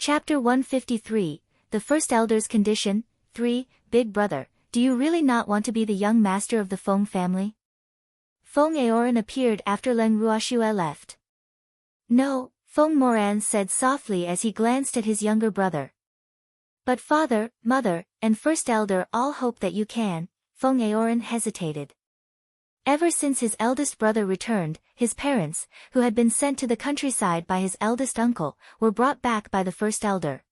Chapter 153, The First Elder's Condition, 3, Big Brother, do you really not want to be the young master of the Feng family? Feng Aoran appeared after Leng Ruoxue left. No, Feng Moran said softly as he glanced at his younger brother. But father, mother, and first elder all hope that you can. Feng Aoran hesitated. Ever since his eldest brother returned, his parents, who had been sent to the countryside by his eldest uncle, were brought back by the first elder.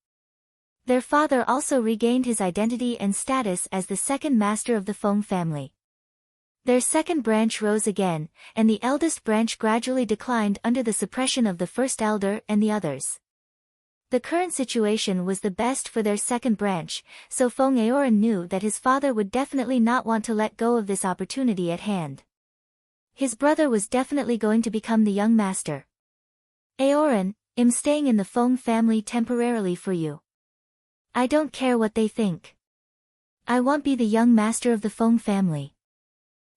Their father also regained his identity and status as the second master of the Feng family. Their second branch rose again, and the eldest branch gradually declined under the suppression of the first elder and the others. The current situation was the best for their second branch, so Feng Aoran knew that his father would definitely not want to let go of this opportunity at hand. His brother was definitely going to become the young master. Aoran, I'm staying in the Feng family temporarily for you. I don't care what they think. I won't be the young master of the Feng family.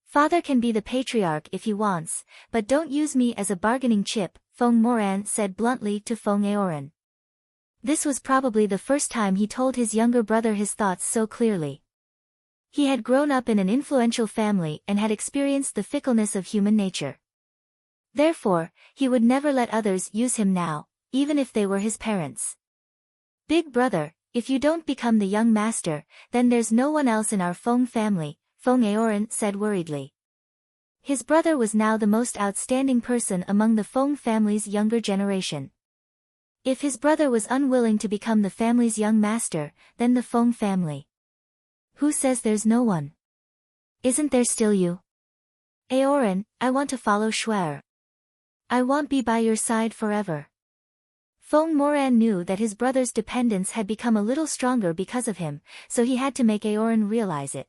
Father can be the patriarch if he wants, but don't use me as a bargaining chip, Feng Moran said bluntly to Feng Aoran. This was probably the first time he told his younger brother his thoughts so clearly. He had grown up in an influential family and had experienced the fickleness of human nature. Therefore, he would never let others use him now, even if they were his parents. Big brother, if you don't become the young master, then there's no one else in our Feng family, Feng Aoran said worriedly. His brother was now the most outstanding person among the Feng family's younger generation. If his brother was unwilling to become the family's young master, then the Feng family. Who says there's no one? Isn't there still you? Aoran, I want to follow Shuer. I won't be by your side forever. Feng Moran knew that his brother's dependence had become a little stronger because of him, so he had to make Aoran realize it.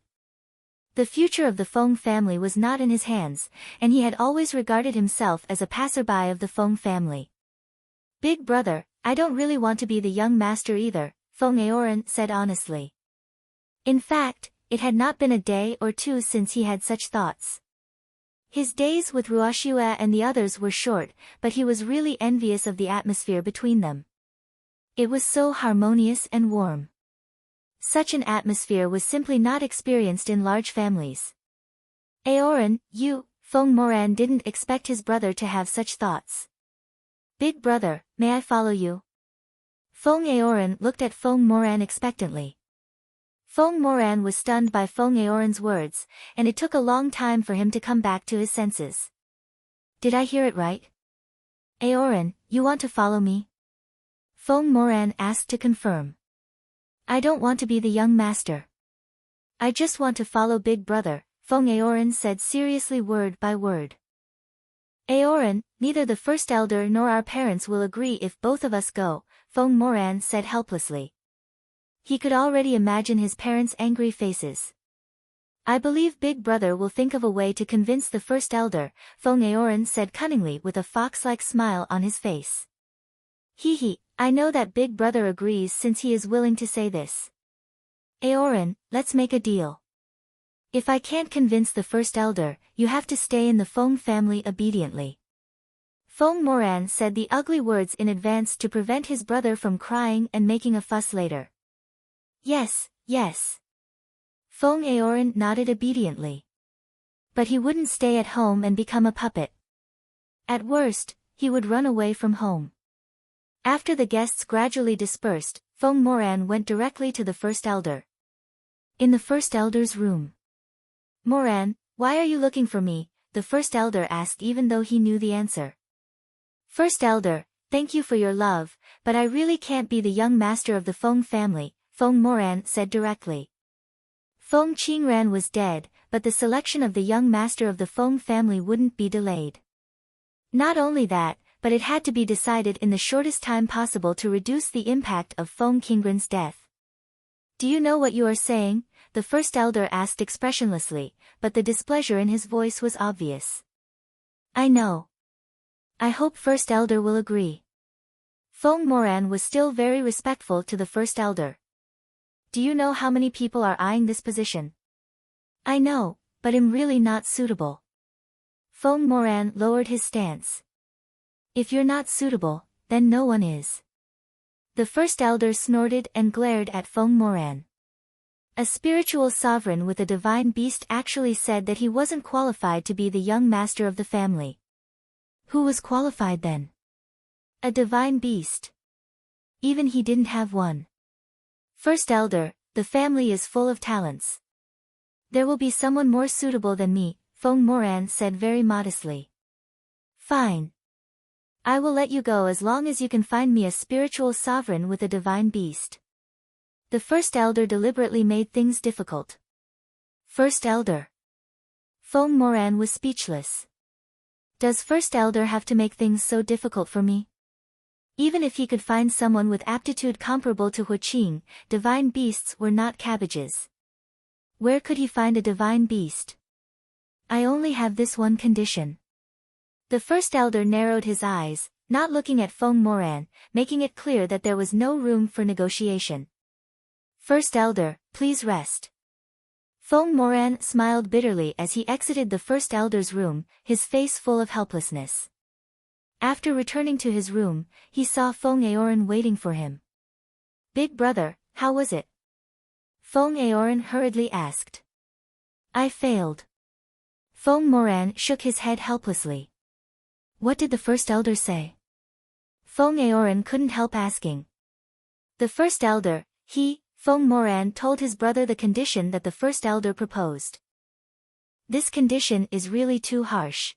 The future of the Feng family was not in his hands, and he had always regarded himself as a passerby of the Feng family. Big brother, I don't really want to be the young master either, Feng Aoran said honestly. In fact, it had not been a day or two since he had such thoughts. His days with Ruoxue and the others were short, but he was really envious of the atmosphere between them. It was so harmonious and warm. Such an atmosphere was simply not experienced in large families. Aoran, Feng Moran didn't expect his brother to have such thoughts. Big brother, may I follow you? Feng Aoran looked at Feng Moran expectantly. Feng Moran was stunned by Feng Aoran's words, and it took a long time for him to come back to his senses. Did I hear it right? Aoran, you want to follow me? Feng Moran asked to confirm. I don't want to be the young master. I just want to follow Big Brother, Feng Aoran said seriously word by word. Aoran, neither the first elder nor our parents will agree if both of us go, Feng Moran said helplessly. He could already imagine his parents' angry faces. I believe Big Brother will think of a way to convince the first elder, Feng Aoran said cunningly with a fox-like smile on his face. I know that Big Brother agrees since he is willing to say this. Aoran, let's make a deal. If I can't convince the first elder, you have to stay in the Feng family obediently. Feng Moran said the ugly words in advance to prevent his brother from crying and making a fuss later. Yes. Feng Aoran nodded obediently. But he wouldn't stay at home and become a puppet. At worst, he would run away from home. After the guests gradually dispersed, Feng Moran went directly to the first elder. In the first elder's room. Moran, why are you looking for me? The first elder asked even though he knew the answer. First elder, thank you for your love, but I really can't be the young master of the Feng family, Feng Moran said directly. Feng Qingran was dead, but the selection of the young master of the Feng family wouldn't be delayed. Not only that, but it had to be decided in the shortest time possible to reduce the impact of Feng Qingran's death. Do you know what you are saying? The first elder asked expressionlessly, but the displeasure in his voice was obvious. I know. I hope first elder will agree. Feng Moran was still very respectful to the first elder. Do you know how many people are eyeing this position? I know, but I'm really not suitable. Feng Moran lowered his stance. If you're not suitable, then no one is. The first elder snorted and glared at Feng Moran. A spiritual sovereign with a divine beast actually said that he wasn't qualified to be the young master of the family. Who was qualified then? A divine beast. Even he didn't have one. First elder, the family is full of talents. There will be someone more suitable than me, Feng Moran said very modestly. Fine. I will let you go as long as you can find me a spiritual sovereign with a divine beast. The first elder deliberately made things difficult. First elder. Feng Moran was speechless. Does first elder have to make things so difficult for me? Even if he could find someone with aptitude comparable to Huqing, divine beasts were not cabbages. Where could he find a divine beast? I only have this one condition. The first elder narrowed his eyes, not looking at Feng Moran, making it clear that there was no room for negotiation. First elder, please rest. Feng Moran smiled bitterly as he exited the first elder's room, his face full of helplessness. After returning to his room, he saw Feng Aoran waiting for him. Big brother, how was it? Feng Aoran hurriedly asked. I failed. Feng Moran shook his head helplessly. What did the first elder say? Feng Aoran couldn't help asking. The first elder, Feng Moran told his brother the condition that the first elder proposed. This condition is really too harsh.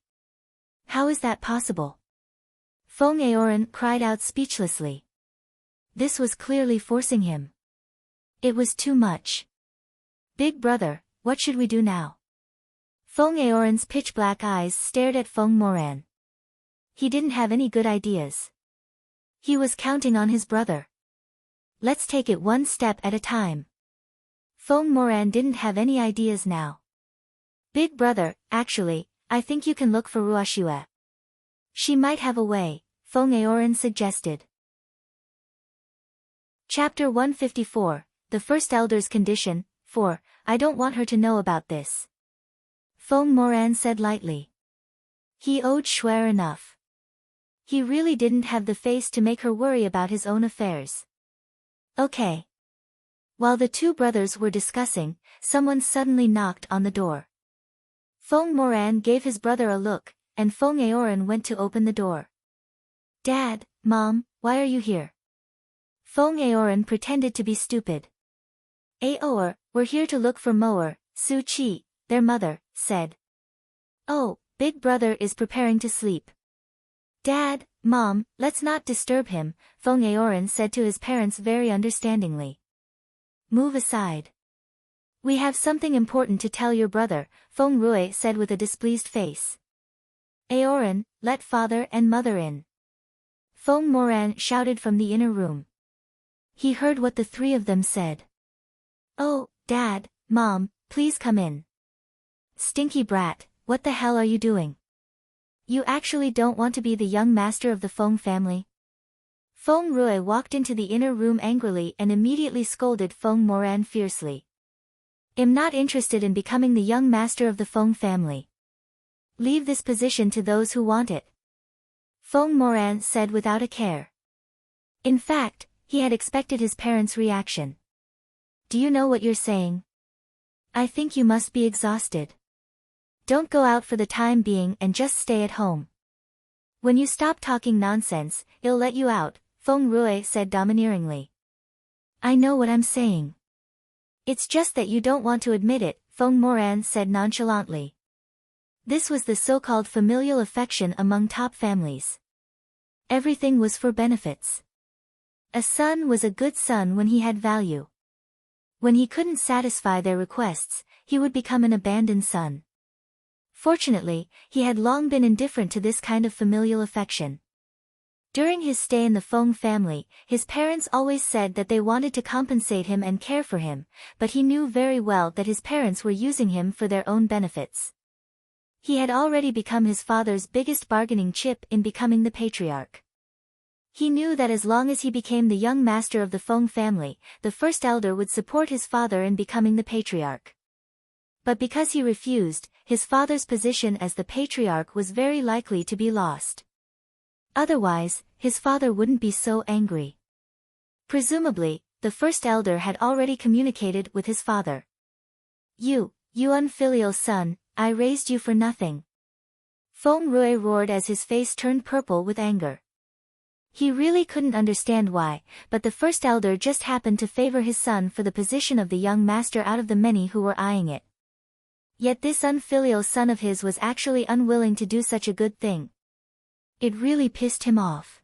How is that possible? Feng Aoran cried out speechlessly. This was clearly forcing him. It was too much. Big brother, what should we do now? Feng Aoran's pitch-black eyes stared at Feng Moran. He didn't have any good ideas. He was counting on his brother. Let's take it one step at a time. Feng Moran didn't have any ideas now. Big brother, actually, I think you can look for Ruoxue. She might have a way, Feng Aoran suggested. Chapter 154, The First Elder's Condition, 4, I don't want her to know about this. Feng Moran said lightly. He owed Shuer enough. He really didn't have the face to make her worry about his own affairs. Okay. While the two brothers were discussing, someone suddenly knocked on the door. Feng Moran gave his brother a look, and Feng Aoran went to open the door. Dad, Mom, why are you here? Feng Aoran pretended to be stupid. Aor, we're here to look for Moer, Su Qi, their mother, said. Oh, big brother is preparing to sleep. Dad, Mom, let's not disturb him, Feng Aoran said to his parents very understandingly. Move aside. We have something important to tell your brother, Feng Rui said with a displeased face. Aoran, let father and mother in. Feng Moran shouted from the inner room. He heard what the three of them said. Oh, Dad, Mom, please come in. Stinky brat, what the hell are you doing? You actually don't want to be the young master of the Feng family? Feng Rui walked into the inner room angrily and immediately scolded Feng Moran fiercely. I'm not interested in becoming the young master of the Feng family. Leave this position to those who want it. Feng Moran said without a care. In fact, he had expected his parents' reaction. Do you know what you're saying? I think you must be exhausted. Don't go out for the time being and just stay at home. When you stop talking nonsense, I'll let you out, Feng Rui said domineeringly. I know what I'm saying. It's just that you don't want to admit it, Feng Moran said nonchalantly. This was the so-called familial affection among top families. Everything was for benefits. A son was a good son when he had value. When he couldn't satisfy their requests, he would become an abandoned son. Fortunately, he had long been indifferent to this kind of familial affection. During his stay in the Feng family, his parents always said that they wanted to compensate him and care for him, but he knew very well that his parents were using him for their own benefits. He had already become his father's biggest bargaining chip in becoming the patriarch. He knew that as long as he became the young master of the Feng family, the first elder would support his father in becoming the patriarch. But because he refused, his father's position as the patriarch was very likely to be lost. Otherwise, his father wouldn't be so angry. Presumably, the first elder had already communicated with his father. You unfilial son, I raised you for nothing. Feng Rui roared as his face turned purple with anger. He really couldn't understand why, but the first elder just happened to favor his son for the position of the young master out of the many who were eyeing it. Yet this unfilial son of his was actually unwilling to do such a good thing. It really pissed him off.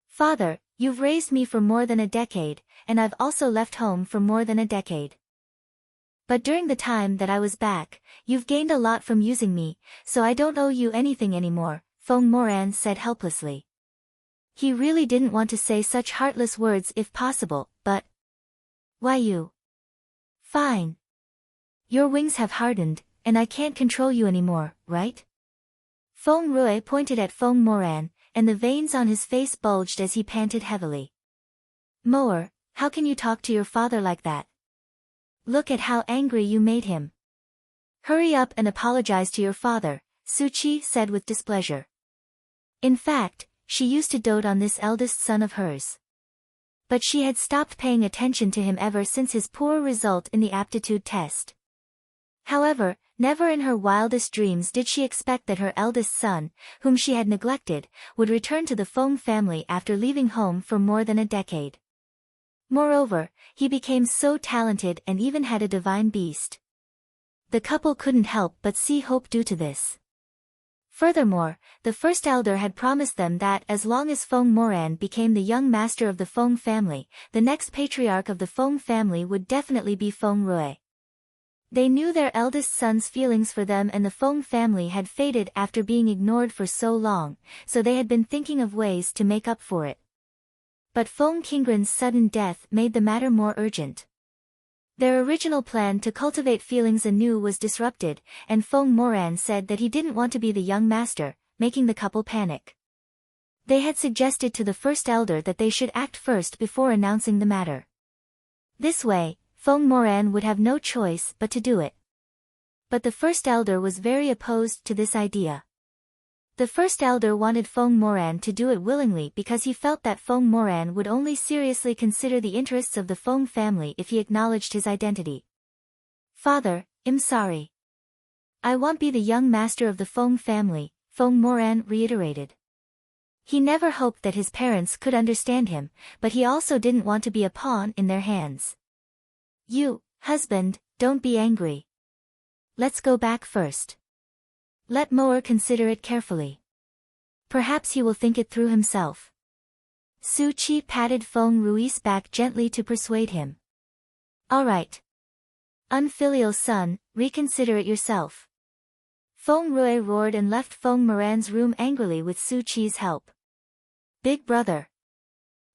Father, you've raised me for more than a decade, and I've also left home for more than a decade. But during the time that I was back, you've gained a lot from using me, so I don't owe you anything anymore, Feng Moran said helplessly. He really didn't want to say such heartless words if possible, but... Why you? Fine. Your wings have hardened, and I can't control you anymore, right? Feng Rui pointed at Feng Moran, and the veins on his face bulged as he panted heavily. Moer, how can you talk to your father like that? Look at how angry you made him. Hurry up and apologize to your father, Suchi said with displeasure. In fact, she used to dote on this eldest son of hers. But she had stopped paying attention to him ever since his poor result in the aptitude test. However, never in her wildest dreams did she expect that her eldest son, whom she had neglected, would return to the Feng family after leaving home for more than a decade. Moreover, he became so talented and even had a divine beast. The couple couldn't help but see hope due to this. Furthermore, the first elder had promised them that as long as Feng Moran became the young master of the Feng family, the next patriarch of the Feng family would definitely be Feng Rui. They knew their eldest son's feelings for them and the Feng family had faded after being ignored for so long, so they had been thinking of ways to make up for it. But Feng Qingren's sudden death made the matter more urgent. Their original plan to cultivate feelings anew was disrupted, and Feng Moran said that he didn't want to be the young master, making the couple panic. They had suggested to the first elder that they should act first before announcing the matter. This way, Feng Moran would have no choice but to do it. But the first elder was very opposed to this idea. The first elder wanted Feng Moran to do it willingly because he felt that Feng Moran would only seriously consider the interests of the Feng family if he acknowledged his identity. Father, I'm sorry. I won't be the young master of the Feng family, Feng Moran reiterated. He never hoped that his parents could understand him, but he also didn't want to be a pawn in their hands. You, husband, don't be angry. Let's go back first. Let Moer consider it carefully. Perhaps he will think it through himself. Su Qi patted Feng Rui's back gently to persuade him. All right. Unfilial son, reconsider it yourself. Feng Rui roared and left Feng Moran's room angrily with Su Qi's help. Big brother.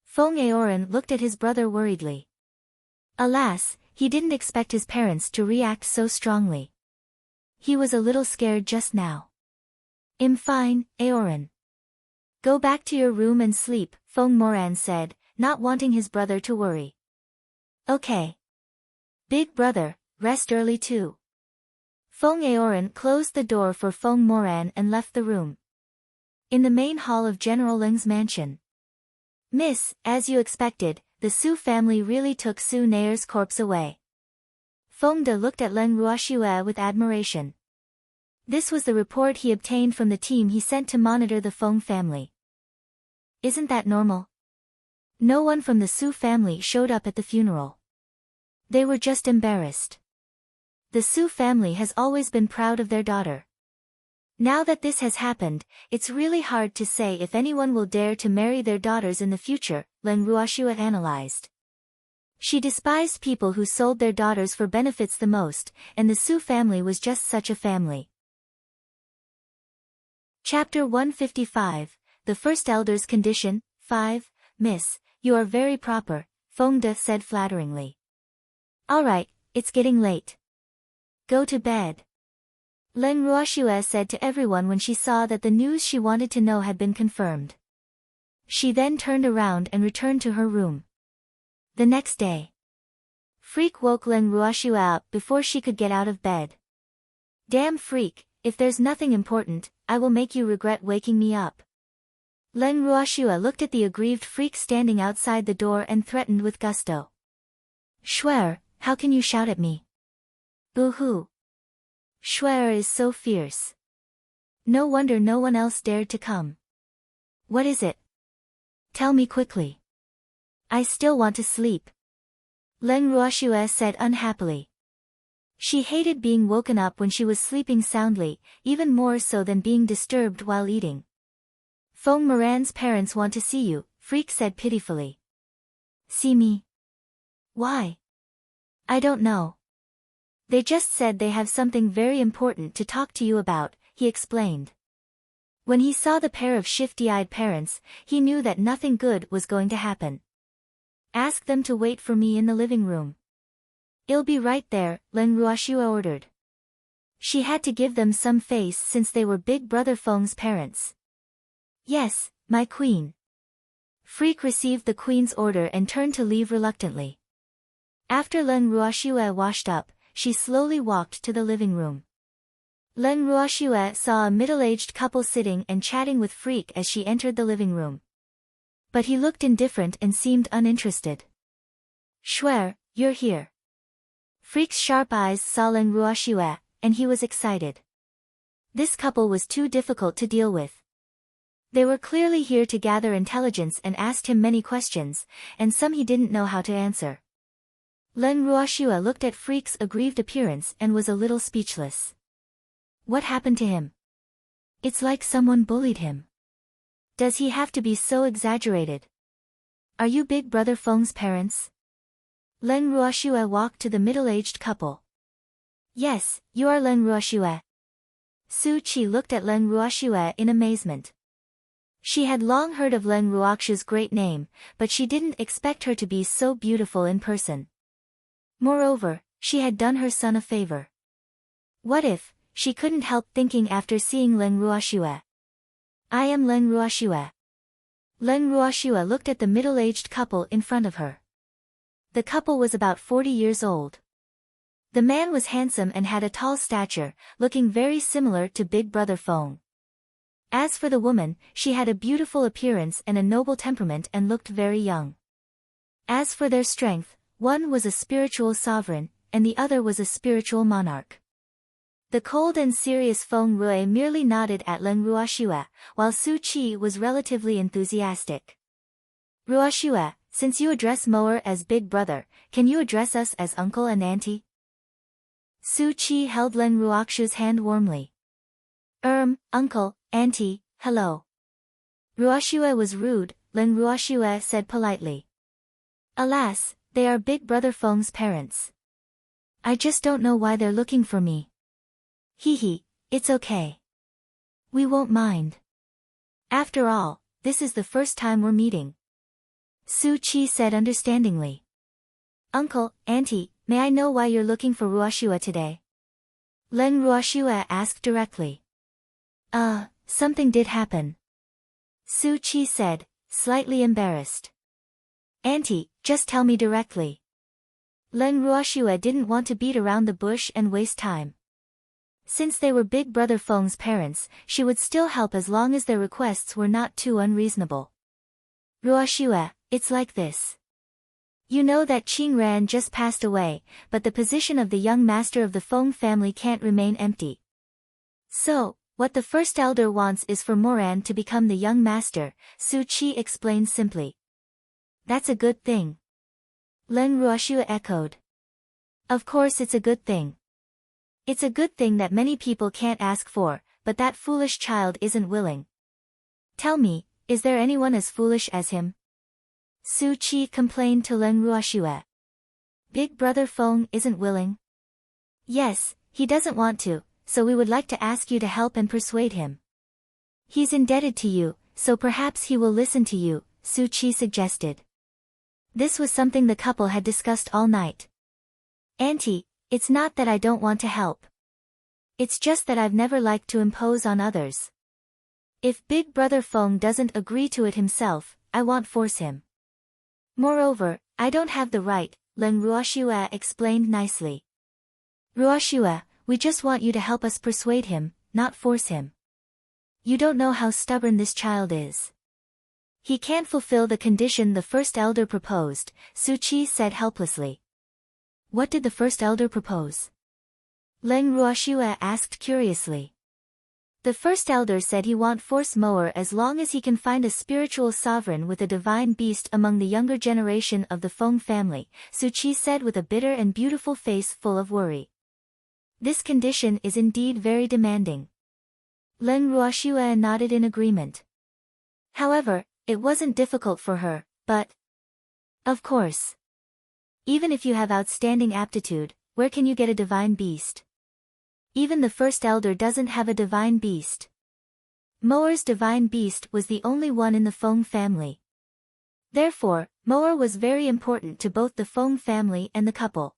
Feng Aoran looked at his brother worriedly. Alas, he didn't expect his parents to react so strongly. He was a little scared just now. I'm fine, Aoran. Go back to your room and sleep, Feng Moran said, not wanting his brother to worry. Okay. Big brother, rest early too. Feng Aoran closed the door for Feng Moran and left the room. In the main hall of General Ling's mansion. Miss, as you expected, the Su family really took Su Nair's corpse away. Feng De looked at Leng Ruoxue with admiration. This was the report he obtained from the team he sent to monitor the Feng family. Isn't that normal? No one from the Su family showed up at the funeral. They were just embarrassed. The Su family has always been proud of their daughter. Now that this has happened, it's really hard to say if anyone will dare to marry their daughters in the future, Leng Ruoxue analyzed. She despised people who sold their daughters for benefits the most, and the Su family was just such a family. Chapter 155, The First Elder's Condition, 5, Miss, you are very proper, Feng De said flatteringly. Alright, it's getting late. Go to bed. Leng Ruoxue said to everyone when she saw that the news she wanted to know had been confirmed. She then turned around and returned to her room. The next day. Freak woke Leng Ruoxue up before she could get out of bed. Damn Freak, if there's nothing important, I will make you regret waking me up. Len Ruoxue looked at the aggrieved freak standing outside the door and threatened with gusto. Shuer, how can you shout at me? Boo-hoo. Shuer is so fierce. No wonder no one else dared to come. What is it? Tell me quickly. I still want to sleep. Len Ruoxue said unhappily. She hated being woken up when she was sleeping soundly, even more so than being disturbed while eating. Feng Moran's parents want to see you, Freak said pitifully. See me? Why? I don't know. They just said they have something very important to talk to you about, he explained. When he saw the pair of shifty-eyed parents, he knew that nothing good was going to happen. Ask them to wait for me in the living room. I'll be right there, Len Ruoxue ordered. She had to give them some face since they were Big Brother Feng's parents. Yes, my queen. Freak received the queen's order and turned to leave reluctantly. After Len Ruoxue washed up, she slowly walked to the living room. Len Ruoxue saw a middle-aged couple sitting and chatting with Freak as she entered the living room. But he looked indifferent and seemed uninterested. Shuer, you're here. Freak's sharp eyes saw Len Ruoxue, and he was excited. This couple was too difficult to deal with. They were clearly here to gather intelligence and asked him many questions, and some he didn't know how to answer. Len Ruoxue looked at Freak's aggrieved appearance and was a little speechless. What happened to him? It's like someone bullied him. Does he have to be so exaggerated? Are you Big Brother Feng's parents? Len Ruoxue walked to the middle-aged couple. Yes, you are Len Ruoxue. Su Qi looked at Len Ruoxue in amazement. She had long heard of Len Ruoxue's great name, but she didn't expect her to be so beautiful in person. Moreover, she had done her son a favor. What if, she couldn't help thinking after seeing Len Ruoxue. I am Len Ruoxue. Len Ruoxue looked at the middle-aged couple in front of her. The couple was about 40 years old. The man was handsome and had a tall stature, looking very similar to Big Brother Feng. As for the woman, she had a beautiful appearance and a noble temperament and looked very young. As for their strength, one was a spiritual sovereign, and the other was a spiritual monarch. The cold and serious Feng Rui merely nodded at Len Ruoxue, while Su Qi was relatively enthusiastic. Ruoxue, since you address Moer as Big Brother, can you address us as Uncle and Auntie? Su Qi held Len Ruoxue's hand warmly. Uncle, Auntie, hello. Ruoxue was rude, Len Ruoxue said politely. Alas, they are Big Brother Feng's parents. I just don't know why they're looking for me. Hee, it's okay. We won't mind. After all, this is the first time we're meeting. Su Qi said understandingly. Uncle, Auntie, may I know why you're looking for Ruoxue today? Len Ruoxue asked directly. Something did happen. Su Qi said, slightly embarrassed. Auntie, just tell me directly. Len Ruoxue didn't want to beat around the bush and waste time. Since they were Big Brother Feng's parents, she would still help as long as their requests were not too unreasonable. Ruoxue, it's like this. You know that Qing Ran just passed away, but the position of the young master of the Feng family can't remain empty. So, what the first elder wants is for Moran to become the young master, Su Qi explained simply. That's a good thing. Len Ruoxue echoed. Of course it's a good thing. It's a good thing that many people can't ask for, but that foolish child isn't willing. Tell me, is there anyone as foolish as him? Su Qi complained to Len Ruoxue. Big Brother Feng isn't willing? Yes, he doesn't want to, so we would like to ask you to help and persuade him. He's indebted to you, so perhaps he will listen to you, Su Qi suggested. This was something the couple had discussed all night. Auntie, it's not that I don't want to help. It's just that I've never liked to impose on others. If Big Brother Feng doesn't agree to it himself, I won't force him. Moreover, I don't have the right, Len Ruoxue explained nicely. Ruoxue, we just want you to help us persuade him, not force him. You don't know how stubborn this child is. He can't fulfill the condition the first elder proposed, Su Qi said helplessly. What did the first elder propose? Leng Ruoxue asked curiously. The first elder said he won't force Moer as long as he can find a spiritual sovereign with a divine beast among the younger generation of the Feng family, Su Qi said with a bitter and beautiful face full of worry. This condition is indeed very demanding. Leng Ruoxue nodded in agreement. However, it wasn't difficult for her, but... Of course. Even if you have outstanding aptitude, where can you get a divine beast? Even the first elder doesn't have a divine beast. Moer's divine beast was the only one in the Feng family. Therefore, Moer was very important to both the Feng family and the couple.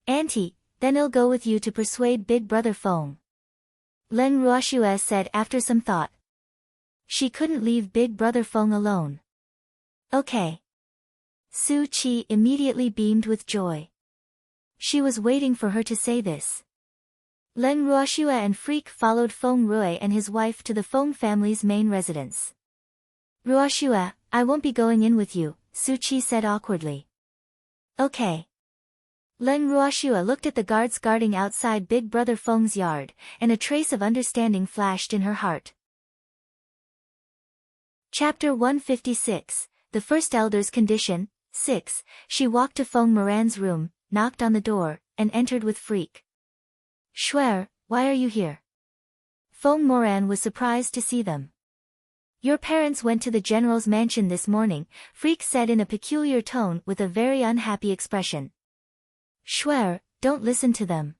Auntie, then I'll go with you to persuade Big Brother Feng. Leng Ruoxue said after some thought. She couldn't leave Big Brother Feng alone. Okay. Su Qi immediately beamed with joy. She was waiting for her to say this. Leng Ruoxue and Freak followed Feng Rui and his wife to the Feng family's main residence. Ruoxue, I won't be going in with you, Su Qi said awkwardly. Okay. Leng Ruoxue looked at the guards guarding outside Big Brother Feng's yard, and a trace of understanding flashed in her heart. Chapter 156, The First Elder's Condition, 6. She walked to Feng Moran's room, knocked on the door, and entered with Freak. Shuer, why are you here? Feng Moran was surprised to see them. Your parents went to the general's mansion this morning, Freak said in a peculiar tone with a very unhappy expression. Shuer, don't listen to them.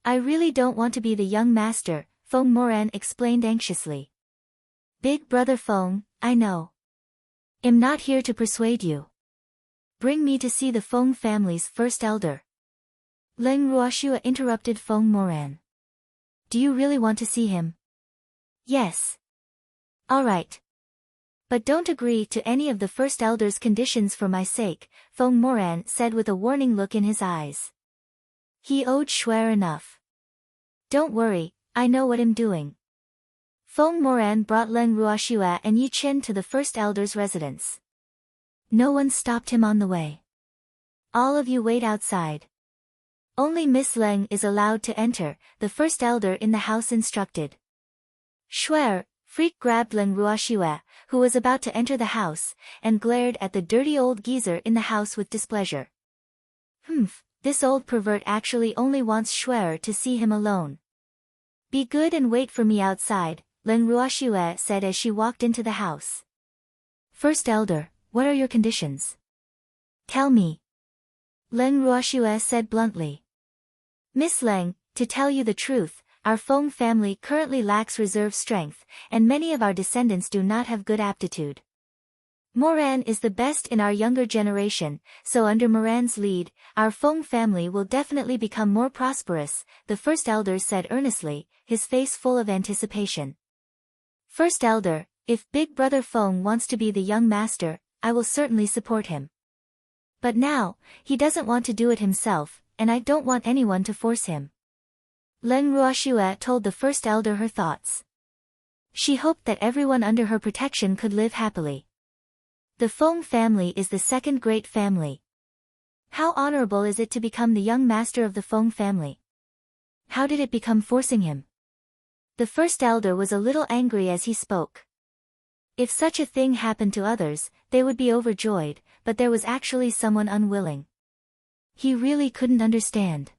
I really don't want to be the young master, Feng Moran explained anxiously. Big Brother Feng, I know. I'm not here to persuade you. Bring me to see the Feng family's first elder. Leng Ruoxue interrupted Feng Moran. Do you really want to see him? Yes. All right. But don't agree to any of the first elder's conditions for my sake, Feng Moran said with a warning look in his eyes. He owed Shuer enough. Don't worry, I know what I'm doing. Feng Moran brought Leng Ruoxue and Yi Chen to the first elder's residence. No one stopped him on the way. All of you wait outside. Only Miss Leng is allowed to enter, the first elder in the house instructed. Shuer, Freak grabbed Leng Ruoxue, who was about to enter the house, and glared at the dirty old geezer in the house with displeasure. This old pervert actually only wants Shuer to see him alone. Be good and wait for me outside, Leng Ruoxue said as she walked into the house. First elder, what are your conditions? Tell me. Leng Ruoxue said bluntly. Miss Leng, to tell you the truth, our Feng family currently lacks reserve strength, and many of our descendants do not have good aptitude. Moran is the best in our younger generation, so under Moran's lead, our Feng family will definitely become more prosperous, the first elder said earnestly, his face full of anticipation. First elder, if Big Brother Feng wants to be the young master, I will certainly support him. But now, he doesn't want to do it himself, and I don't want anyone to force him. Leng Ruoxue told the first elder her thoughts. She hoped that everyone under her protection could live happily. The Feng family is the second great family. How honorable is it to become the young master of the Feng family? How did it become forcing him? The first elder was a little angry as he spoke. If such a thing happened to others, they would be overjoyed, but there was actually someone unwilling. He really couldn't understand.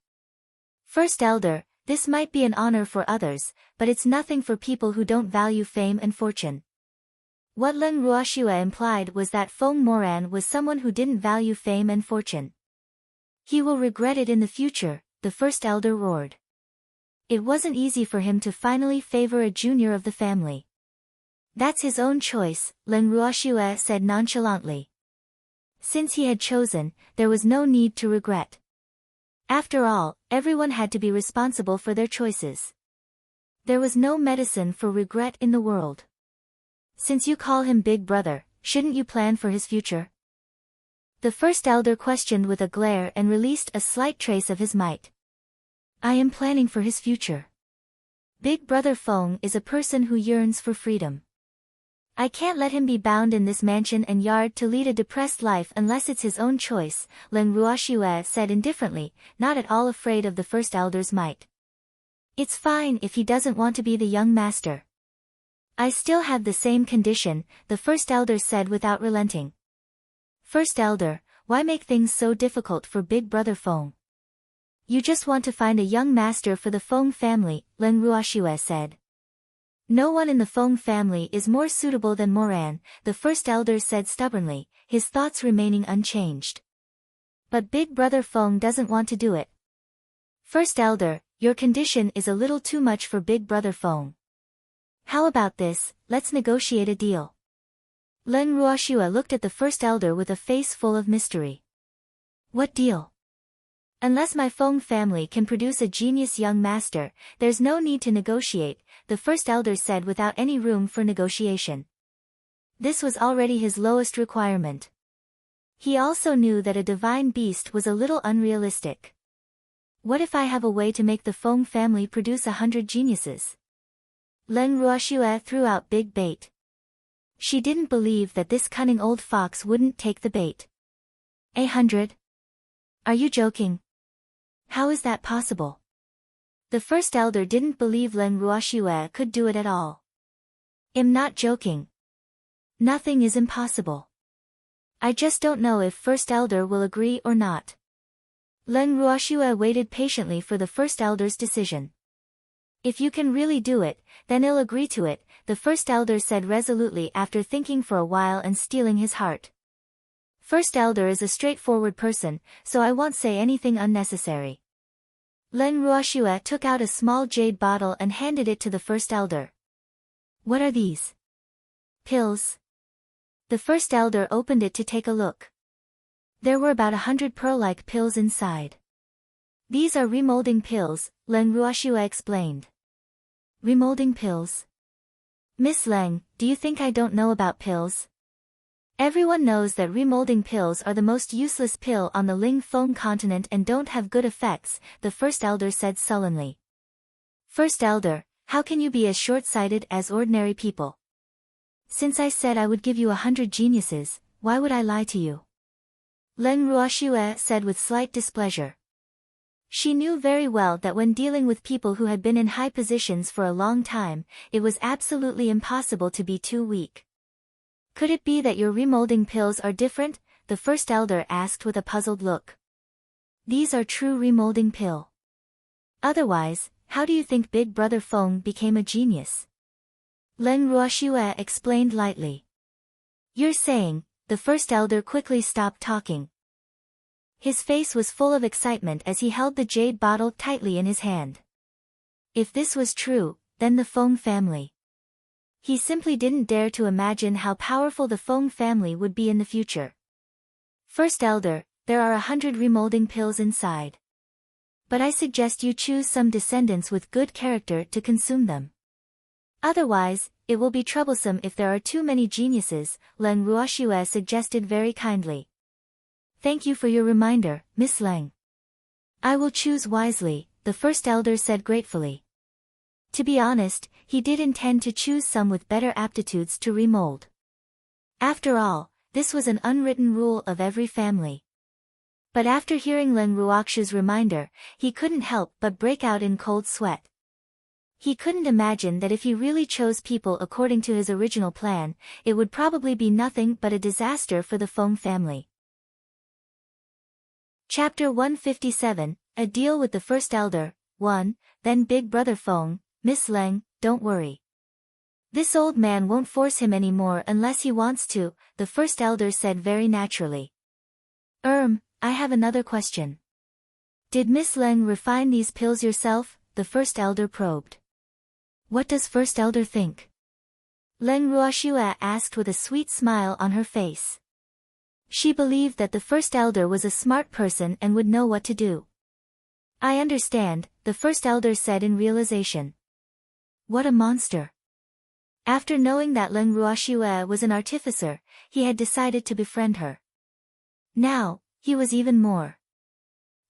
First elder, this might be an honor for others, but it's nothing for people who don't value fame and fortune. What Leng Ruoxue implied was that Feng Moran was someone who didn't value fame and fortune. He will regret it in the future, the first elder roared. It wasn't easy for him to finally favor a junior of the family. That's his own choice, Leng Ruoxue said nonchalantly. Since he had chosen, there was no need to regret. After all, everyone had to be responsible for their choices. There was no medicine for regret in the world. Since you call him Big Brother, shouldn't you plan for his future? The first elder questioned with a glare and released a slight trace of his might. I am planning for his future. Big Brother Feng is a person who yearns for freedom. I can't let him be bound in this mansion and yard to lead a depressed life unless it's his own choice, Leng Ruoxue said indifferently, not at all afraid of the first elder's might. It's fine if he doesn't want to be the young master. I still have the same condition, the first elder said without relenting. First elder, why make things so difficult for Big Brother Feng? You just want to find a young master for the Feng family, Leng Ruoxue said. No one in the Feng family is more suitable than Moran, the first elder said stubbornly, his thoughts remaining unchanged. But Big Brother Feng doesn't want to do it. First elder, your condition is a little too much for Big Brother Feng. How about this, let's negotiate a deal. Leng Ruoxue looked at the first elder with a face full of mystery. What deal? Unless my Feng family can produce a genius young master, there's no need to negotiate, the first elder said without any room for negotiation. This was already his lowest requirement. He also knew that a divine beast was a little unrealistic. What if I have a way to make the Feng family produce 100 geniuses? Leng Ruoxue threw out big bait. She didn't believe that this cunning old fox wouldn't take the bait. 100? Are you joking? How is that possible? The first elder didn't believe Leng Ruoxue could do it at all. I'm not joking. Nothing is impossible. I just don't know if first elder will agree or not. Leng Ruoxue waited patiently for the first elder's decision. If you can really do it, then I'll agree to it, the first elder said resolutely after thinking for a while and steeling his heart. First elder is a straightforward person, so I won't say anything unnecessary. Leng Ruoxue took out a small jade bottle and handed it to the first elder. What are these? Pills. The first elder opened it to take a look. There were about 100 pearl-like pills inside. These are remolding pills, Leng Ruoxue explained. Remolding pills? Miss Leng, do you think I don't know about pills? Everyone knows that remolding pills are the most useless pill on the Ling Feng continent and don't have good effects, the first elder said sullenly. First elder, how can you be as short-sighted as ordinary people? Since I said I would give you 100 geniuses, why would I lie to you? Leng Ruoxue said with slight displeasure. She knew very well that when dealing with people who had been in high positions for a long time, it was absolutely impossible to be too weak. Could it be that your remolding pills are different? The first elder asked with a puzzled look. These are true remolding pill. Otherwise, how do you think Big Brother Feng became a genius? Leng Ruoxue explained lightly. You're saying, the first elder quickly stopped talking. His face was full of excitement as he held the jade bottle tightly in his hand. If this was true, then the Feng family. He simply didn't dare to imagine how powerful the Feng family would be in the future. First elder, there are 100 remolding pills inside. But I suggest you choose some descendants with good character to consume them. Otherwise, it will be troublesome if there are too many geniuses, Leng Ruoxue suggested very kindly. Thank you for your reminder, Miss Leng. I will choose wisely, the first elder said gratefully. To be honest, he did intend to choose some with better aptitudes to remold. After all, this was an unwritten rule of every family. But after hearing Leng Ruoxue's reminder, he couldn't help but break out in cold sweat. He couldn't imagine that if he really chose people according to his original plan, it would probably be nothing but a disaster for the Feng family. Chapter 157, A Deal with the First Elder, 1, Then Big Brother Feng, Miss Leng, don't worry. This old man won't force him anymore unless he wants to, the first elder said very naturally. I have another question. Did Miss Leng refine these pills yourself? The first elder probed. What does first elder think? Leng Ruoxue asked with a sweet smile on her face. She believed that the first elder was a smart person and would know what to do. I understand, the first elder said in realization. What a monster. After knowing that Leng Ruoxue was an artificer, he had decided to befriend her. Now, he was even more.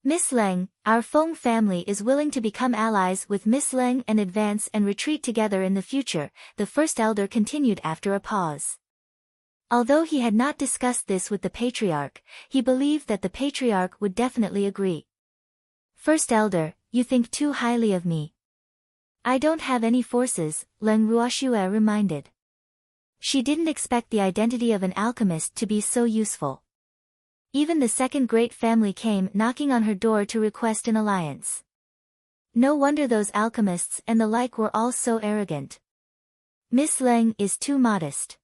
Miss Leng, our Feng family is willing to become allies with Miss Leng and advance and retreat together in the future, the first elder continued after a pause. Although he had not discussed this with the patriarch, he believed that the patriarch would definitely agree. First elder, you think too highly of me. I don't have any forces, Leng Ruoxue reminded. She didn't expect the identity of an alchemist to be so useful. Even the second great family came knocking on her door to request an alliance. No wonder those alchemists and the like were all so arrogant. Miss Leng is too modest.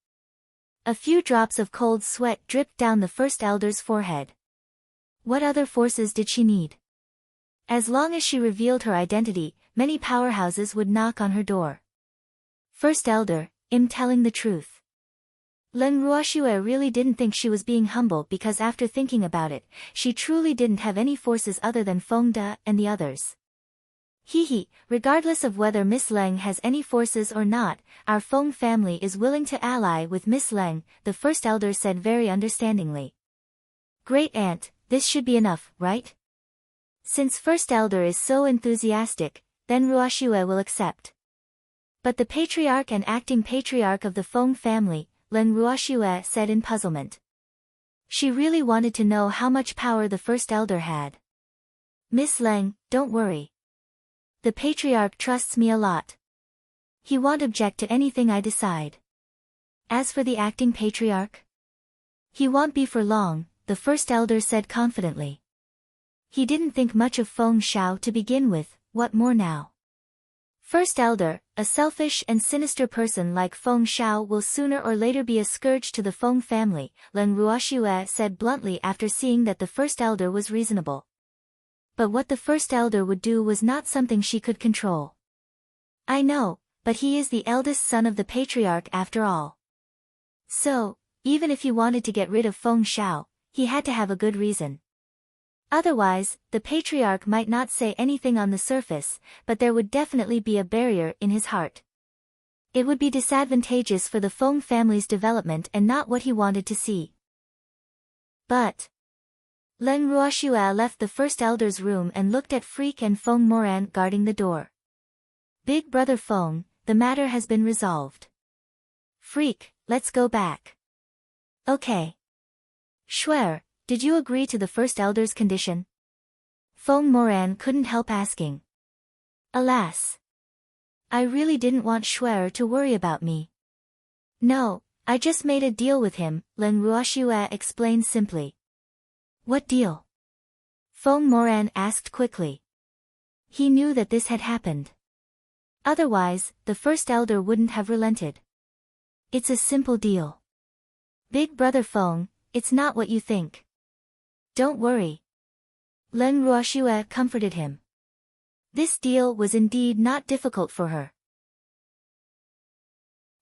A few drops of cold sweat dripped down the first elder's forehead. What other forces did she need? As long as she revealed her identity, many powerhouses would knock on her door. First elder, I'm telling the truth. Leng Ruoxue really didn't think she was being humble because after thinking about it, she truly didn't have any forces other than Feng De and the others. Regardless of whether Miss Leng has any forces or not, our Feng family is willing to ally with Miss Leng, the first elder said very understandingly. Great aunt, this should be enough, right? Since first elder is so enthusiastic, then Ruoxue will accept. But the patriarch and acting patriarch of the Feng family, Leng Ruoxue said in puzzlement. She really wanted to know how much power the first elder had. Miss Leng, don't worry. The patriarch trusts me a lot. He won't object to anything I decide. As for the acting patriarch, he won't be for long, the first elder said confidently. He didn't think much of Feng Shao to begin with, what more now? First elder, a selfish and sinister person like Feng Shao will sooner or later be a scourge to the Feng family, Leng Ruoxue said bluntly after seeing that the first elder was reasonable. But what the first elder would do was not something she could control. I know, but he is the eldest son of the patriarch after all. So, even if he wanted to get rid of Feng Shao, he had to have a good reason. Otherwise, the patriarch might not say anything on the surface, but there would definitely be a barrier in his heart. It would be disadvantageous for the Feng family's development and not what he wanted to see. But Leng Ruoxue left the first elder's room and looked at Freak and Feng Moran guarding the door. Big brother Feng, the matter has been resolved. Freak, let's go back. Okay. Shuer, did you agree to the first elder's condition? Feng Moran couldn't help asking. Alas. I really didn't want Shuer to worry about me. No, I just made a deal with him, Leng Ruoxue explained simply. What deal? Feng Moran asked quickly. He knew that this had happened. Otherwise, the first elder wouldn't have relented. It's a simple deal. Big brother Feng, it's not what you think. Don't worry. Leng Ruoxue comforted him. This deal was indeed not difficult for her.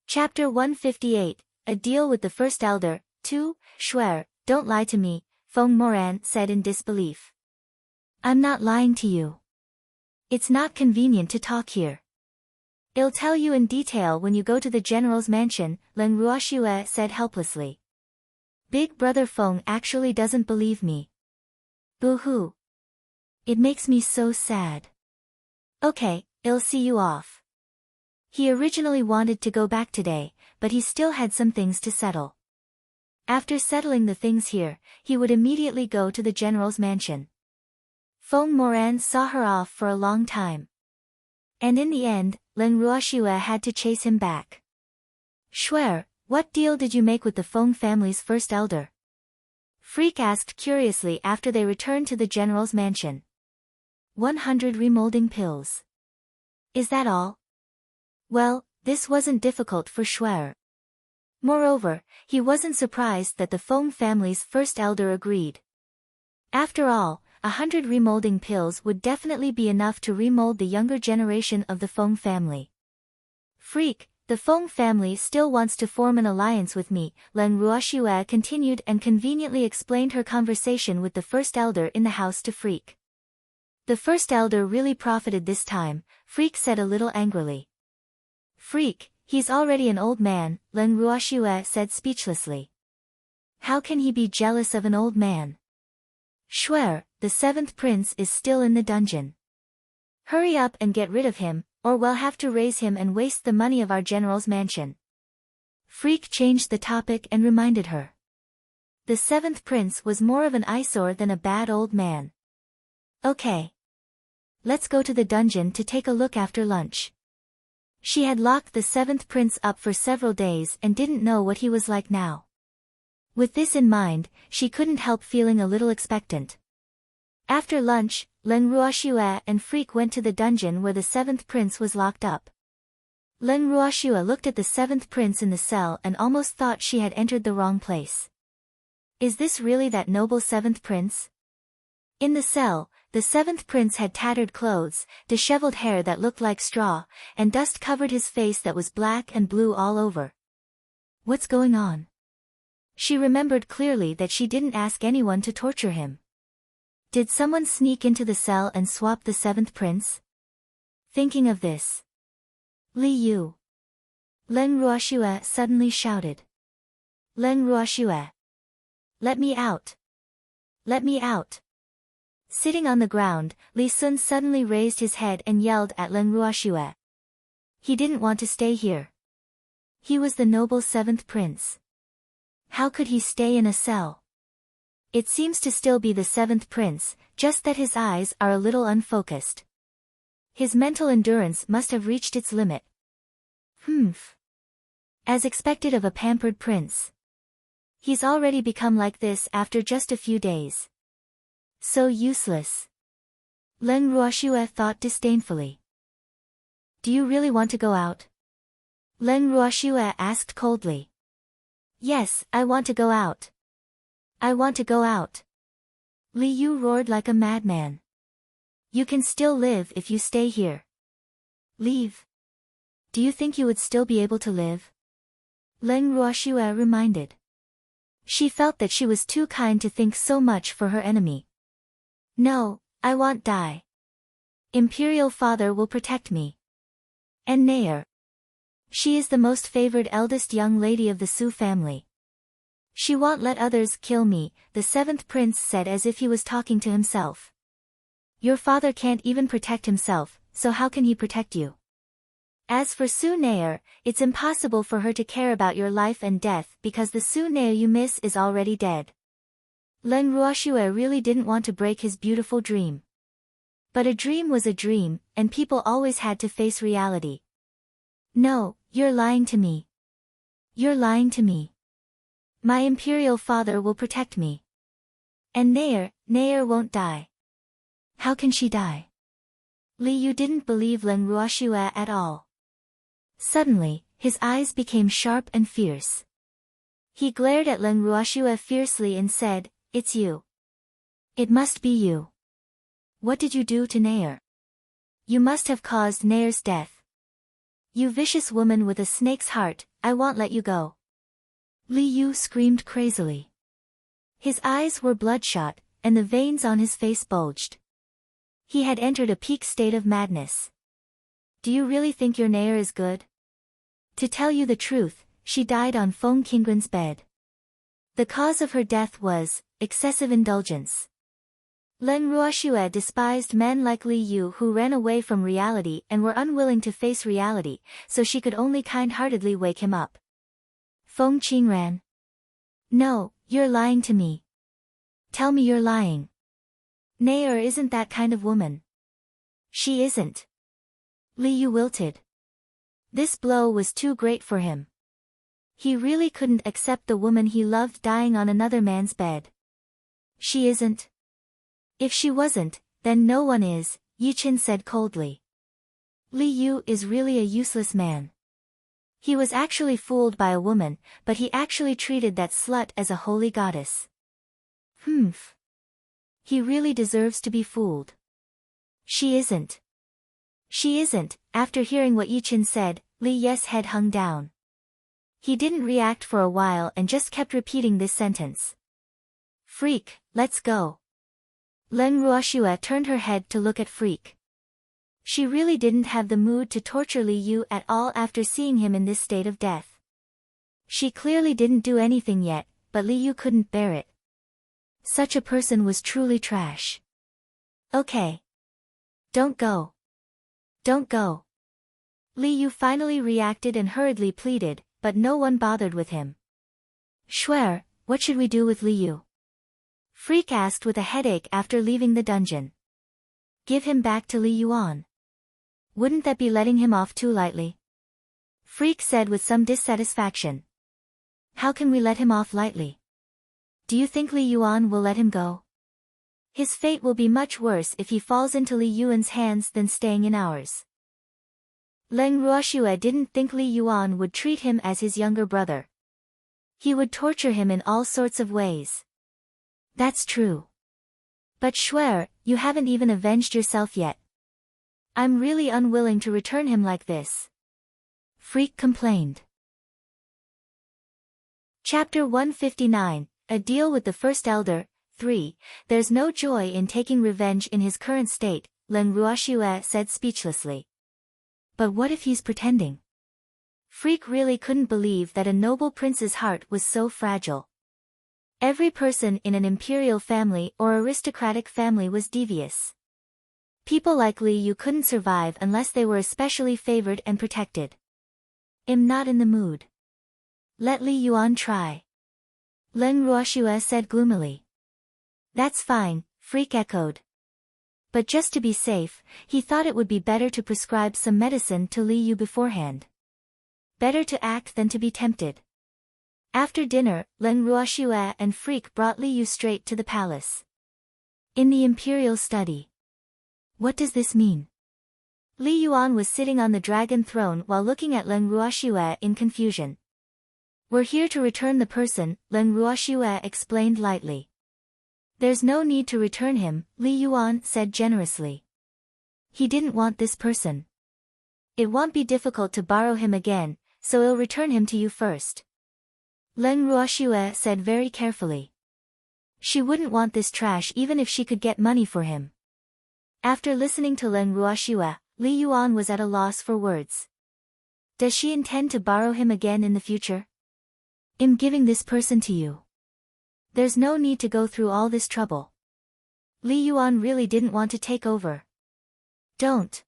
Chapter 158, A Deal with the First Elder, 2, Shuer, don't lie to me, Feng Moran said in disbelief. I'm not lying to you. It's not convenient to talk here. I'll tell you in detail when you go to the general's mansion, Leng Ruoxue said helplessly. Big brother Feng actually doesn't believe me. Boo-hoo. It makes me so sad. Okay, I'll see you off. He originally wanted to go back today, but he still had some things to settle. After settling the things here, he would immediately go to the general's mansion. Feng Moran saw her off for a long time. And in the end, Leng Ruoxue had to chase him back. Shuer, what deal did you make with the Feng family's first elder? Freak asked curiously after they returned to the general's mansion. 100 remolding pills. Is that all? Well, this wasn't difficult for Shuer. Moreover, he wasn't surprised that the Feng family's first elder agreed. After all, 100 remolding pills would definitely be enough to remold the younger generation of the Feng family. Freak, the Feng family still wants to form an alliance with me, Leng Ruoxue continued and conveniently explained her conversation with the first elder in the house to Freak. The first elder really profited this time, Freak said a little angrily. Freak, he's already an old man, Leng Ruoxue said speechlessly. How can he be jealous of an old man? Shuer, the seventh prince is still in the dungeon. Hurry up and get rid of him, or we'll have to raise him and waste the money of our general's mansion. Freak changed the topic and reminded her. The seventh prince was more of an eyesore than a bad old man. Okay. Let's go to the dungeon to take a look after lunch. She had locked the seventh prince up for several days and didn't know what he was like now. With this in mind, she couldn't help feeling a little expectant. After lunch, Leng Ruoxue and Freak went to the dungeon where the seventh prince was locked up. Leng Ruoxue looked at the seventh prince in the cell and almost thought she had entered the wrong place. Is this really that noble seventh prince? In the cell, the seventh prince had tattered clothes, disheveled hair that looked like straw, and dust covered his face that was black and blue all over. What's going on? She remembered clearly that she didn't ask anyone to torture him. Did someone sneak into the cell and swap the seventh prince? Thinking of this, Li Yu. Leng Ruoxue suddenly shouted. Leng Ruoxue. Let me out. Let me out. Sitting on the ground, Li Sun suddenly raised his head and yelled at Leng Ruoxue. He didn't want to stay here. He was the noble seventh prince. How could he stay in a cell? It seems to still be the seventh prince, just that his eyes are a little unfocused. His mental endurance must have reached its limit. As expected of a pampered prince. He's already become like this after just a few days. So useless. Leng Ruoxue thought disdainfully. Do you really want to go out? Leng Ruoxue asked coldly. Yes, I want to go out. I want to go out. Li Yu roared like a madman. You can still live if you stay here. Leave. Do you think you would still be able to live? Leng Ruoxue reminded. She felt that she was too kind to think so much for her enemy. No, I won't die. Imperial father will protect me. And Nair. She is the most favored eldest young lady of the Su family. She won't let others kill me, the seventh prince said as if he was talking to himself. Your father can't even protect himself, so how can he protect you? As for Su Nair, it's impossible for her to care about your life and death because the Su Nair you miss is already dead. Leng Ruoxue really didn't want to break his beautiful dream. But a dream was a dream, and people always had to face reality. No, you're lying to me. You're lying to me. My imperial father will protect me. And Nair won't die. How can she die? Li Yu didn't believe Leng Ruoxue at all. Suddenly, his eyes became sharp and fierce. He glared at Leng Ruoxue fiercely and said, It's you. It must be you. What did you do to Nair? You must have caused Nair's death. You vicious woman with a snake's heart, I won't let you go. Li Yu screamed crazily. His eyes were bloodshot, and the veins on his face bulged. He had entered a peak state of madness. Do you really think your Nair is good? To tell you the truth, she died on Feng Qingguan's bed. The cause of her death was excessive indulgence. Leng Ruoxue despised men like Li Yu who ran away from reality and were unwilling to face reality, so she could only kind-heartedly wake him up. Feng Qingran. No, you're lying to me. Tell me you're lying. Nair isn't that kind of woman. She isn't. Li Yu wilted. This blow was too great for him. He really couldn't accept the woman he loved dying on another man's bed. She isn't. If she wasn't, then no one is, Yiqin said coldly. Li Yu is really a useless man. He was actually fooled by a woman, but he actually treated that slut as a holy goddess. He really deserves to be fooled. She isn't. She isn't. After hearing what Yiqin said, Li Ye's head hung down. He didn't react for a while and just kept repeating this sentence. Freak, let's go. Leng Ruoxue turned her head to look at Freak. She really didn't have the mood to torture Li Yu at all after seeing him in this state of death. She clearly didn't do anything yet, but Li Yu couldn't bear it. Such a person was truly trash. Okay. Don't go. Don't go. Li Yu finally reacted and hurriedly pleaded, but no one bothered with him. Shuer, what should we do with Li Yu? Freak asked with a headache after leaving the dungeon. Give him back to Li Yuan. Wouldn't that be letting him off too lightly? Freak said with some dissatisfaction. How can we let him off lightly? Do you think Li Yuan will let him go? His fate will be much worse if he falls into Li Yuan's hands than staying in ours. Leng Ruoxue didn't think Li Yuan would treat him as his younger brother. He would torture him in all sorts of ways. That's true. But Shuer, you haven't even avenged yourself yet. I'm really unwilling to return him like this. Freak complained. Chapter 159, A Deal with the First Elder, 3. There's no joy in taking revenge in his current state, Leng Ruoxue said speechlessly. But what if he's pretending? Freak really couldn't believe that a noble prince's heart was so fragile. Every person in an imperial family or aristocratic family was devious. People like Li Yu couldn't survive unless they were especially favored and protected. I'm not in the mood. Let Li Yuan try. Leng Ruoxue said gloomily. That's fine, Freak echoed. But just to be safe, he thought it would be better to prescribe some medicine to Li Yu beforehand. Better to act than to be tempted. After dinner, Leng Ruoxue and Freak brought Li Yu straight to the palace. In the imperial study. What does this mean? Li Yuan was sitting on the dragon throne while looking at Leng Ruoxue in confusion. We're here to return the person, Leng Ruoxue explained lightly. There's no need to return him, Li Yuan said generously. He didn't want this person. It won't be difficult to borrow him again, so I'll return him to you first. Leng Ruoxue said very carefully. She wouldn't want this trash even if she could get money for him. After listening to Leng Ruoxue, Li Yuan was at a loss for words. Does she intend to borrow him again in the future? I'm giving this person to you. There's no need to go through all this trouble. Li Yuan really didn't want to take over. Don't.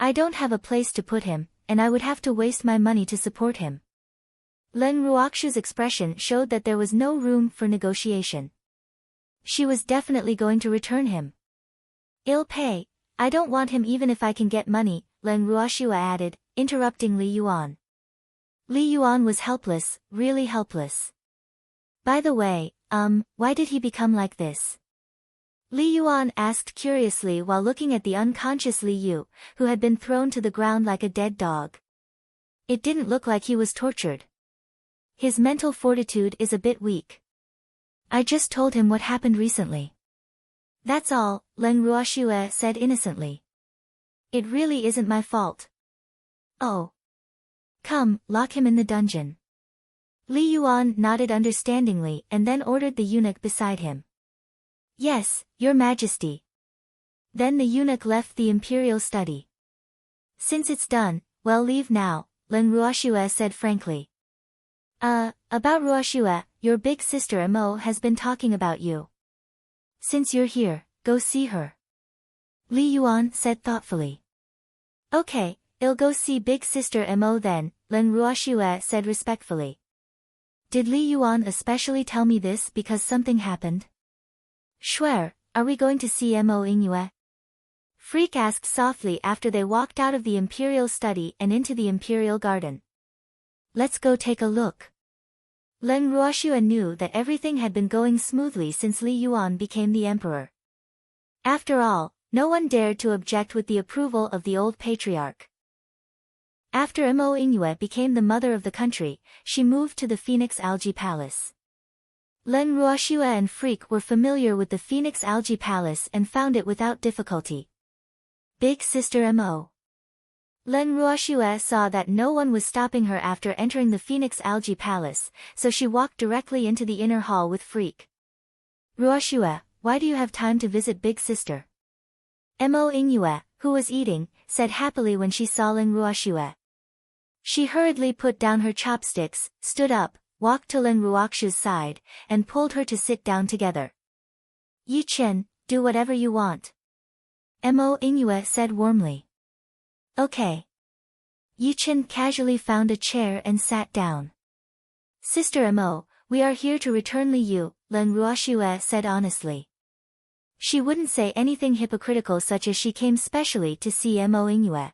I don't have a place to put him, and I would have to waste my money to support him. Leng Ruoxue's expression showed that there was no room for negotiation. She was definitely going to return him. I'll pay. I don't want him even if I can get money, Leng Ruoxue added, interrupting Li Yuan. Li Yuan was helpless, really helpless. By the way, why did he become like this? Li Yuan asked curiously while looking at the unconscious Li Yu, who had been thrown to the ground like a dead dog. It didn't look like he was tortured. His mental fortitude is a bit weak. I just told him what happened recently. That's all, Leng Ruoxue said innocently. It really isn't my fault. Oh. Come, lock him in the dungeon. Li Yuan nodded understandingly and then ordered the eunuch beside him. Yes, Your Majesty. Then the eunuch left the imperial study. Since it's done, well, leave now, Leng Ruoxue said frankly. About Ruoxue, your big sister Mo has been talking about you. Since you're here, go see her. Li Yuan said thoughtfully. Okay, I'll go see big sister Mo then, Leng Ruoxue said respectfully. Did Li Yuan especially tell me this because something happened? Shuer, are we going to see Mo Ingyue? Freak asked softly after they walked out of the imperial study and into the imperial garden. Let's go take a look. Leng Ruoxue knew that everything had been going smoothly since Li Yuan became the emperor. After all, no one dared to object with the approval of the old patriarch. After Mo Ingyue became the mother of the country, she moved to the Phoenix Algae Palace. Leng Ruoxue and Freak were familiar with the Phoenix Algae Palace and found it without difficulty. Big sister Mo. Leng Ruoxue saw that no one was stopping her after entering the Phoenix Algae Palace, so she walked directly into the inner hall with Freak. Ruoxue, why do you have time to visit big sister? Mo Ingyue, who was eating, said happily when she saw Leng Ruoxue. She hurriedly put down her chopsticks, stood up, walked to Leng Ruoxue's side, and pulled her to sit down together. Yi Chen, do whatever you want. Mo Inoue said warmly. Okay. Yichen casually found a chair and sat down. Sister Mo, we are here to return Li Yu, Len Ruoxue said honestly. She wouldn't say anything hypocritical such as she came specially to see Mo Inoue.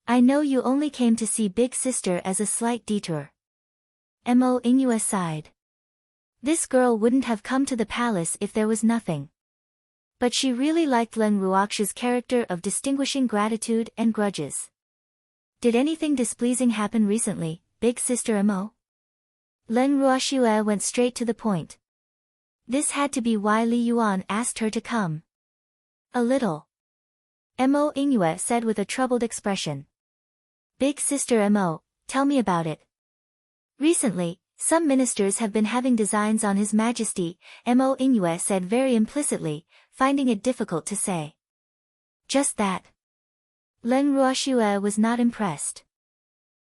I know you only came to see big sister as a slight detour. Mo Inoue sighed. This girl wouldn't have come to the palace if there was nothing. But she really liked Len Ruoxue's character of distinguishing gratitude and grudges. Did anything displeasing happen recently, big sister Mo? Len Ruoxue went straight to the point. This had to be why Li Yuan asked her to come. A little. Mo Inoue said with a troubled expression. Big sister Mo, tell me about it. Recently, some ministers have been having designs on His Majesty, Mo Inoue said very implicitly, finding it difficult to say. Just that. Len Ruoxue was not impressed.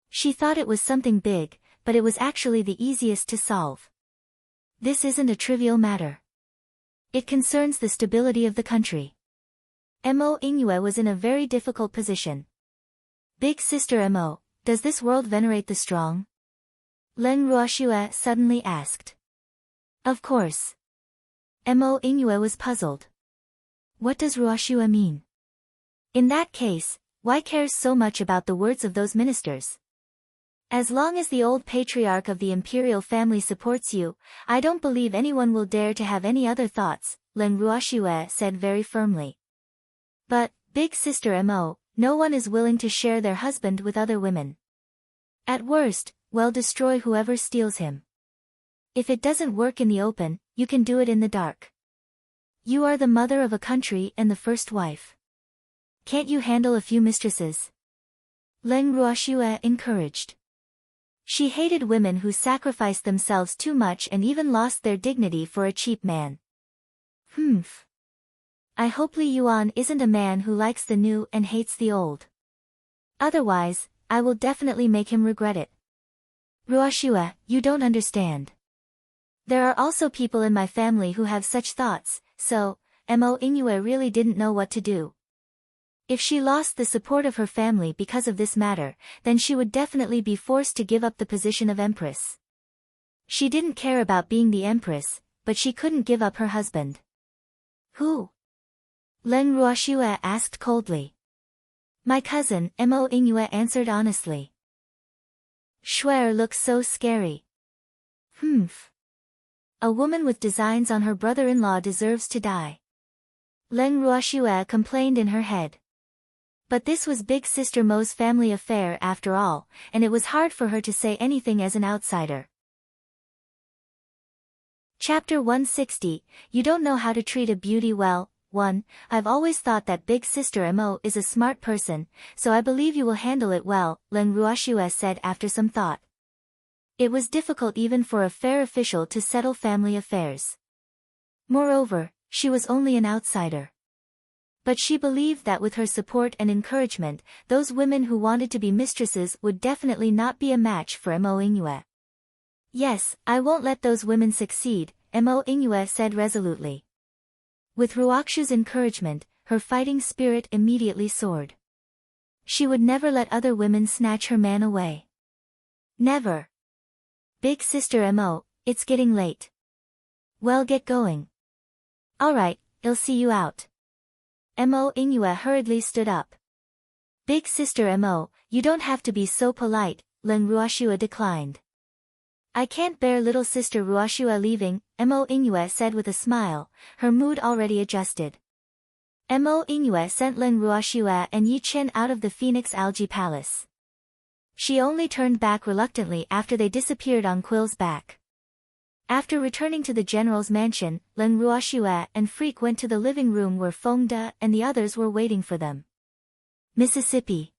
She thought it was something big, but it was actually the easiest to solve. This isn't a trivial matter. It concerns the stability of the country. Mo Inoue was in a very difficult position. Big sister Mo, does this world venerate the strong? Len Ruoxue suddenly asked. Of course. Mo Inoue was puzzled. What does Ruoxue mean? In that case, why cares so much about the words of those ministers? As long as the old patriarch of the imperial family supports you, I don't believe anyone will dare to have any other thoughts, Len Ruoxue said very firmly. But, big sister Mo, no one is willing to share their husband with other women. At worst, well, destroy whoever steals him. If it doesn't work in the open, you can do it in the dark. You are the mother of a country and the first wife. Can't you handle a few mistresses? Len Ruoxue encouraged. She hated women who sacrificed themselves too much and even lost their dignity for a cheap man. Humph. I hope Li Yuan isn't a man who likes the new and hates the old. Otherwise, I will definitely make him regret it. Ruoxue, you don't understand. There are also people in my family who have such thoughts, so, Mo Inoue really didn't know what to do. If she lost the support of her family because of this matter, then she would definitely be forced to give up the position of empress. She didn't care about being the empress, but she couldn't give up her husband. Who? Len Ruoxue asked coldly. My cousin, Mo Inoue answered honestly. Shuer looks so scary. Humph. A woman with designs on her brother-in-law deserves to die. Len Ruoxue complained in her head. But this was big sister Mo's family affair after all, and it was hard for her to say anything as an outsider. Chapter 160, You Don't Know How to Treat a Beauty Well. 1. I've always thought that big sister Mo is a smart person, so I believe you will handle it well, Len Ruoxue said after some thought. It was difficult even for a fair official to settle family affairs. Moreover, she was only an outsider. But she believed that with her support and encouragement, those women who wanted to be mistresses would definitely not be a match for Mo Inoue. Yes, I won't let those women succeed, Mo Inoue said resolutely. With Ruoxue's encouragement, her fighting spirit immediately soared. She would never let other women snatch her man away. Never. Big sister Mo, it's getting late. Well, get going. Alright, I'll see you out. Mo Inoue hurriedly stood up. Big sister Mo, you don't have to be so polite, Len Ruoxue declined. I can't bear little sister Ruoxue leaving, Mo Inoue said with a smile, her mood already adjusted. Mo Inoue sent Len Ruoxue and Yi Chen out of the Phoenix Algae Palace. She only turned back reluctantly after they disappeared on Quill's back. After returning to the general's mansion, Len Ruoxue and Freak went to the living room where Fengde and the others were waiting for them. Mississippi.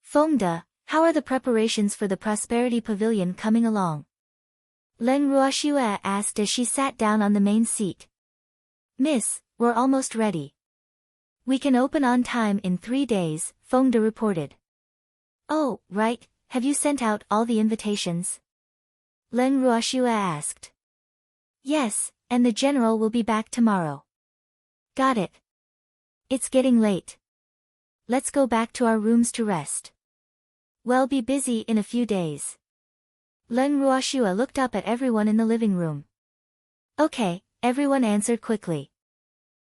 Fengde, how are the preparations for the Prosperity Pavilion coming along? Len Ruoxue asked as she sat down on the main seat. Miss, we're almost ready. We can open on time in 3 days, Fengde reported. Oh, right, have you sent out all the invitations? Len Ruoxue asked. Yes, and the general will be back tomorrow. Got it. It's getting late. Let's go back to our rooms to rest. We'll be busy in a few days. Len Ruoxue looked up at everyone in the living room. Okay, everyone answered quickly.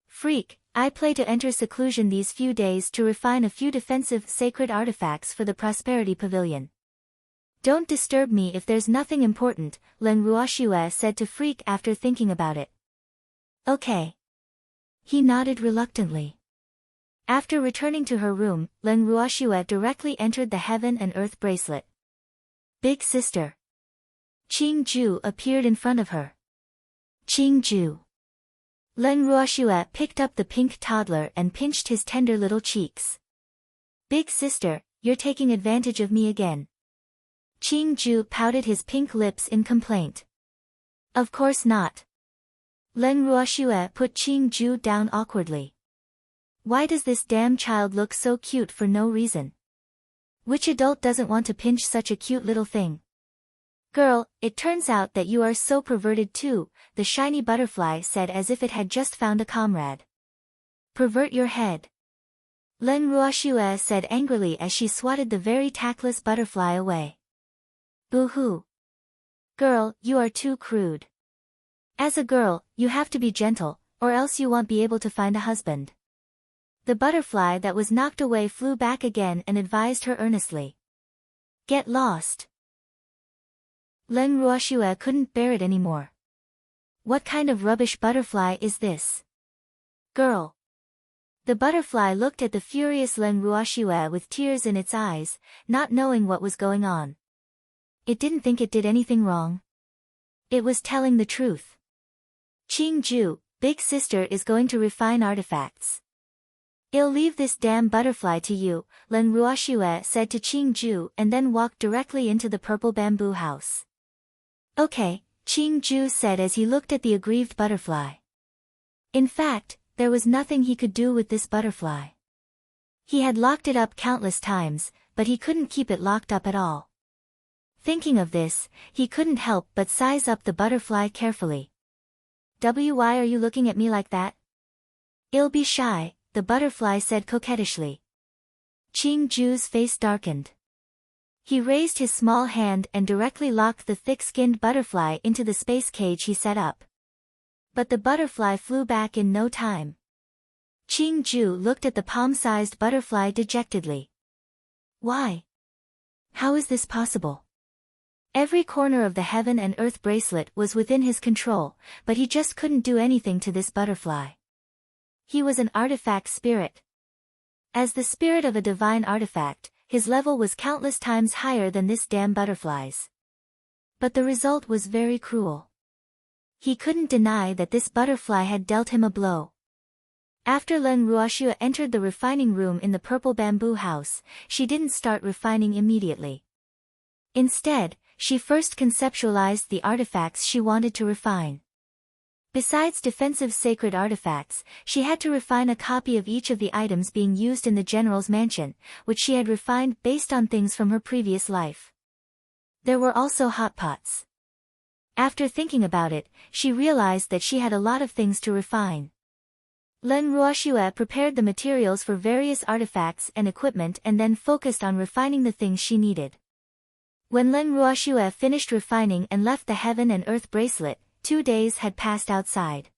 Freak, I plan to enter seclusion these few days to refine a few defensive sacred artifacts for the Prosperity Pavilion. Don't disturb me if there's nothing important, Len Ruoxue said to Freak after thinking about it. Okay. He nodded reluctantly. After returning to her room, Len Ruoxue directly entered the Heaven and Earth bracelet. Big sister. Qing Ju appeared in front of her. Qing Ju. Len Ruoxue picked up the pink toddler and pinched his tender little cheeks. Big sister, you're taking advantage of me again. Qing Ju pouted his pink lips in complaint. Of course not. Len Ruoxue put Qing Ju down awkwardly. Why does this damn child look so cute for no reason? Which adult doesn't want to pinch such a cute little thing? Girl, it turns out that you are so perverted too, the shiny butterfly said as if it had just found a comrade. Pervert your head. Len Ruoxue said angrily as she swatted the very tactless butterfly away. Boo-hoo. Girl, you are too crude. As a girl, you have to be gentle, or else you won't be able to find a husband. The butterfly that was knocked away flew back again and advised her earnestly. Get lost. Len Ruoxue couldn't bear it anymore. What kind of rubbish butterfly is this? Girl. The butterfly looked at the furious Len Ruoxue with tears in its eyes, not knowing what was going on. It didn't think it did anything wrong. It was telling the truth. Qing Ju, big sister is going to refine artifacts. I'll leave this damn butterfly to you, Len Ruoxue said to Qing Ju and then walked directly into the purple bamboo house. Okay, Qing Ju said as he looked at the aggrieved butterfly. In fact, there was nothing he could do with this butterfly. He had locked it up countless times, but he couldn't keep it locked up at all. Thinking of this, he couldn't help but size up the butterfly carefully. Why are you looking at me like that? I'll be shy, the butterfly said coquettishly. Qing Ju's face darkened. He raised his small hand and directly locked the thick-skinned butterfly into the space cage he set up. But the butterfly flew back in no time. Qing Ju looked at the palm-sized butterfly dejectedly. Why? How is this possible? Every corner of the Heaven and Earth bracelet was within his control, but he just couldn't do anything to this butterfly. He was an artifact spirit. As the spirit of a divine artifact, his level was countless times higher than this damn butterfly's. But the result was very cruel. He couldn't deny that this butterfly had dealt him a blow. After Len Ruoxue entered the refining room in the purple bamboo house, she didn't start refining immediately. Instead, she first conceptualized the artifacts she wanted to refine. Besides defensive sacred artifacts, she had to refine a copy of each of the items being used in the general's mansion, which she had refined based on things from her previous life. There were also hot pots. After thinking about it, she realized that she had a lot of things to refine. Len Ruoxue prepared the materials for various artifacts and equipment and then focused on refining the things she needed. When Len Ruoxue finished refining and left the Heaven and Earth bracelet, 2 days had passed outside.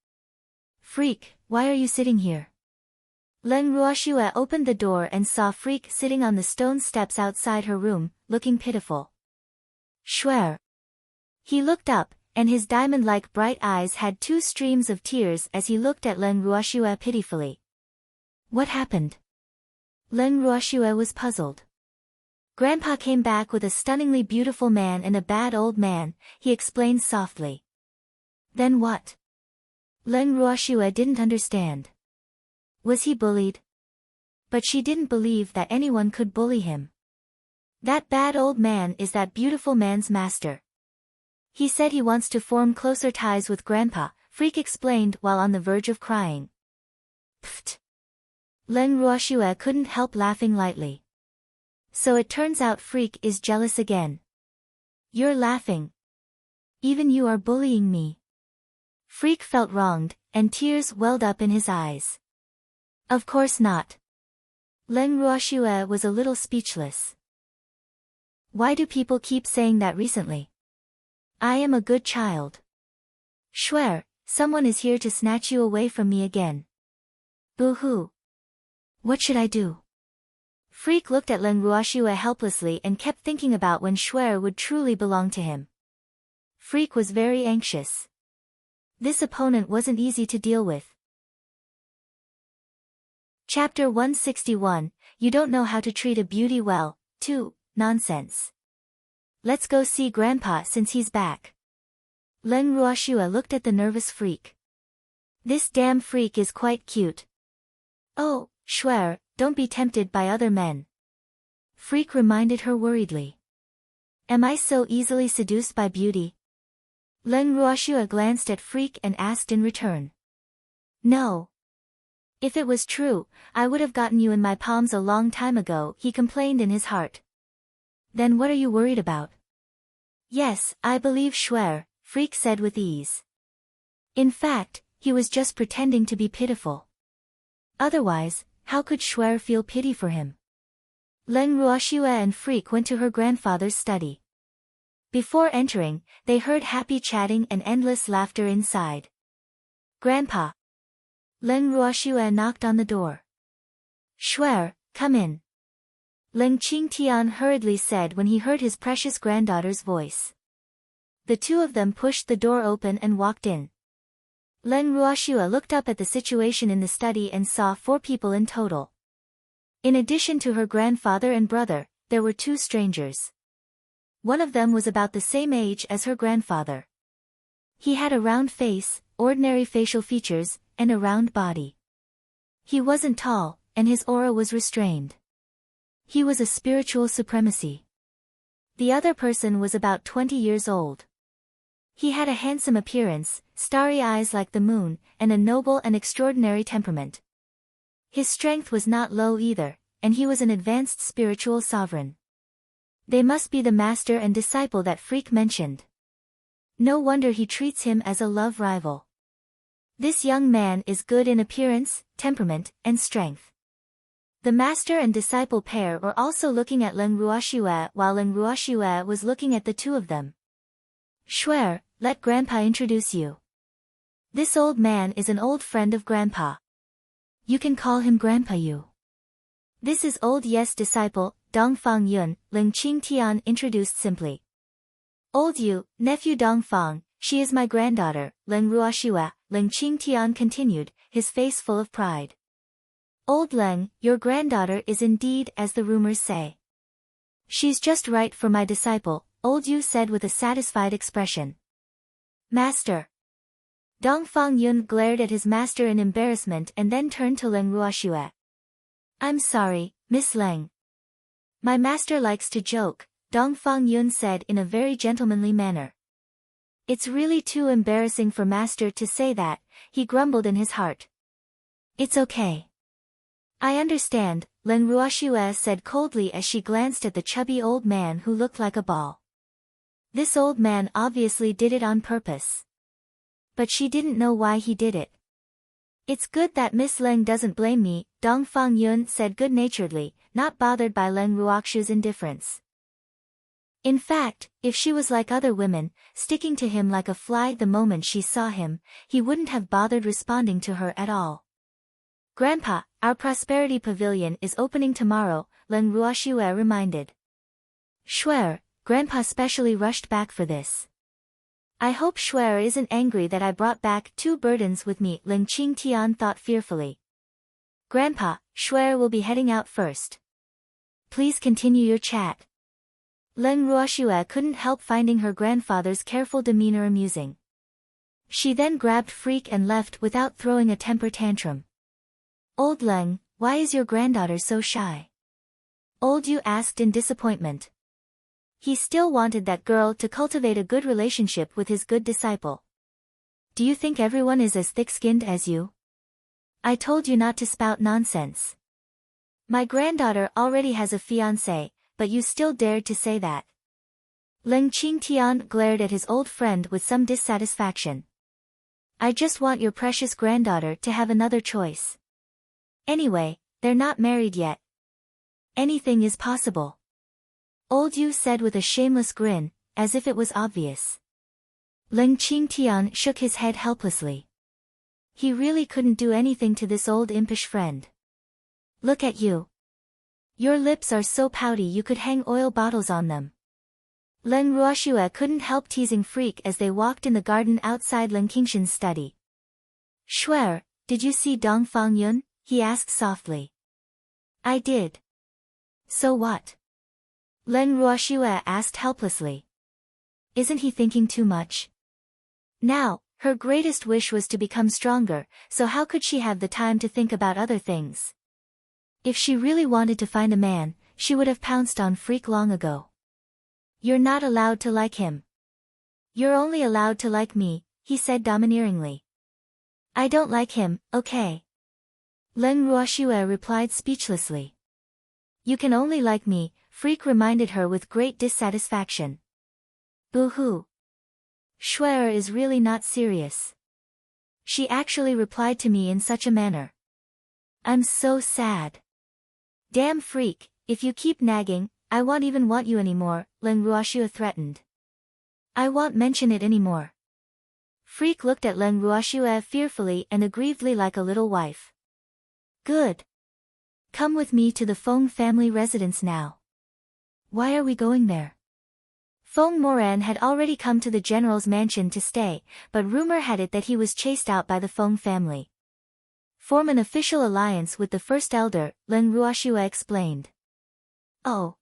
Freak, why are you sitting here? Len Ruoxue opened the door and saw Freak sitting on the stone steps outside her room, looking pitiful. Schwer. He looked up, and his diamond-like bright eyes had 2 streams of tears as he looked at Len Ruoxue pitifully. What happened? Len Ruoxue was puzzled. Grandpa came back with a stunningly beautiful man and a bad old man, he explained softly. Then what? Len Ruoxue didn't understand. Was he bullied? But she didn't believe that anyone could bully him. That bad old man is that beautiful man's master. He said he wants to form closer ties with Grandpa, Freak explained while on the verge of crying. Pfft. Len Ruoxue couldn't help laughing lightly. So it turns out Freak is jealous again. You're laughing. Even you are bullying me. Freak felt wronged, and tears welled up in his eyes. Of course not. Leng Ruoxue was a little speechless. Why do people keep saying that recently? I am a good child. Swear, someone is here to snatch you away from me again. Boo-hoo. What should I do? Freak looked at Leng Ruoxue helplessly and kept thinking about when Shuer would truly belong to him. Freak was very anxious. This opponent wasn't easy to deal with. Chapter 161, You Don't Know How to Treat a Beauty Well, 2, Nonsense. Let's go see Grandpa since he's back. Leng Ruoxue looked at the nervous Freak. This damn Freak is quite cute. Oh, Shuer, don't be tempted by other men. Freak reminded her worriedly. Am I so easily seduced by beauty? Leng Ruoxue glanced at Freak and asked in return. No. If it was true, I would have gotten you in my palms a long time ago, he complained in his heart. Then what are you worried about? Yes, I believe Shuer, Freak said with ease. In fact, he was just pretending to be pitiful. Otherwise, how could Shuer feel pity for him? Leng Ruoxue and Freak went to her grandfather's study. Before entering, they heard happy chatting and endless laughter inside. Grandpa. Leng Ruoxue knocked on the door. Shuer, come in. Leng Qingtian hurriedly said when he heard his precious granddaughter's voice. The two of them pushed the door open and walked in. Leng Ruoxue looked up at the situation in the study and saw 4 people in total. In addition to her grandfather and brother, there were 2 strangers. One of them was about the same age as her grandfather. He had a round face, ordinary facial features, and a round body. He wasn't tall, and his aura was restrained. He was a spiritual supremacy. The other person was about 20 years old. He had a handsome appearance, starry eyes like the moon, and a noble and extraordinary temperament. His strength was not low either, and he was an advanced spiritual sovereign. They must be the master and disciple that Freak mentioned. No wonder he treats him as a love rival. This young man is good in appearance, temperament, and strength. The master and disciple pair were also looking at Leng Ruoxue while Leng Ruoxue was looking at the two of them. Shuer, let Grandpa introduce you. This old man is an old friend of Grandpa. You can call him Grandpa Yu. This is old Ye's disciple, Dongfang Yun, Leng Qingtian introduced simply. Old Yu, nephew Dongfang, she is my granddaughter, Leng Ruoxue, Leng Qingtian continued, his face full of pride. Old Leng, your granddaughter is indeed as the rumors say. She's just right for my disciple, Old Yu said with a satisfied expression. Master. Dongfang Yun glared at his master in embarrassment and then turned to Leng Ruoxue. I'm sorry, Miss Leng. My master likes to joke, Dongfang Yun said in a very gentlemanly manner. It's really too embarrassing for master to say that, he grumbled in his heart. It's okay. I understand, Leng Ruoxue said coldly as she glanced at the chubby old man who looked like a ball. This old man obviously did it on purpose. But she didn't know why he did it. It's good that Miss Leng doesn't blame me, Dongfang Yun said good-naturedly, not bothered by Leng Ruoxue's indifference. In fact, if she was like other women, sticking to him like a fly the moment she saw him, he wouldn't have bothered responding to her at all. Grandpa, our prosperity pavilion is opening tomorrow, Leng Ruoxue reminded. Shuer, Grandpa specially rushed back for this. I hope Shuer isn't angry that I brought back 2 burdens with me, Leng Qingtian thought fearfully. Grandpa, Shuer will be heading out first. Please continue your chat. Leng Ruoxue couldn't help finding her grandfather's careful demeanor amusing. She then grabbed Freak and left without throwing a temper tantrum. Old Leng, why is your granddaughter so shy? Old Yu asked in disappointment. He still wanted that girl to cultivate a good relationship with his good disciple. Do you think everyone is as thick-skinned as you? I told you not to spout nonsense. My granddaughter already has a fiancé, but you still dared to say that. Leng Qingtian glared at his old friend with some dissatisfaction. I just want your precious granddaughter to have another choice. Anyway, they're not married yet. Anything is possible. Old Yu said with a shameless grin, as if it was obvious. Leng Qingtian shook his head helplessly. He really couldn't do anything to this old impish friend. Look at you. Your lips are so pouty you could hang oil bottles on them. Leng Ruoxue couldn't help teasing Freak as they walked in the garden outside Leng Qingshan's study. Shuer, did you see Dong Fangyun? He asked softly. I did. So what? Leng Ruoxue asked helplessly. Isn't he thinking too much? Now, her greatest wish was to become stronger, so how could she have the time to think about other things? If she really wanted to find a man, she would have pounced on Freak long ago. You're not allowed to like him. You're only allowed to like me, he said domineeringly. I don't like him, okay. Leng Ruoxue replied speechlessly. You can only like me, Freak reminded her with great dissatisfaction. Boo-hoo. Shuer is really not serious. She actually replied to me in such a manner. I'm so sad. Damn Freak, if you keep nagging, I won't even want you anymore, Leng Ruoxue threatened. I won't mention it anymore. Freak looked at Leng Ruoxue fearfully and aggrievedly like a little wife. Good. Come with me to the Feng family residence now. Why are we going there? Feng Moran had already come to the general's mansion to stay, but rumor had it that he was chased out by the Feng family. Form an official alliance with the first elder, Leng Ruoxue explained. Oh.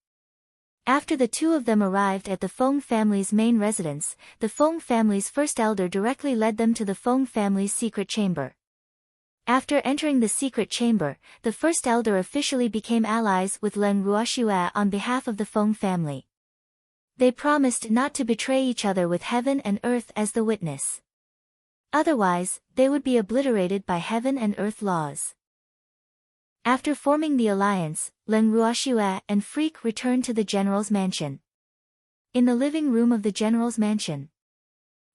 After the two of them arrived at the Feng family's main residence, the Feng family's first elder directly led them to the Feng family's secret chamber. After entering the secret chamber, the first elder officially became allies with Leng Ruoxue on behalf of the Feng family. They promised not to betray each other with heaven and earth as the witness. Otherwise, they would be obliterated by heaven and earth laws. After forming the alliance, Leng Ruoxue and Freak returned to the general's mansion. In the living room of the general's mansion.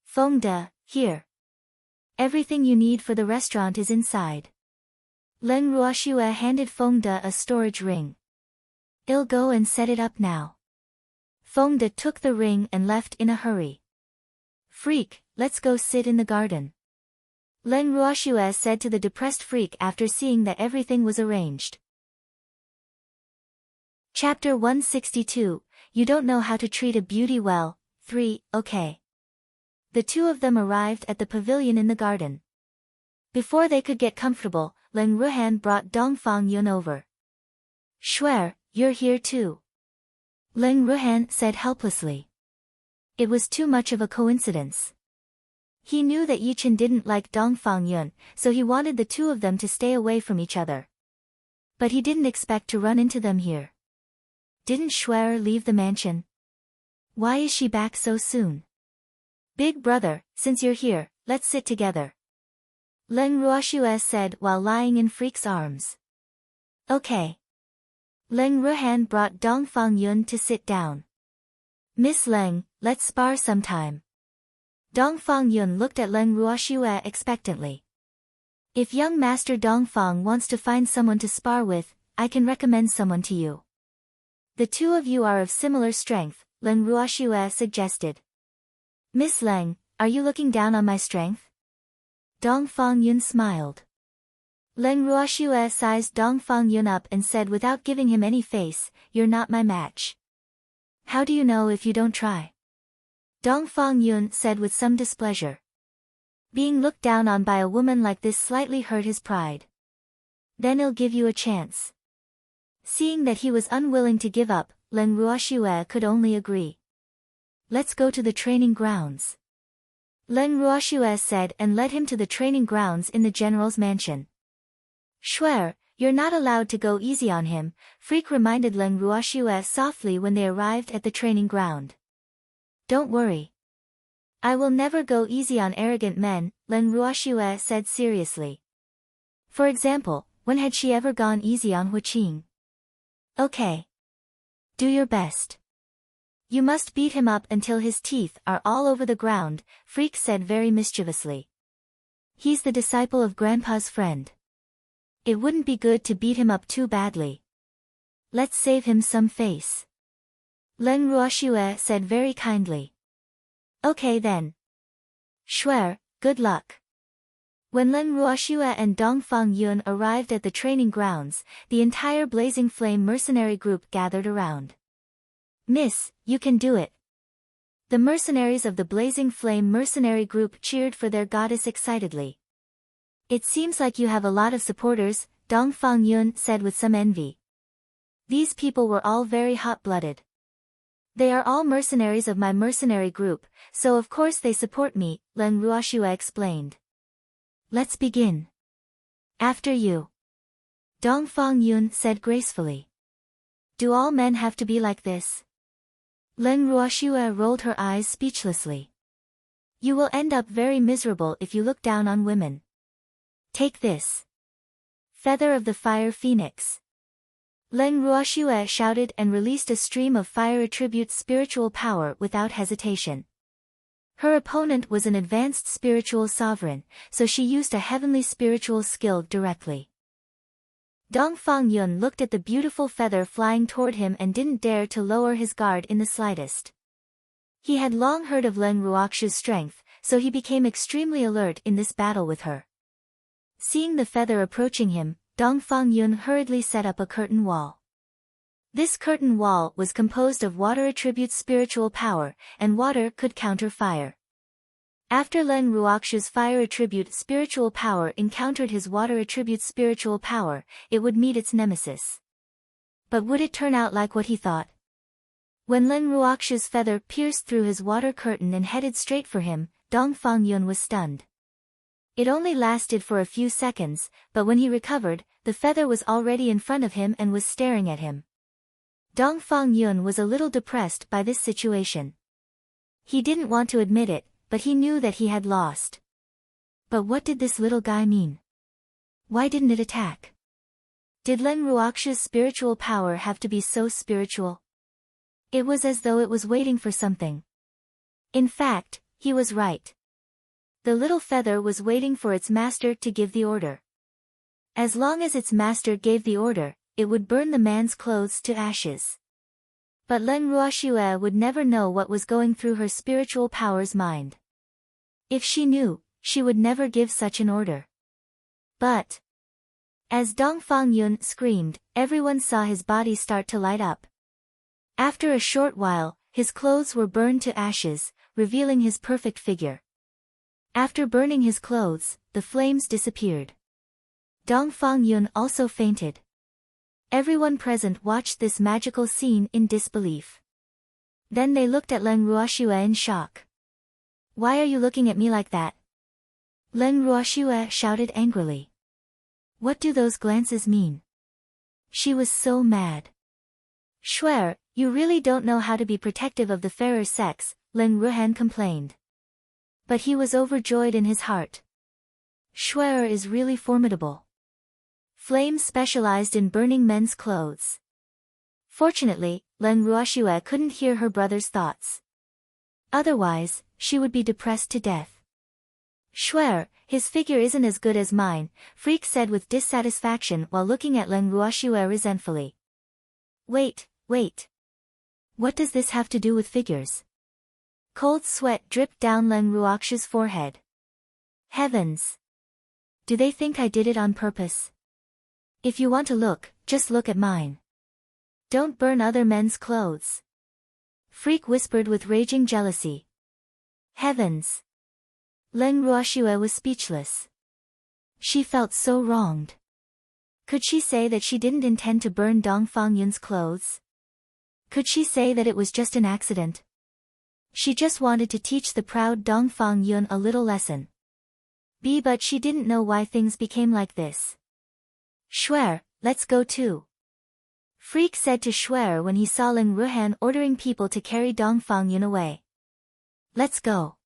Feng De, here. Everything you need for the restaurant is inside. Leng Ruoxue handed Feng De a storage ring. I'll go and set it up now. Feng De took the ring and left in a hurry. Freak, let's go sit in the garden. Leng Ruoxue said to the depressed Freak after seeing that everything was arranged. Chapter 162, You Don't Know How to Treat a Beauty Well, 3, okay. The two of them arrived at the pavilion in the garden. Before they could get comfortable, Leng Ruhan brought Dong Fangyun over. Shuer, you're here too. Leng Ruhan said helplessly. It was too much of a coincidence. He knew that Yichen didn't like Dong Fangyun, so he wanted the two of them to stay away from each other. But he didn't expect to run into them here. Didn't Shuer leave the mansion? Why is she back so soon? Big brother, since you're here, let's sit together. Leng Ruoxue said while lying in Freak's arms. Okay. Leng Ruhan brought Dong Fangyun to sit down. Miss Leng, let's spar sometime. Dong Fangyun looked at Leng Ruoxue expectantly. If young Master Dong Fang wants to find someone to spar with, I can recommend someone to you. The two of you are of similar strength, Leng Ruoxue suggested. Miss Leng, are you looking down on my strength? Dong Fangyun smiled. Leng Ruoxue sized Dong Fangyun up and said without giving him any face, you're not my match. How do you know if you don't try? Dong Fangyun said with some displeasure. Being looked down on by a woman like this slightly hurt his pride. Then I'll give you a chance. Seeing that he was unwilling to give up, Leng Ruoxue could only agree. Let's go to the training grounds. Leng Ruoxue said and led him to the training grounds in the general's mansion. Shuer, you're not allowed to go easy on him, Freak reminded Leng Ruoxue softly when they arrived at the training ground. Don't worry. I will never go easy on arrogant men, Leng Ruoxue said seriously. For example, when had she ever gone easy on Huqing? Okay. Do your best. You must beat him up until his teeth are all over the ground, Freak said very mischievously. He's the disciple of Grandpa's friend. It wouldn't be good to beat him up too badly. Let's save him some face. Leng Ruoxue said very kindly. Okay then. Shuer, good luck. When Leng Ruoxue and Dongfang Yun arrived at the training grounds, the entire Blazing Flame mercenary group gathered around. Miss, you can do it. The mercenaries of the Blazing Flame mercenary group cheered for their goddess excitedly. It seems like you have a lot of supporters, Dongfang Yun said with some envy. These people were all very hot-blooded. They are all mercenaries of my mercenary group, so of course they support me, Leng Ruoxue explained. Let's begin. After you. Dongfang Yun said gracefully. Do all men have to be like this? Leng Ruoxue rolled her eyes speechlessly. You will end up very miserable if you look down on women. Take this. Feather of the Fire Phoenix. Leng Ruoxue shouted and released a stream of fire attribute spiritual power without hesitation. Her opponent was an advanced spiritual sovereign, so she used a heavenly spiritual skill directly. Dongfang Yun looked at the beautiful feather flying toward him and didn't dare to lower his guard in the slightest. He had long heard of Leng Ruoxue's strength, so he became extremely alert in this battle with her. Seeing the feather approaching him, Dongfang Yun hurriedly set up a curtain wall. This curtain wall was composed of water attribute spiritual power, and water could counter fire. After Leng Ruoxue's fire attribute spiritual power encountered his water attribute spiritual power, it would meet its nemesis. But would it turn out like what he thought? When Leng Ruoxue's feather pierced through his water curtain and headed straight for him, Dongfang Yun was stunned. It only lasted for a few seconds, but when he recovered, the feather was already in front of him and was staring at him. Dongfang Yun was a little depressed by this situation. He didn't want to admit it, but he knew that he had lost. But what did this little guy mean? Why didn't it attack? Did Leng Ruoxue's spiritual power have to be so spiritual? It was as though it was waiting for something. In fact, he was right. The little feather was waiting for its master to give the order. As long as its master gave the order, it would burn the man's clothes to ashes. But Leng Ruoxue would never know what was going through her spiritual power's mind. If she knew, she would never give such an order. But as Dongfang Yun screamed, everyone saw his body start to light up. After a short while, his clothes were burned to ashes, revealing his perfect figure. After burning his clothes, the flames disappeared. Dongfang Yun also fainted. Everyone present watched this magical scene in disbelief. Then they looked at Leng Ruoxue in shock. Why are you looking at me like that? Leng Ruoxue shouted angrily. What do those glances mean? She was so mad. Shuer, you really don't know how to be protective of the fairer sex, Leng Ruohan complained. But he was overjoyed in his heart. Shuer is really formidable. Flame specialized in burning men's clothes. Fortunately, Leng Ruoxue couldn't hear her brother's thoughts. Otherwise, she would be depressed to death. Shuer, his figure isn't as good as mine, Freak said with dissatisfaction while looking at Leng Ruoxue resentfully. Wait. What does this have to do with figures? Cold sweat dripped down Leng Ruoxue's forehead. Heavens! Do they think I did it on purpose? If you want to look, just look at mine. Don't burn other men's clothes. Freak whispered with raging jealousy. Heavens! Leng Ruoxue was speechless. She felt so wronged. Could she say that she didn't intend to burn Dongfang Yun's clothes? Could she say that it was just an accident? She just wanted to teach the proud Dongfang Yun a little lesson. But she didn't know why things became like this. Shuer, let's go too. Freak said to Shuer when he saw Leng Ruohan ordering people to carry Dongfang Yun away. Let's go.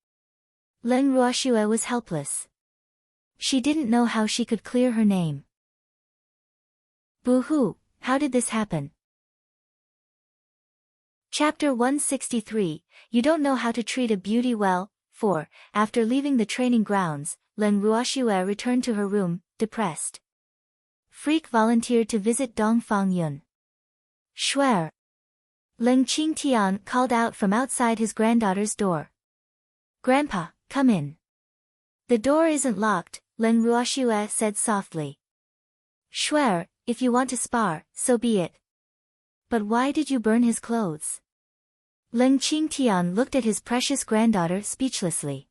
Leng Ruoxue was helpless. She didn't know how she could clear her name. Boo-hoo, how did this happen? Chapter 163, You Don't Know How to Treat a Beauty Well. 4. After leaving the training grounds, Leng Ruoxue returned to her room, depressed. Freak volunteered to visit Dongfang Yun. Shuer. Leng Qingtian called out from outside his granddaughter's door. Grandpa, come in. The door isn't locked, Leng Ruoxue said softly. Shuer, if you want to spar, so be it. But why did you burn his clothes? Leng Qingtian looked at his precious granddaughter speechlessly.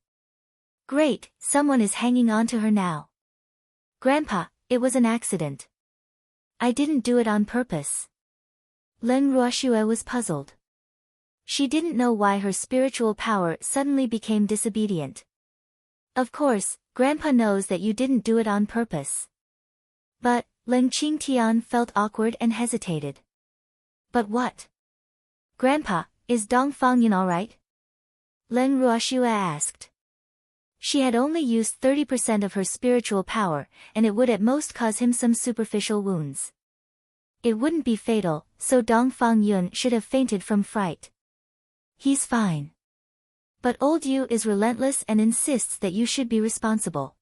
Great, someone is hanging on to her now. Grandpa, it was an accident. I didn't do it on purpose. Leng Ruoxue was puzzled. She didn't know why her spiritual power suddenly became disobedient. Of course, Grandpa knows that you didn't do it on purpose. But, Leng Qingtian felt awkward and hesitated. But what? Grandpa, is Dongfang Yun alright? Leng Ruoxue asked. She had only used 30% of her spiritual power, and it would at most cause him some superficial wounds. It wouldn't be fatal, so Dongfang Yun should have fainted from fright. He's fine. But old Yu is relentless and insists that you should be responsible.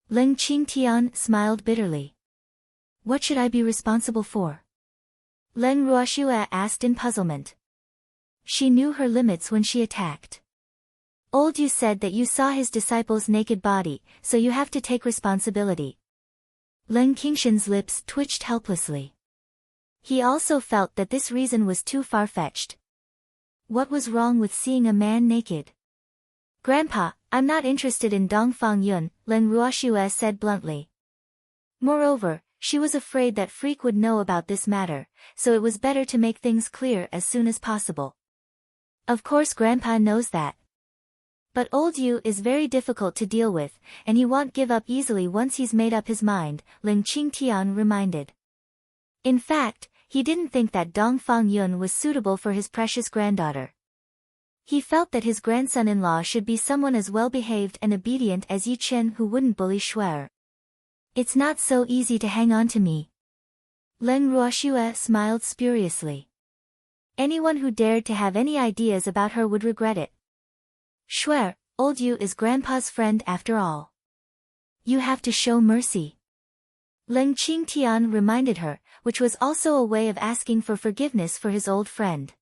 Leng Qingtian smiled bitterly. What should I be responsible for? Leng Ruoxue asked in puzzlement. She knew her limits when she attacked. Old Yu said that you saw his disciple's naked body, so you have to take responsibility. Leng Qingshan's lips twitched helplessly. He also felt that this reason was too far-fetched. What was wrong with seeing a man naked? Grandpa, I'm not interested in Dongfang Yun, Leng Ruoxue said bluntly. Moreover, she was afraid that Freak would know about this matter, so it was better to make things clear as soon as possible. Of course Grandpa knows that. But old Yu is very difficult to deal with, and he won't give up easily once he's made up his mind, Leng Qingtian reminded. In fact, he didn't think that Dongfang Yun was suitable for his precious granddaughter. He felt that his grandson-in-law should be someone as well-behaved and obedient as Yi Chen who wouldn't bully Shuer. It's not so easy to hang on to me. Leng Ruoxue smiled spuriously. Anyone who dared to have any ideas about her would regret it. Shuer, old Yu is Grandpa's friend after all. You have to show mercy. Leng Qingtian reminded her, which was also a way of asking for forgiveness for his old friend.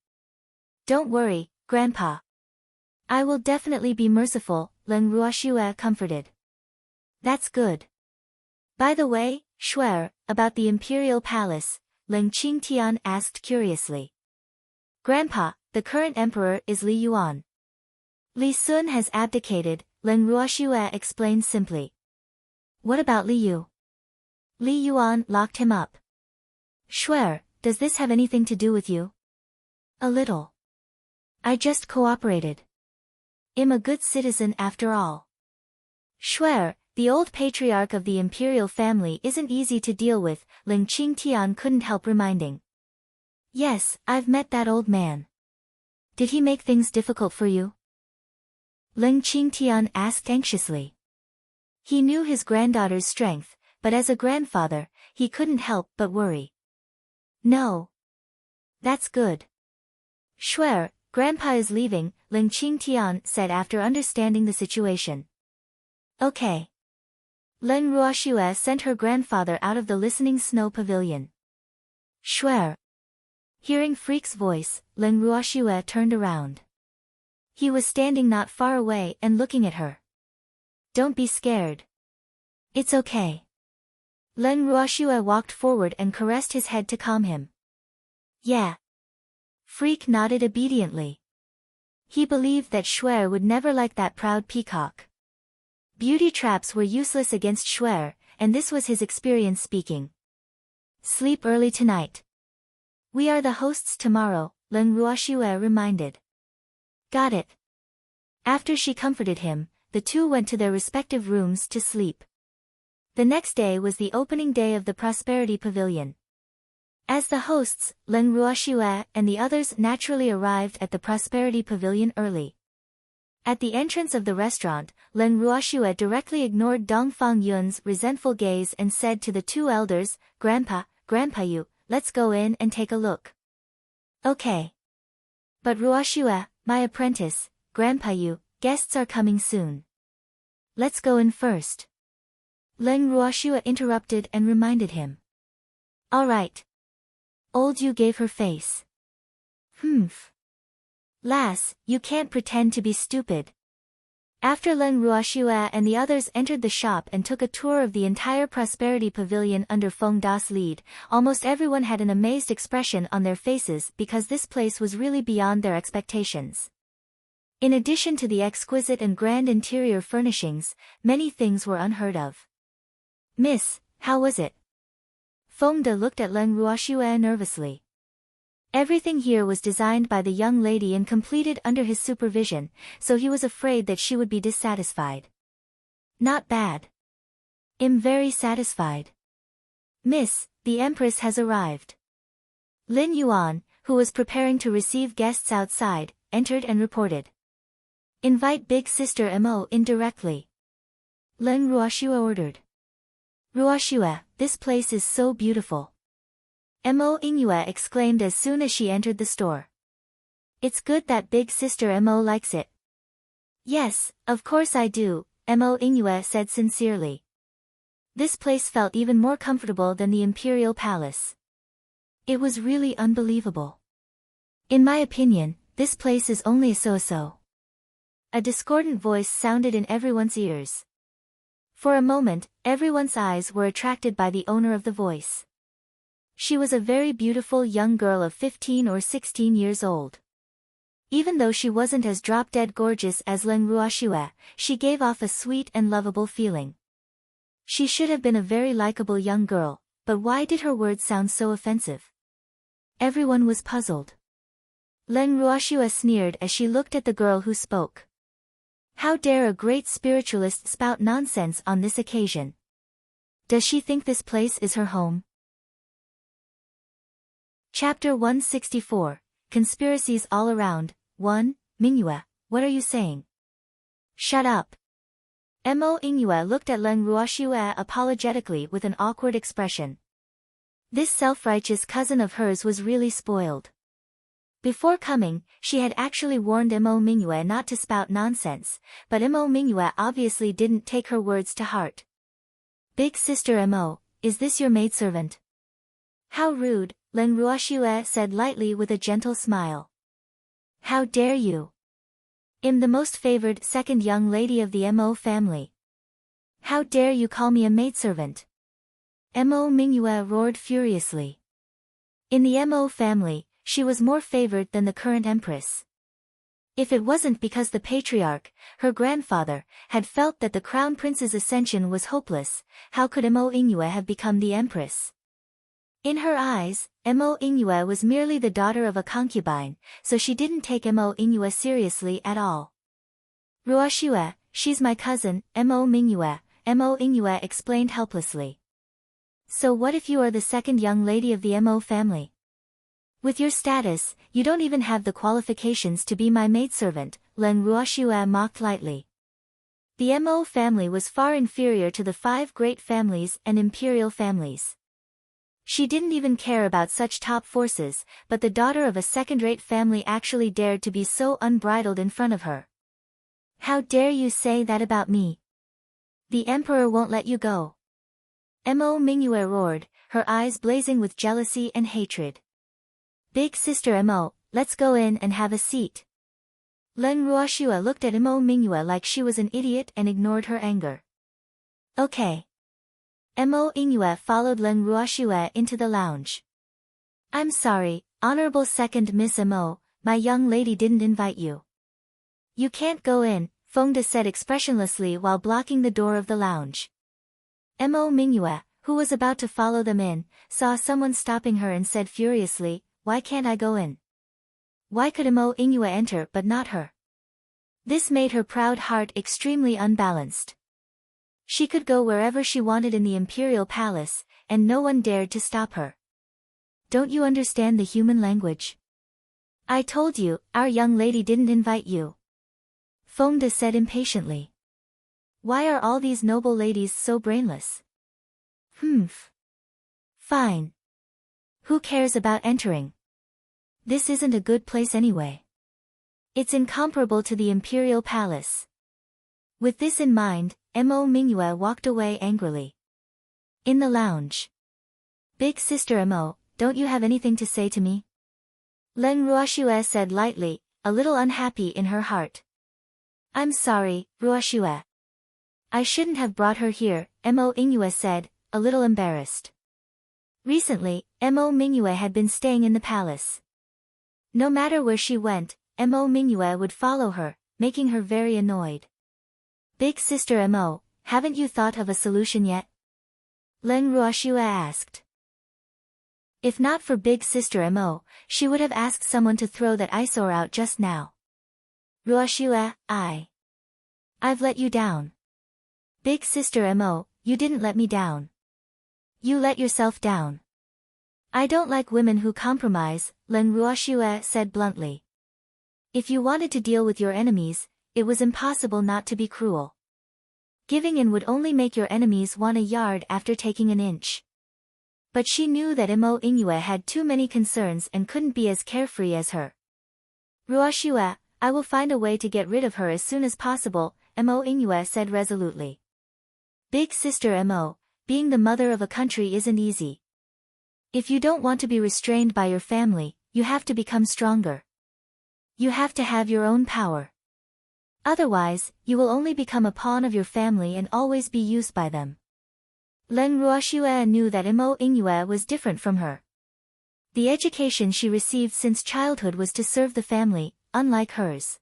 Don't worry, Grandpa. I will definitely be merciful, Leng Ruoxue comforted. That's good. By the way, Shuer, about the imperial palace, Leng Qingtian asked curiously. Grandpa, the current emperor is Li Yuan. Li Sun has abdicated, Leng Ruoxue explained simply. What about Li Yu? Li Yuan locked him up. Shuer, does this have anything to do with you? A little. I just cooperated. I'm a good citizen after all. Shuer, the old patriarch of the imperial family isn't easy to deal with, Leng Qingtian couldn't help reminding. Yes, I've met that old man. Did he make things difficult for you? Leng Qingtian asked anxiously. He knew his granddaughter's strength, but as a grandfather, he couldn't help but worry. No. That's good. Shuer, Grandpa is leaving, Leng Qingtian said after understanding the situation. Okay. Leng Ruoxue sent her grandfather out of the listening snow pavilion. Shuer. Hearing Freak's voice, Leng Ruoxue turned around. He was standing not far away and looking at her. Don't be scared. It's okay. Leng Ruoxue walked forward and caressed his head to calm him. Yeah. Freak nodded obediently. He believed that Shuer would never like that proud peacock. Beauty traps were useless against Shuer, and this was his experience speaking. Sleep early tonight. We are the hosts tomorrow, Leng Ruoxue reminded. Got it. After she comforted him, the two went to their respective rooms to sleep. The next day was the opening day of the Prosperity Pavilion. As the hosts, Leng Ruoxue and the others naturally arrived at the Prosperity Pavilion early. At the entrance of the restaurant, Leng Ruoxue directly ignored Dongfang Yun's resentful gaze and said to the two elders, Grandpa Yu, let's go in and take a look. Okay. But Ruoxue, my apprentice, Grandpa Yu, guests are coming soon. Let's go in first. Leng Ruoxue interrupted and reminded him. All right. Old Yu gave her face. Humph. Lass, you can't pretend to be stupid. After Len Ruoxue and the others entered the shop and took a tour of the entire Prosperity Pavilion under Feng Da's lead, almost everyone had an amazed expression on their faces because this place was really beyond their expectations. In addition to the exquisite and grand interior furnishings, many things were unheard of. Miss, how was it? Feng Da looked at Len Ruoxue nervously. Everything here was designed by the young lady and completed under his supervision, so he was afraid that she would be dissatisfied. Not bad. I'm very satisfied. Miss, the Empress has arrived. Lin Yuan, who was preparing to receive guests outside, entered and reported. Invite big sister Mo in directly. Len Ruoxue ordered. Ruoxue, this place is so beautiful. Mo Ingyue exclaimed as soon as she entered the store. It's good that big sister Mo likes it. Yes, of course I do, Mo Ingyue said sincerely. This place felt even more comfortable than the Imperial Palace. It was really unbelievable. In my opinion, this place is only a so-so. A discordant voice sounded in everyone's ears. For a moment, everyone's eyes were attracted by the owner of the voice. She was a very beautiful young girl of 15 or 16 years old. Even though she wasn't as drop-dead gorgeous as Len Ruoxue, she gave off a sweet and lovable feeling. She should have been a very likable young girl, but why did her words sound so offensive? Everyone was puzzled. Len Ruoxue sneered as she looked at the girl who spoke. How dare a great spiritualist spout nonsense on this occasion? Does she think this place is her home? Chapter 164, Conspiracies All Around, 1, Mingyue, what are you saying? Shut up. Mo Ingyue looked at Len Ruoxue apologetically with an awkward expression. This self-righteous cousin of hers was really spoiled. Before coming, she had actually warned Mo Mingyue not to spout nonsense, but Mo Mingyue obviously didn't take her words to heart. Big sister Mo, is this your maidservant? How rude, Len Ruoxue said lightly with a gentle smile. How dare you? I'm the most favored second young lady of the Mo family. How dare you call me a maidservant? Mo Mingyue roared furiously. In the Mo family, she was more favored than the current empress. If it wasn't because the patriarch, her grandfather, had felt that the crown prince's ascension was hopeless, how could Mo Ingyue have become the empress? In her eyes, Mo Ingyue was merely the daughter of a concubine, so she didn't take Mo Ingyue seriously at all. Ruoxue, she's my cousin, Mo Mingyue, Mo Ingyue explained helplessly. So what if you are the second young lady of the Mo family? With your status, you don't even have the qualifications to be my maidservant, Len Ruoxue mocked lightly. The Mo family was far inferior to the 5 great families and imperial families. She didn't even care about such top forces, but the daughter of a second-rate family actually dared to be so unbridled in front of her. How dare you say that about me? The emperor won't let you go. Mo Mingyue roared, her eyes blazing with jealousy and hatred. Big sister Mo, let's go in and have a seat. Len Ruoxue looked at Mo Mingyue like she was an idiot and ignored her anger. Okay. Mo Ingyue followed Len Ruoxue into the lounge. I'm sorry, Honorable Second Miss Mo, my young lady didn't invite you. You can't go in, Feng Da said expressionlessly while blocking the door of the lounge. Mo Mingyue, who was about to follow them in, saw someone stopping her and said furiously, why can't I go in? Why could Mo Ingyue enter but not her? This made her proud heart extremely unbalanced. She could go wherever she wanted in the imperial palace, and no one dared to stop her. Don't you understand the human language? I told you, our young lady didn't invite you. Feng Da said impatiently. Why are all these noble ladies so brainless? Humph. Fine. Who cares about entering? This isn't a good place anyway. It's incomparable to the imperial palace. With this in mind, Mo Mingyue walked away angrily. In the lounge. Big sister Mo, don't you have anything to say to me? Leng Ruoxue said lightly, a little unhappy in her heart. I'm sorry, Ruoxue. I shouldn't have brought her here, Mo Ingyue said, a little embarrassed. Recently, Mo Mingyue had been staying in the palace. No matter where she went, Mo Mingyue would follow her, making her very annoyed. Big sister Mo, haven't you thought of a solution yet? Leng Ruoxue asked. If not for big sister Mo, she would have asked someone to throw that eyesore out just now. Ruoxue, I've let you down. Big sister Mo, you didn't let me down. You let yourself down. I don't like women who compromise, Leng Ruoxue said bluntly. If you wanted to deal with your enemies, it was impossible not to be cruel. Giving in would only make your enemies want a yard after taking an inch. But she knew that Mo Ingyue had too many concerns and couldn't be as carefree as her. Ruoxue, I will find a way to get rid of her as soon as possible, Mo Ingyue said resolutely. Big sister Mo, being the mother of a country isn't easy. If you don't want to be restrained by your family, you have to become stronger. You have to have your own power. Otherwise, you will only become a pawn of your family and always be used by them. Leng Ruoxue knew that Mo Ingyue was different from her. The education she received since childhood was to serve the family, unlike hers.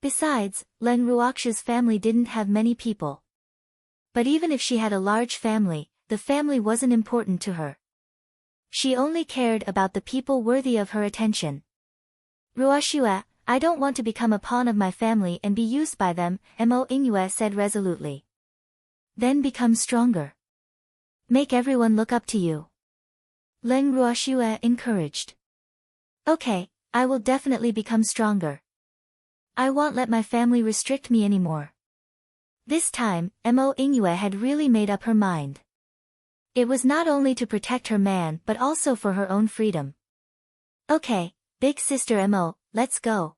Besides, Leng Ruoxue's family didn't have many people. But even if she had a large family, the family wasn't important to her. She only cared about the people worthy of her attention. Ruoxue, I don't want to become a pawn of my family and be used by them, Mo Ingyue said resolutely. Then become stronger. Make everyone look up to you. Leng Ruoxue encouraged. Okay, I will definitely become stronger. I won't let my family restrict me anymore. This time, Mo Ingyue had really made up her mind. It was not only to protect her man but also for her own freedom. Okay, big sister Mo, let's go.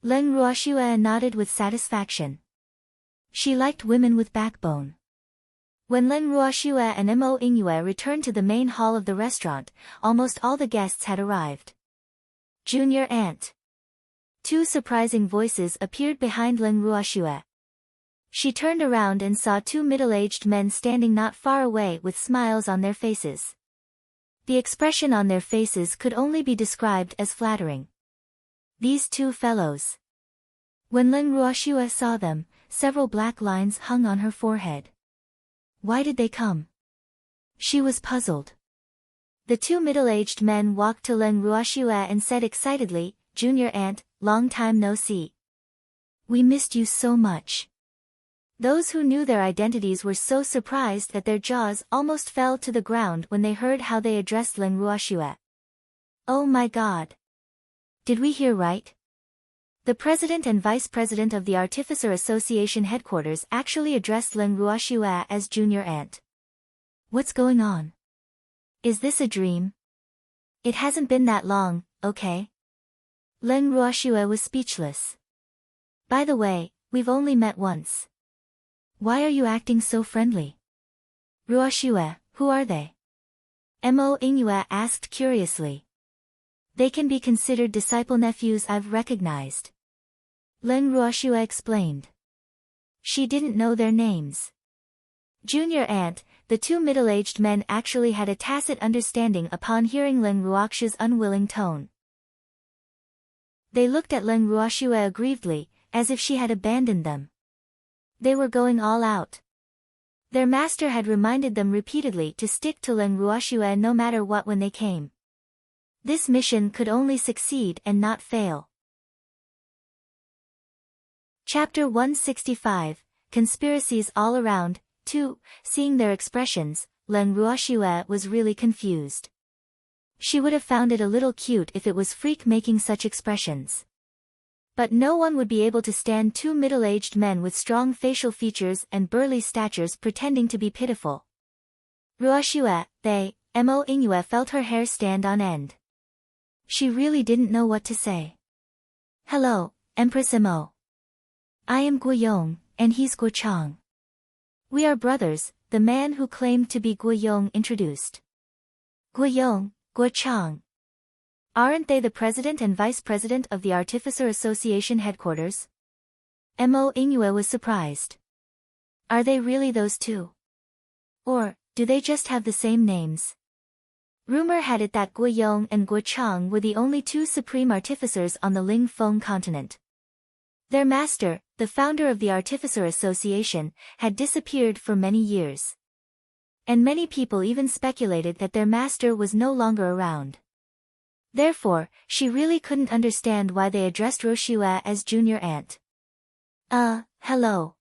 Leng Ruoxue nodded with satisfaction. She liked women with backbone. When Leng Ruoxue and Mo Ingyue returned to the main hall of the restaurant, almost all the guests had arrived. Junior aunt. Two surprising voices appeared behind Leng Ruoxue. She turned around and saw two middle-aged men standing not far away with smiles on their faces. The expression on their faces could only be described as flattering. These two fellows. When Leng Ruoxue saw them, several black lines hung on her forehead. Why did they come? She was puzzled. The two middle-aged men walked to Leng Ruoxue and said excitedly, Junior aunt, long time no see. We missed you so much. Those who knew their identities were so surprised that their jaws almost fell to the ground when they heard how they addressed Leng Ruoxue. Oh my God! Did we hear right? The president and vice president of the Artificer Association headquarters actually addressed Leng Ruoxue as Junior aunt. What's going on? Is this a dream? It hasn't been that long, okay? Leng Ruoxue was speechless. By the way, we've only met once. Why are you acting so friendly? Ruoxue, who are they? Mo Ingyue asked curiously. They can be considered disciple nephews I've recognized. Leng Ruoxue explained. She didn't know their names. Junior aunt, the two middle-aged men actually had a tacit understanding upon hearing Leng Ruoxue's unwilling tone. They looked at Leng Ruoxue aggrievedly, as if she had abandoned them. They were going all out. Their master had reminded them repeatedly to stick to Leng Ruoxue no matter what when they came. This mission could only succeed and not fail. Chapter 165, Conspiracies All Around, 2. Seeing their expressions, Leng Ruoxue was really confused. She would have found it a little cute if it was Freak making such expressions. But no one would be able to stand two middle-aged men with strong facial features and burly statures pretending to be pitiful. Ruoxue, Mo Ingyue felt her hair stand on end. She really didn't know what to say. Hello, Empress Mo. I am Guoyong, and he's Guochang. We are brothers, the man who claimed to be Guoyong introduced. Guiyong, Guochang. Aren't they the president and vice president of the Artificer Association headquarters? Mo Ingyue was surprised. Are they really those two? Or, do they just have the same names? Rumor had it that Guiyong and Guochang were the only two supreme artificers on the Ling Feng continent. Their master, the founder of the Artificer Association, had disappeared for many years. And many people even speculated that their master was no longer around. Therefore, she really couldn't understand why they addressed Ruoxue as junior aunt. Hello.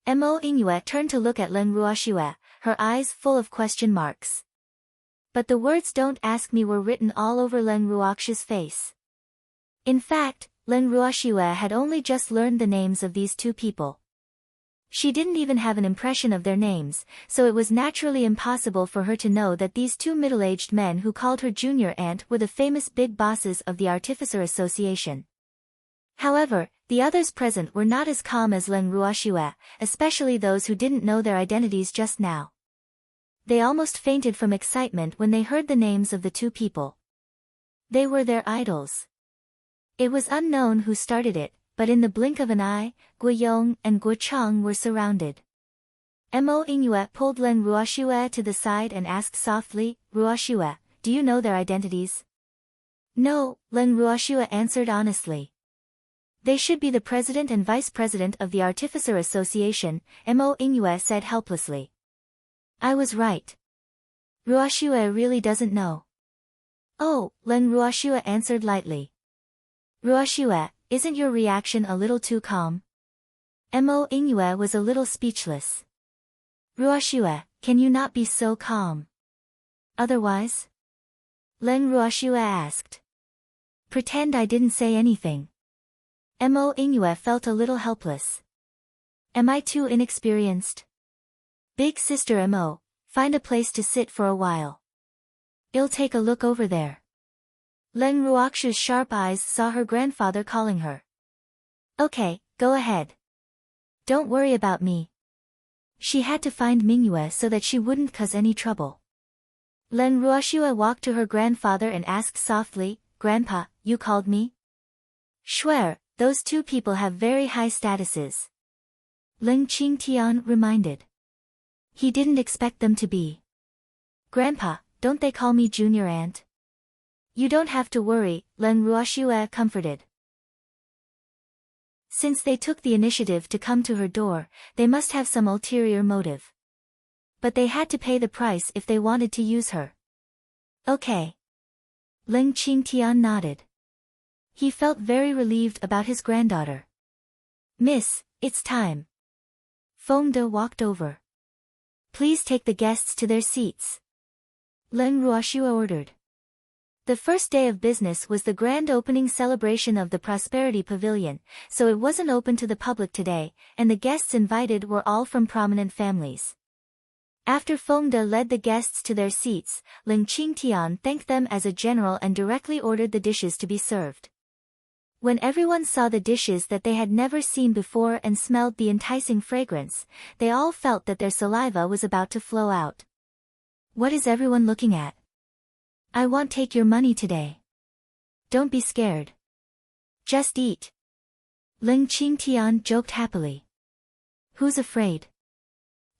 Mo Ingyue turned to look at Len Ruoxue, her eyes full of question marks. But the words "don't ask me" were written all over Len Ruoxue's face. In fact, Len Ruoxue had only just learned the names of these two people. She didn't even have an impression of their names, so it was naturally impossible for her to know that these two middle-aged men who called her junior aunt were the famous big bosses of the Artificer Association. However, the others present were not as calm as Len Ruoxue, especially those who didn't know their identities just now. They almost fainted from excitement when they heard the names of the two people. They were their idols. It was unknown who started it, but in the blink of an eye, Guiyong and Guochang were surrounded. Mo Ingyue pulled Len Ruoxue to the side and asked softly, "Ruoxue, do you know their identities?" "No," Len Ruoxue answered honestly. "They should be the president and vice president of the Artificer Association," Mo Ingyue said helplessly. "I was right. Ruoxue really doesn't know." "Oh," Len Ruoxue answered lightly. "Ruoxue, isn't your reaction a little too calm?" Mo Ingyue was a little speechless. "Ruoxue, can you not be so calm? Otherwise?" Len Ruoxue asked. "Pretend I didn't say anything." Mo Ingyue felt a little helpless. "Am I too inexperienced?" "Big sister Mo, find a place to sit for a while. I'll take a look over there." Len Ruoxue's sharp eyes saw her grandfather calling her. "Okay, go ahead. Don't worry about me." She had to find Mingyue so that she wouldn't cause any trouble. Len Ruoxue walked to her grandfather and asked softly, "Grandpa, you called me?" "Sure, those two people have very high statuses." Ling Qingtian reminded. He didn't expect them to be. "Grandpa, don't they call me junior aunt?" "You don't have to worry," Len Ruoxue comforted. Since they took the initiative to come to her door, they must have some ulterior motive. But they had to pay the price if they wanted to use her. "Okay." Ling Qingtian nodded. He felt very relieved about his granddaughter. "Miss, it's time." Feng De walked over. "Please take the guests to their seats," Len Ruoxue ordered. The first day of business was the grand opening celebration of the Prosperity Pavilion, so it wasn't open to the public today, and the guests invited were all from prominent families. After Feng De led the guests to their seats, Ling Qingtian thanked them as a general and directly ordered the dishes to be served. When everyone saw the dishes that they had never seen before and smelled the enticing fragrance, they all felt that their saliva was about to flow out. "What is everyone looking at? I won't take your money today. Don't be scared. Just eat." Ling Qingtian joked happily. "Who's afraid?"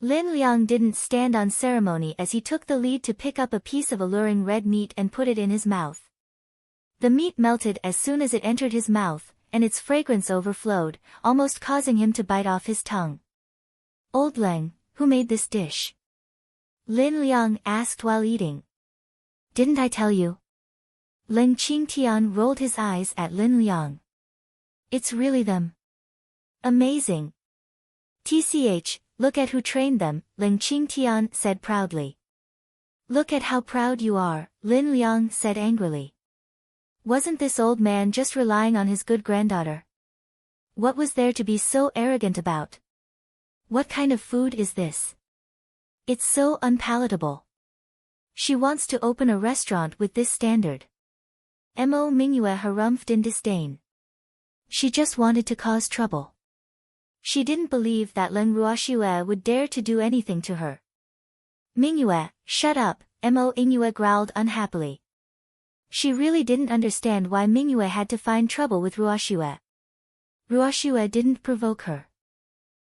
Lin Liang didn't stand on ceremony as he took the lead to pick up a piece of alluring red meat and put it in his mouth. The meat melted as soon as it entered his mouth, and its fragrance overflowed, almost causing him to bite off his tongue. "Old Leng, who made this dish?" Lin Liang asked while eating. "Didn't I tell you?" Ling Qingtian rolled his eyes at Lin Liang. "It's really them. Amazing. TCH, look at who trained them," Ling Qingtian said proudly. "Look at how proud you are," Lin Liang said angrily. Wasn't this old man just relying on his good granddaughter? What was there to be so arrogant about? What kind of food is this? It's so unpalatable. She wants to open a restaurant with this standard. Mo Mingyue harumphed in disdain. She just wanted to cause trouble. She didn't believe that Len Ruoxue would dare to do anything to her. "Mingyue, shut up," Mo Ingyue growled unhappily. She really didn't understand why Mingyue had to find trouble with Ruoxue. Ruoxue didn't provoke her.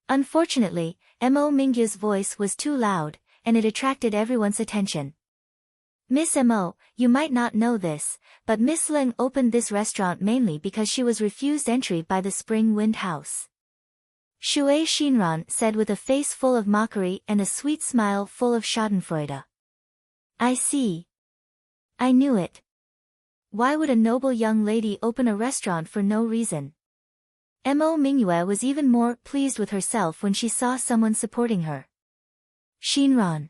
Unfortunately, Mo Mingyue's voice was too loud, and it attracted everyone's attention. Miss Mo, you might not know this, but Miss Ling opened this restaurant mainly because she was refused entry by the Spring Wind House. Shui Xinran said with a face full of mockery and a sweet smile full of schadenfreude. I see. I knew it. Why would a noble young lady open a restaurant for no reason? Mo Mingyue was even more pleased with herself when she saw someone supporting her. Xinran.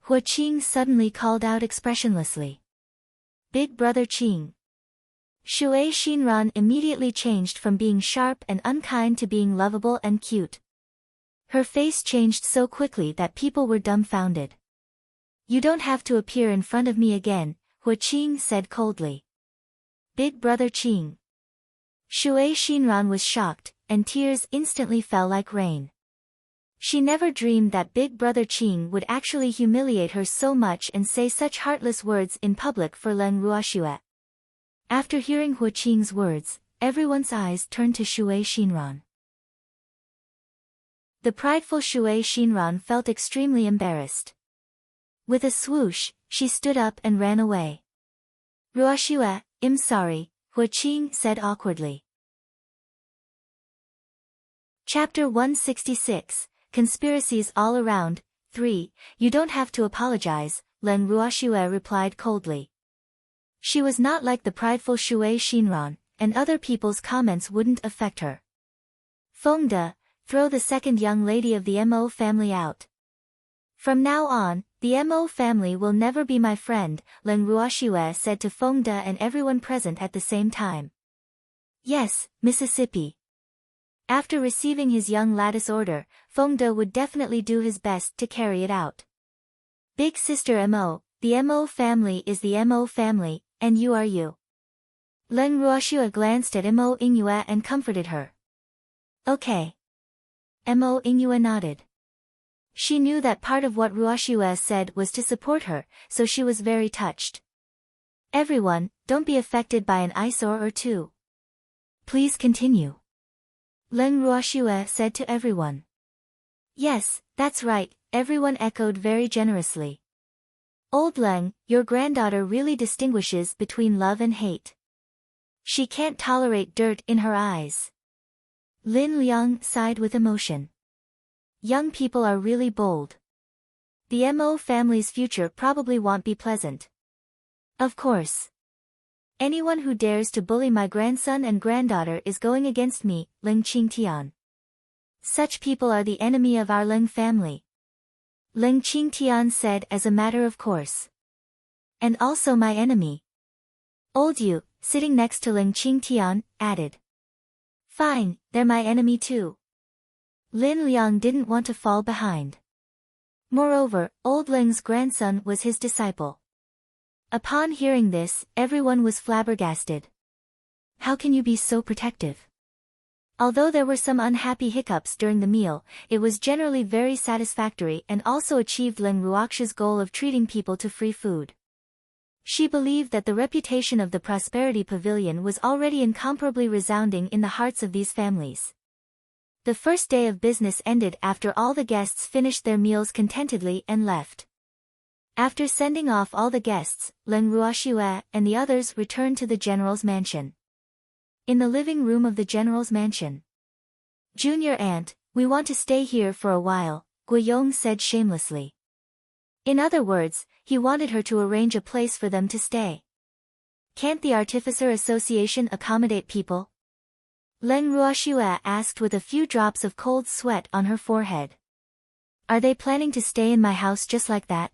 Hua Qing suddenly called out expressionlessly. Big brother Qing. Shui Xinran immediately changed from being sharp and unkind to being lovable and cute. Her face changed so quickly that people were dumbfounded. You don't have to appear in front of me again, Hua Qing said coldly. Big brother Qing. Shui Xinran was shocked, and tears instantly fell like rain. She never dreamed that Big Brother Qing would actually humiliate her so much and say such heartless words in public for Leng Ruoxue. After hearing Hua Qing's words, everyone's eyes turned to Shui Xinran. The prideful Shui Xinran felt extremely embarrassed. With a swoosh, she stood up and ran away. Ruoxue, I'm sorry, Hua Qing said awkwardly. Chapter 166, Conspiracies All Around, 3, You don't have to apologize, Leng Ruoxue replied coldly. She was not like the prideful Shui Xinran, and other people's comments wouldn't affect her. Fengde, throw the second young lady of the Mo family out. From now on, the Mo family will never be my friend, Leng Ruoxue said to Fengde and everyone present at the same time. Yes, Mississippi. After receiving his young lad's order, Fengde would definitely do his best to carry it out. Big sister Mo, the Mo family is the Mo family, and you are you. Leng Ruoxue glanced at Mo Ingyue and comforted her. Okay. Mo Ingyue nodded. She knew that part of what Ruoxue said was to support her, so she was very touched. Everyone, don't be affected by an eyesore or two. Please continue. Leng Ruoxue said to everyone. Yes, that's right, everyone echoed very generously. Old Leng, your granddaughter really distinguishes between love and hate. She can't tolerate dirt in her eyes. Lin Liang sighed with emotion. Young people are really bold. The Mo family's future probably won't be pleasant. Of course. Anyone who dares to bully my grandson and granddaughter is going against me, Ling Qingtian. Such people are the enemy of our Ling family. Ling Qingtian said as a matter of course. And also my enemy. Old Yu, sitting next to Ling Qingtian, added. Fine, they're my enemy too. Lin Liang didn't want to fall behind. Moreover, Old Ling's grandson was his disciple. Upon hearing this, everyone was flabbergasted. How can you be so protective? Although there were some unhappy hiccups during the meal, it was generally very satisfactory and also achieved Leng Ruoxue's goal of treating people to free food. She believed that the reputation of the Prosperity Pavilion was already incomparably resounding in the hearts of these families. The first day of business ended after all the guests finished their meals contentedly and left. After sending off all the guests, Leng Ruoxue and the others returned to the general's mansion. In the living room of the general's mansion. Junior aunt, we want to stay here for a while, Guiyong said shamelessly. In other words, he wanted her to arrange a place for them to stay. Can't the Artificer Association accommodate people? Leng Ruoxue asked with a few drops of cold sweat on her forehead. Are they planning to stay in my house just like that?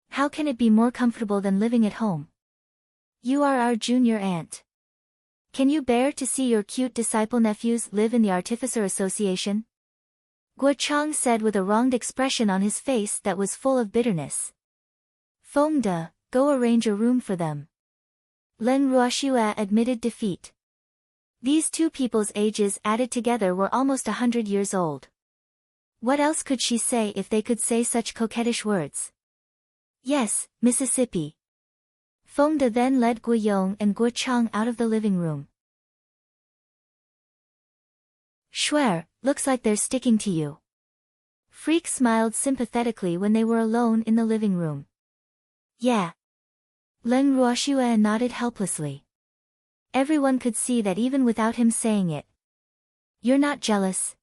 How can it be more comfortable than living at home? You are our junior aunt. Can you bear to see your cute disciple nephews live in the Artificer Association? Guo Chang said with a wronged expression on his face that was full of bitterness. Fengde, go arrange a room for them. Leng Ruoxue admitted defeat. These two people's ages added together were almost 100 years old. What else could she say if they could say such coquettish words? Yes, Mississippi. Feng De then led Guo Yong and Guo Chang out of the living room. Swear, looks like they're sticking to you. Freak smiled sympathetically when they were alone in the living room. Yeah. Leng Ruoxue nodded helplessly. Everyone could see that even without him saying it. You're not jealous?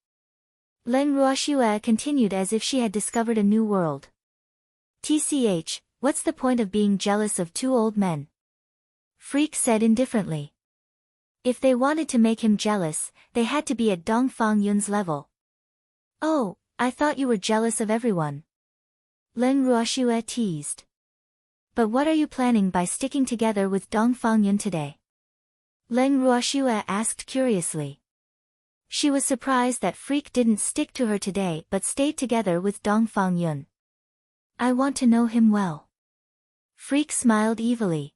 Leng Ruoxue continued as if she had discovered a new world. TCH, what's the point of being jealous of two old men? Freak said indifferently. If they wanted to make him jealous, they had to be at Dongfang Yun's level. Oh, I thought you were jealous of everyone. Leng Ruoxue teased. But what are you planning by sticking together with Dongfang Yun today? Leng Ruoxue asked curiously. She was surprised that Freak didn't stick to her today but stayed together with Dongfang Yun. I want to know him well. Freak smiled evilly.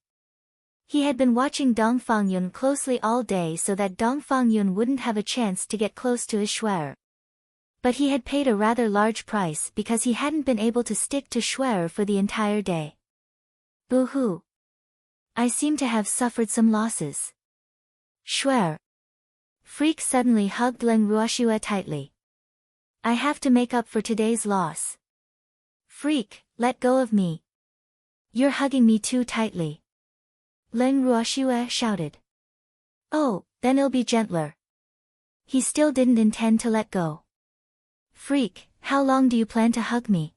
He had been watching Dongfang Yun closely all day so that Dongfang Yun wouldn't have a chance to get close to his Shuer. But he had paid a rather large price because he hadn't been able to stick to Shuer for the entire day. Boo-hoo. I seem to have suffered some losses. Shuer. Freak suddenly hugged Leng Ruoxue tightly. I have to make up for today's loss. Freak, let go of me. You're hugging me too tightly. Leng Ruoxue shouted. Oh, then it'll be gentler. He still didn't intend to let go. Freak, how long do you plan to hug me?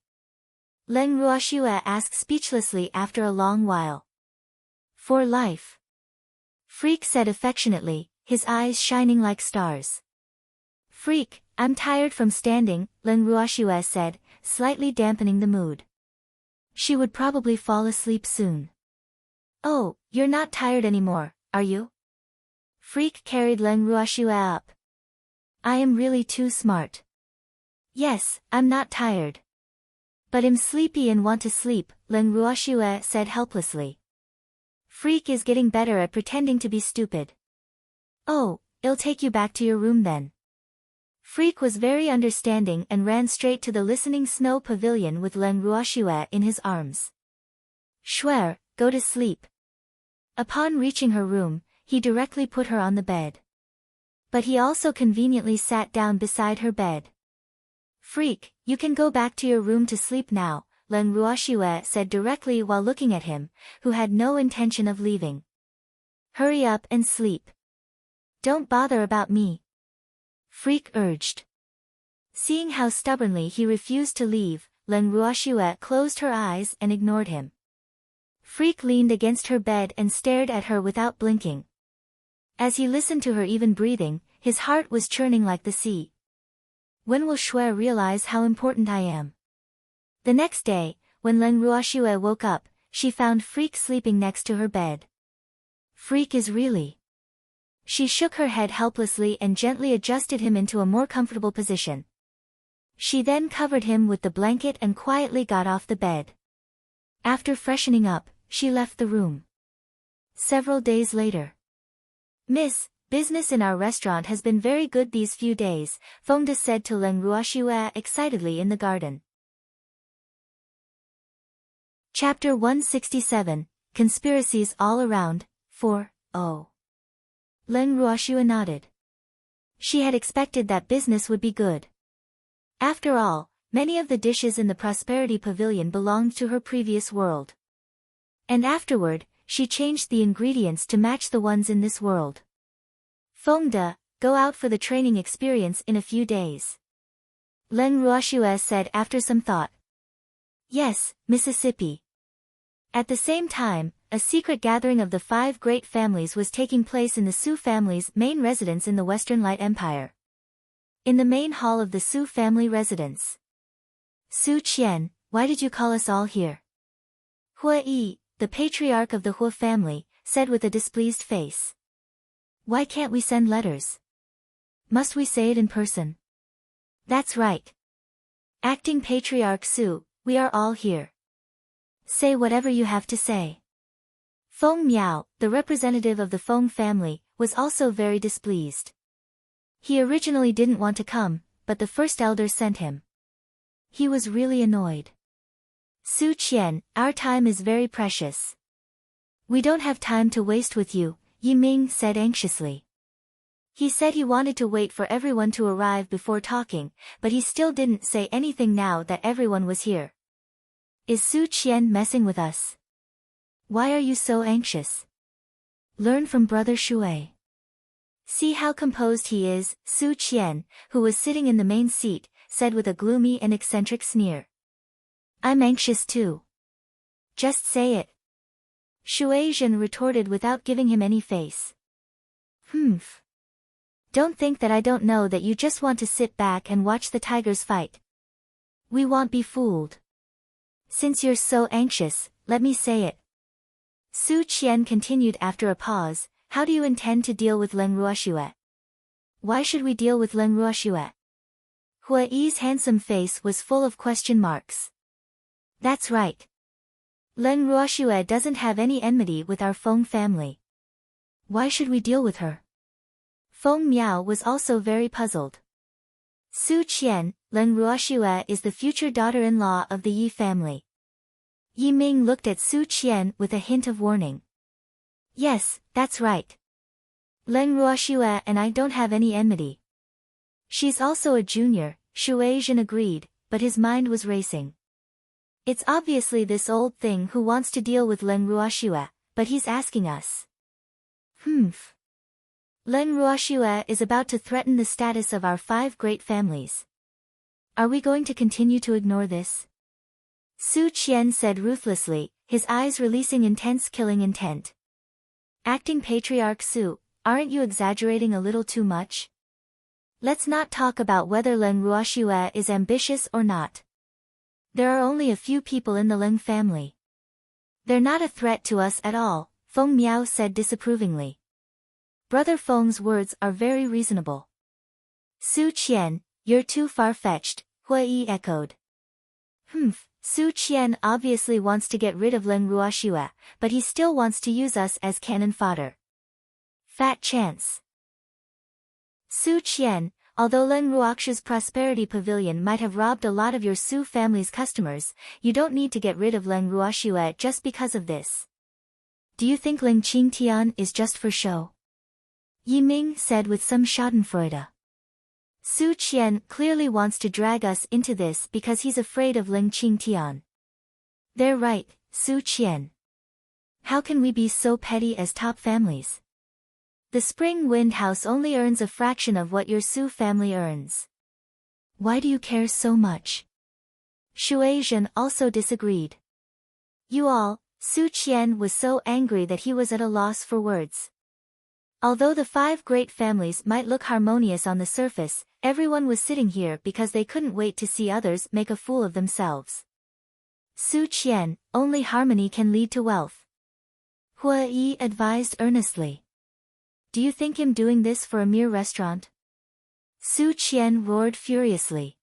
Leng Ruoxue asked speechlessly after a long while. For life. Freak said affectionately, his eyes shining like stars. Freak, I'm tired from standing, Leng Ruoxue said, slightly dampening the mood. She would probably fall asleep soon. Oh, you're not tired anymore, are you? Freak carried Leng Ruoxue up. I am really too smart. Yes, I'm not tired. But I'm sleepy and want to sleep, Leng Ruoxue said helplessly. Freak is getting better at pretending to be stupid. Oh, I'll take you back to your room then. Freak was very understanding and ran straight to the listening snow pavilion with Leng Ruoxue in his arms. Shuer, go to sleep. Upon reaching her room, he directly put her on the bed. But he also conveniently sat down beside her bed. Freak, you can go back to your room to sleep now, Leng Ruoxue said directly while looking at him, who had no intention of leaving. Hurry up and sleep. Don't bother about me. Freak urged. Seeing how stubbornly he refused to leave, Leng Ruoxue closed her eyes and ignored him. Freak leaned against her bed and stared at her without blinking. As he listened to her even breathing, his heart was churning like the sea. When will Shuer realize how important I am? The next day, when Leng Ruoxue woke up, she found Freak sleeping next to her bed. Freak is really... She shook her head helplessly and gently adjusted him into a more comfortable position. She then covered him with the blanket and quietly got off the bed. After freshening up, she left the room. Several days later. Miss, business in our restaurant has been very good these few days, Feng De said to Leng Ruoxue excitedly in the garden. Chapter 167, Conspiracies All Around, 4:0. Leng Ruoxue nodded. She had expected that business would be good. After all, many of the dishes in the Prosperity Pavilion belonged to her previous world. And afterward, she changed the ingredients to match the ones in this world. Feng De, go out for the training experience in a few days. Leng Ruoxue said after some thought. Yes, Mississippi. At the same time, a secret gathering of the 5 great families was taking place in the Su family's main residence in the Western Light Empire. In the main hall of the Su family residence. Su Qian, why did you call us all here? Hua Yi, the patriarch of the Hua family, said with a displeased face. Why can't we send letters? Must we say it in person? That's right. Acting Patriarch Su, we are all here. Say whatever you have to say. Feng Miao, the representative of the Feng family, was also very displeased. He originally didn't want to come, but the first elder sent him. He was really annoyed. Su Qian, our time is very precious. We don't have time to waste with you, Yi Ming said anxiously. He said he wanted to wait for everyone to arrive before talking, but he still didn't say anything now that everyone was here. Is Su Qian messing with us? Why are you so anxious? Learn from Brother Shui. See how composed he is, Su Qian, who was sitting in the main seat, said with a gloomy and eccentric sneer. I'm anxious too. Just say it. Shui Zhen retorted without giving him any face. Humph. Don't think that I don't know that you just want to sit back and watch the tigers fight. We won't be fooled. Since you're so anxious, let me say it. Su Qian continued after a pause, how do you intend to deal with Leng Ruoxue? Why should we deal with Leng Ruoxue? Hua Yi's handsome face was full of question marks. That's right. Leng Ruoxue doesn't have any enmity with our Feng family. Why should we deal with her? Feng Miao was also very puzzled. Su Qian, Leng Ruoxue is the future daughter-in-law of the Yi family. Yi Ming looked at Su Qian with a hint of warning. Yes, that's right. Leng Ruoxue and I don't have any enmity. She's also a junior, Shui Zhen agreed, but his mind was racing. It's obviously this old thing who wants to deal with Leng Ruoxue, but he's asking us. Humph. Leng Ruoxue is about to threaten the status of our 5 great families. Are we going to continue to ignore this? Su Qian said ruthlessly, his eyes releasing intense killing intent. Acting Patriarch Su, aren't you exaggerating a little too much? Let's not talk about whether Leng Ruoxue is ambitious or not. There are only a few people in the Leng family. They're not a threat to us at all, Feng Miao said disapprovingly. Brother Feng's words are very reasonable. Su Qian, you're too far-fetched, Hua Yi echoed. Humph, Su Qian obviously wants to get rid of Leng Ruoxue, but he still wants to use us as cannon fodder. Fat chance. Su Qian, although Leng Ruoxue's prosperity pavilion might have robbed a lot of your Su family's customers, you don't need to get rid of Leng Ruoxue just because of this. Do you think Ling Qingtian is just for show? Yi Ming said with some schadenfreude. Su Qian clearly wants to drag us into this because he's afraid of Ling Qingtian. They're right, Su Qian. How can we be so petty as top families? The Spring Wind House only earns a fraction of what your Su family earns. Why do you care so much? Shui Zhen also disagreed. You all, Su Qian was so angry that he was at a loss for words. Although the 5 great families might look harmonious on the surface, everyone was sitting here because they couldn't wait to see others make a fool of themselves. Su Qian, only harmony can lead to wealth. Hua Yi advised earnestly. Do you think him doing this for a mere restaurant? Su Qian roared furiously.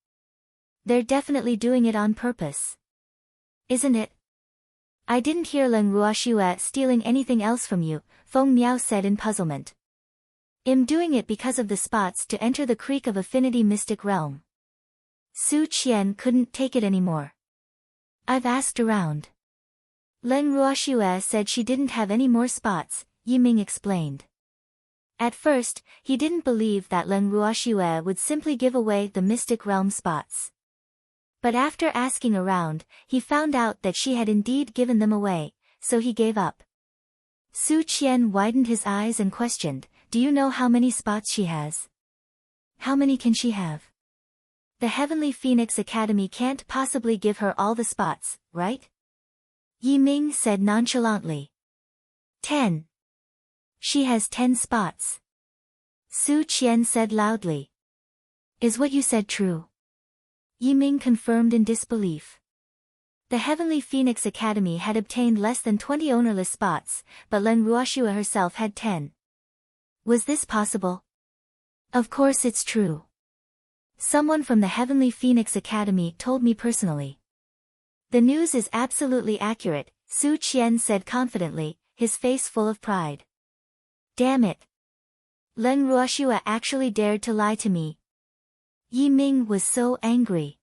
They're definitely doing it on purpose. Isn't it? I didn't hear Leng Ruoxue stealing anything else from you, Feng Miao said in puzzlement. I'm doing it because of the spots to enter the Creek of Affinity Mystic Realm. Su Qian couldn't take it anymore. I've asked around. Leng Ruoxue said she didn't have any more spots, Yi Ming explained. At first, he didn't believe that Leng Ruoxue would simply give away the Mystic Realm spots. But after asking around, he found out that she had indeed given them away, so he gave up. Su Qian widened his eyes and questioned, do you know how many spots she has? How many can she have? The Heavenly Phoenix Academy can't possibly give her all the spots, right? Yi Ming said nonchalantly. 10. She has 10 spots. Su Qian said loudly. Is what you said true? Yi Ming confirmed in disbelief. The Heavenly Phoenix Academy had obtained less than 20 ownerless spots, but Leng Ruoxue herself had 10. Was this possible? Of course it's true. Someone from the Heavenly Phoenix Academy told me personally. The news is absolutely accurate, Su Qian said confidently, his face full of pride. Damn it. Leng Ruoxue actually dared to lie to me. Yi Ming was so angry.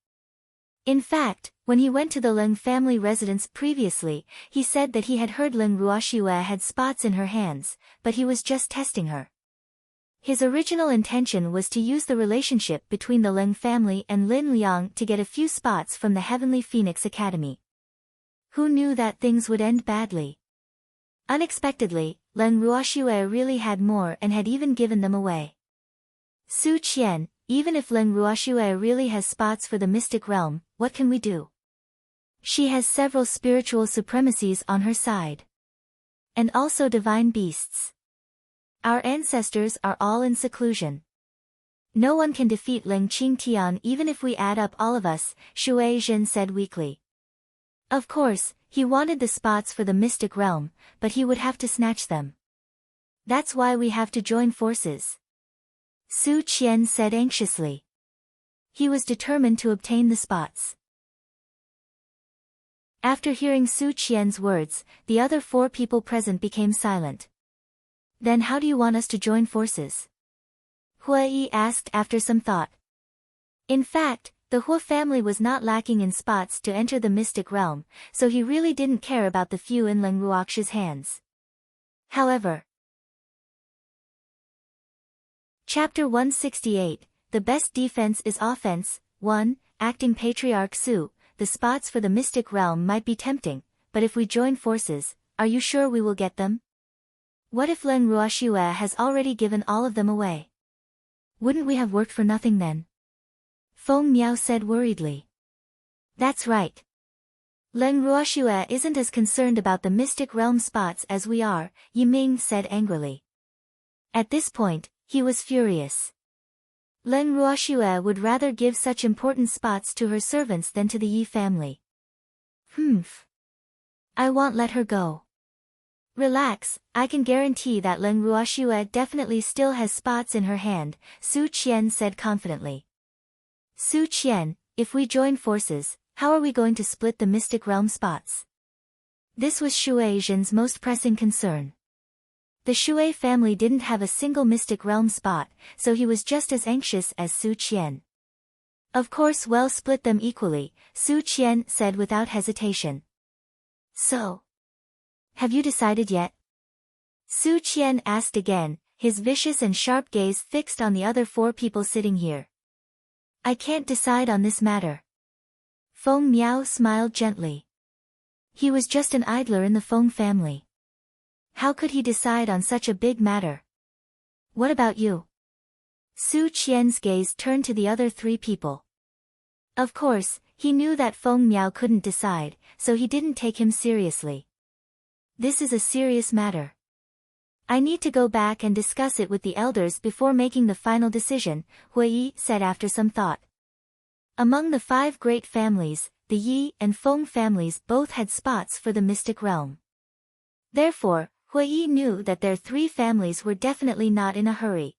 In fact, when he went to the Leng family residence previously, he said that he had heard Leng Ruoxue had spots in her hands, but he was just testing her. His original intention was to use the relationship between the Leng family and Lin Liang to get a few spots from the Heavenly Phoenix Academy. Who knew that things would end badly? Unexpectedly, Leng Ruoxue really had more and had even given them away. Su Qian, even if Leng Ruoxue really has spots for the mystic realm, what can we do? She has several spiritual supremacies on her side. And also divine beasts. Our ancestors are all in seclusion. No one can defeat Leng Qingtian even if we add up all of us, Shui Zhen said weakly. Of course, he wanted the spots for the mystic realm, but he would have to snatch them. That's why we have to join forces. Su Qian said anxiously. He was determined to obtain the spots. After hearing Su Qian's words, the other 4 people present became silent. Then how do you want us to join forces? Hua Yi asked after some thought. In fact, the Hua family was not lacking in spots to enter the mystic realm, so he really didn't care about the few in Leng Ruoxue's hands. However, Chapter 168, The Best Defense is Offense, 1, Acting Patriarch Su, the spots for the mystic realm might be tempting, but if we join forces, are you sure we will get them? What if Leng Ruoxue has already given all of them away? Wouldn't we have worked for nothing then? Feng Miao said worriedly. That's right. Leng Ruoxue isn't as concerned about the mystic realm spots as we are, Yiming said angrily. At this point, he was furious. Leng Ruoxue would rather give such important spots to her servants than to the Yi family. I won't let her go. Relax, I can guarantee that Leng Ruoxue definitely still has spots in her hand, Su Qian said confidently. Su Qian, if we join forces, how are we going to split the mystic realm spots? This was Shui Zhen's most pressing concern. The Shui family didn't have a single mystic realm spot, so he was just as anxious as Su Qian. Of course, we'll split them equally, Su Qian said without hesitation. So, have you decided yet? Su Qian asked again, his vicious and sharp gaze fixed on the other 4 people sitting here. I can't decide on this matter. Feng Miao smiled gently. He was just an idler in the Feng family. How could he decide on such a big matter? What about you? Su Qian's gaze turned to the other 3 people. Of course, he knew that Feng Miao couldn't decide, so he didn't take him seriously. This is a serious matter. I need to go back and discuss it with the elders before making the final decision, Hua Yi said after some thought. Among the 5 great families, the Yi and Feng families both had spots for the mystic realm. Therefore, Hua Yi knew that their 3 families were definitely not in a hurry.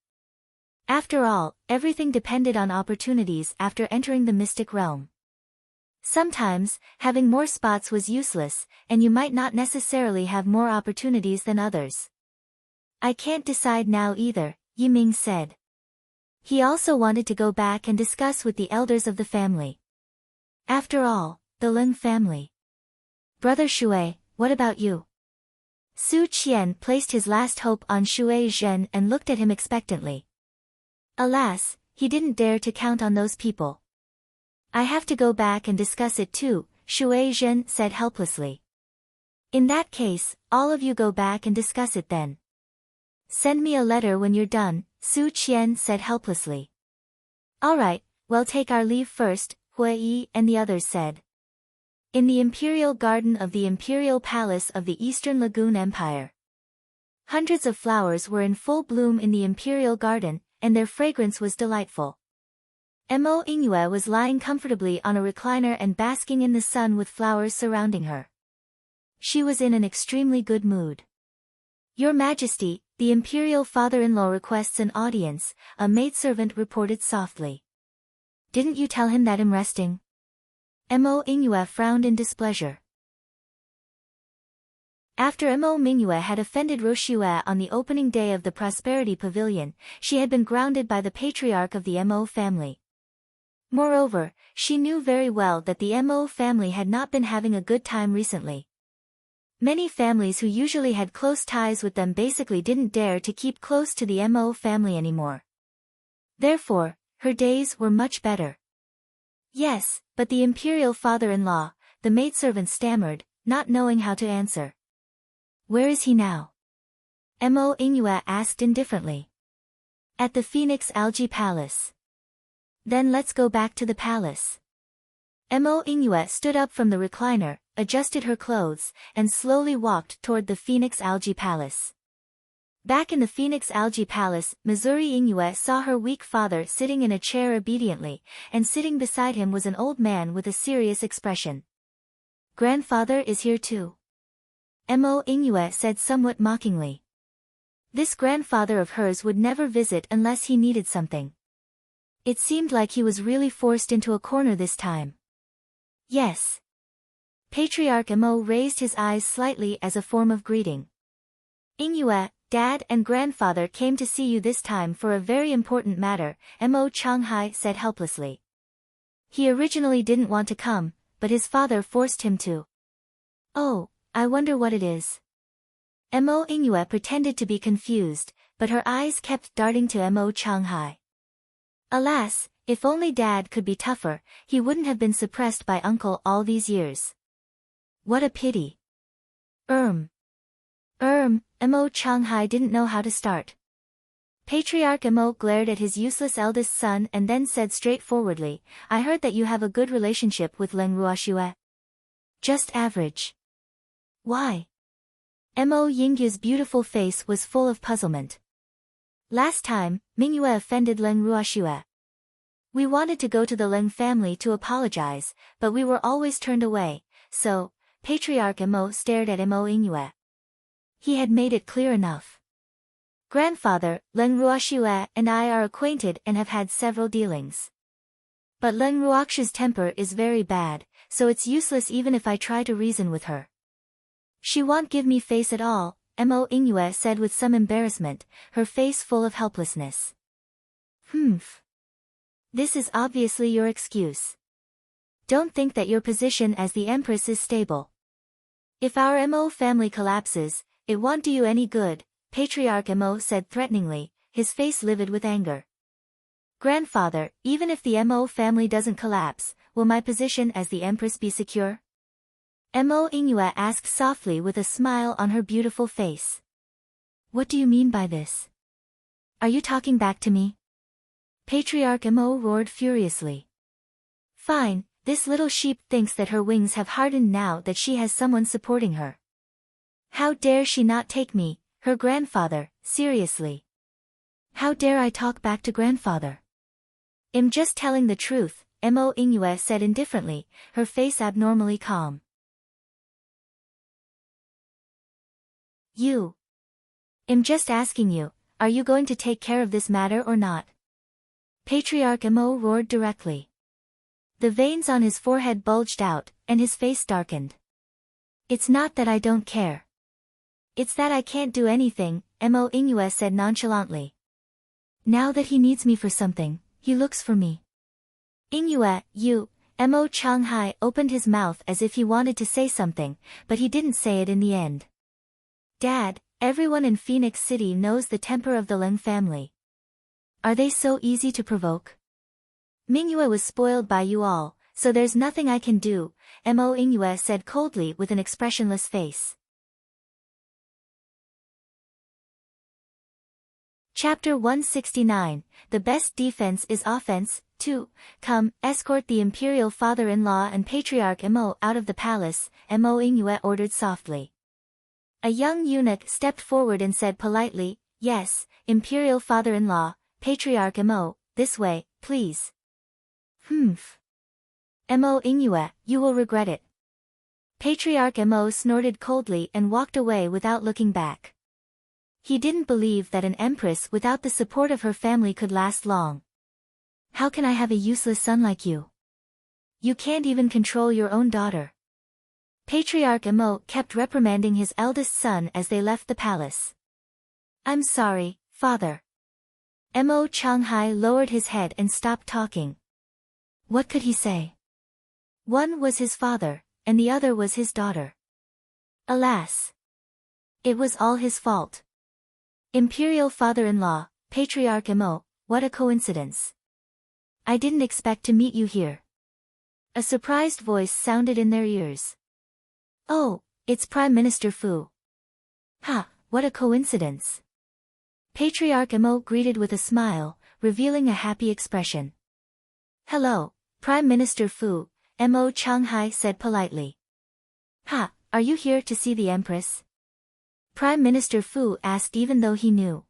After all, everything depended on opportunities after entering the mystic realm. Sometimes, having more spots was useless, and you might not necessarily have more opportunities than others. I can't decide now either, Yiming said. He also wanted to go back and discuss with the elders of the family. After all, the Leng family. Brother Shui, what about you? Su Qian placed his last hope on Shui Zhen and looked at him expectantly. Alas, he didn't dare to count on those people. I have to go back and discuss it too, Shui Zhen said helplessly. In that case, all of you go back and discuss it then. Send me a letter when you're done, Su Qian said helplessly. All right, we'll take our leave first, Hua Yi and the others said. In the imperial garden of the imperial palace of the Eastern Lagoon Empire. Hundreds of flowers were in full bloom in the imperial garden, and their fragrance was delightful. Mo Yingyue was lying comfortably on a recliner and basking in the sun with flowers surrounding her. She was in an extremely good mood. Your Majesty, the imperial father-in-law requests an audience, a maidservant reported softly. Didn't you tell him that I'm resting? Mo Yingyue frowned in displeasure. After Mo Mingyue had offended Roshue on the opening day of the Prosperity Pavilion, she had been grounded by the patriarch of the Mo family. Moreover, she knew very well that the Mo family had not been having a good time recently. Many families who usually had close ties with them basically didn't dare to keep close to the Mo family anymore. Therefore, her days were much better. Yes, but the imperial father-in-law, the maidservant stammered, not knowing how to answer. Where is he now? Mo Inua asked indifferently. At the Phoenix Algae Palace. Then let's go back to the palace. Mo Inua stood up from the recliner, adjusted her clothes, and slowly walked toward the Phoenix Algae Palace. Back in the Phoenix Algae Palace, Missouri Inua saw her weak father sitting in a chair obediently, and sitting beside him was an old man with a serious expression. Grandfather is here too. Mo Inua said somewhat mockingly. This grandfather of hers would never visit unless he needed something. It seemed like he was really forced into a corner this time. Yes. Patriarch Mo raised his eyes slightly as a form of greeting. Inua, Dad and Grandfather came to see you this time for a very important matter, Mo Changhai said helplessly. He originally didn't want to come, but his father forced him to. Oh, I wonder what it is. Mo Inua pretended to be confused, but her eyes kept darting to Mo Changhai. Alas, if only Dad could be tougher, he wouldn't have been suppressed by Uncle all these years. What a pity. Mo Changhai didn't know how to start. Patriarch Mo glared at his useless eldest son and then said straightforwardly, I heard that you have a good relationship with Leng Ruoxue. Just average. Why? Mo Yingyu's beautiful face was full of puzzlement. Last time, Mingyue offended Leng Ruoxue. We wanted to go to the Leng family to apologize, but we were always turned away, so, Patriarch Mo stared at Mo Yingyue. He had made it clear enough. Grandfather, Leng Ruoxue and I are acquainted and have had several dealings. But Leng Ruoxue's temper is very bad, so it's useless even if I try to reason with her. She won't give me face at all, Mo Inua said with some embarrassment, her face full of helplessness. This is obviously your excuse. Don't think that your position as the Empress is stable. If our Mo family collapses, it won't do you any good, Patriarch Mo said threateningly, his face livid with anger. Grandfather, even if the Mo family doesn't collapse, will my position as the Empress be secure? Mo Inua asked softly with a smile on her beautiful face. What do you mean by this? Are you talking back to me? Patriarch Mo roared furiously. Fine, this little sheep thinks that her wings have hardened now that she has someone supporting her. How dare she not take me, her grandfather, seriously? How dare I talk back to grandfather? I'm just telling the truth, Mo Inua said indifferently, her face abnormally calm. I'm just asking you, are you going to take care of this matter or not? Patriarch Mo roared directly. The veins on his forehead bulged out, and his face darkened. It's not that I don't care. It's that I can't do anything, Mo Inua said nonchalantly. Now that he needs me for something, he looks for me. Inua, Mo Changhai opened his mouth as if he wanted to say something, but he didn't say it in the end. Dad, everyone in Phoenix City knows the temper of the Leng family. Are they so easy to provoke? Mingyue was spoiled by you all, so there's nothing I can do, Mo Inua said coldly with an expressionless face. Chapter 169, The Best Defense is Offense, 2, Come, escort the imperial father-in-law and Patriarch Mo out of the palace, Mo Inua ordered softly. A young eunuch stepped forward and said politely, Yes, imperial father-in-law, Patriarch Mo, this way, please. Mo Inua, you will regret it. Patriarch Mo snorted coldly and walked away without looking back. He didn't believe that an empress without the support of her family could last long. How can I have a useless son like you? You can't even control your own daughter. Patriarch Mo kept reprimanding his eldest son as they left the palace. I'm sorry, father. Mo Changhai lowered his head and stopped talking. What could he say? One was his father, and the other was his daughter. Alas! It was all his fault. Imperial father-in-law, Patriarch Mo, what a coincidence. I didn't expect to meet you here. A surprised voice sounded in their ears. Oh, it's Prime Minister Fu. Ha, what a coincidence. Patriarch Mo greeted with a smile, revealing a happy expression. Hello, Prime Minister Fu, Mo Changhai said politely. Ha, are you here to see the Empress? Prime Minister Fu asked even though he knew.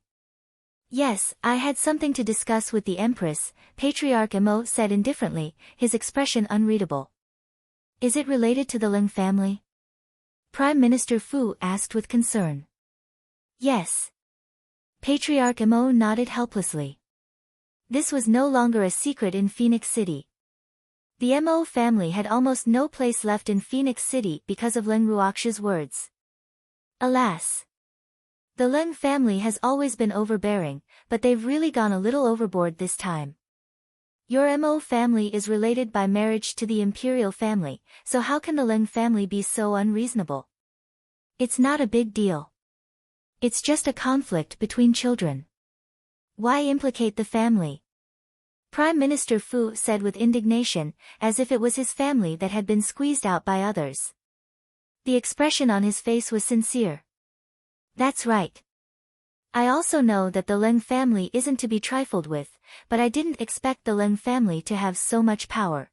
Yes, I had something to discuss with the Empress, Patriarch Mo said indifferently, his expression unreadable. Is it related to the Ling family? Prime Minister Fu asked with concern. Yes. Patriarch Mo nodded helplessly. This was no longer a secret in Phoenix City. The Mo family had almost no place left in Phoenix City because of Ling Ruoxu's words. Alas! The Ling family has always been overbearing, but they've really gone a little overboard this time. Your Mo family is related by marriage to the imperial family, so how can the Ling family be so unreasonable? It's not a big deal. It's just a conflict between children. Why implicate the family? Prime Minister Fu said with indignation, as if it was his family that had been squeezed out by others. The expression on his face was sincere. That's right. I also know that the Ling family isn't to be trifled with, but I didn't expect the Ling family to have so much power.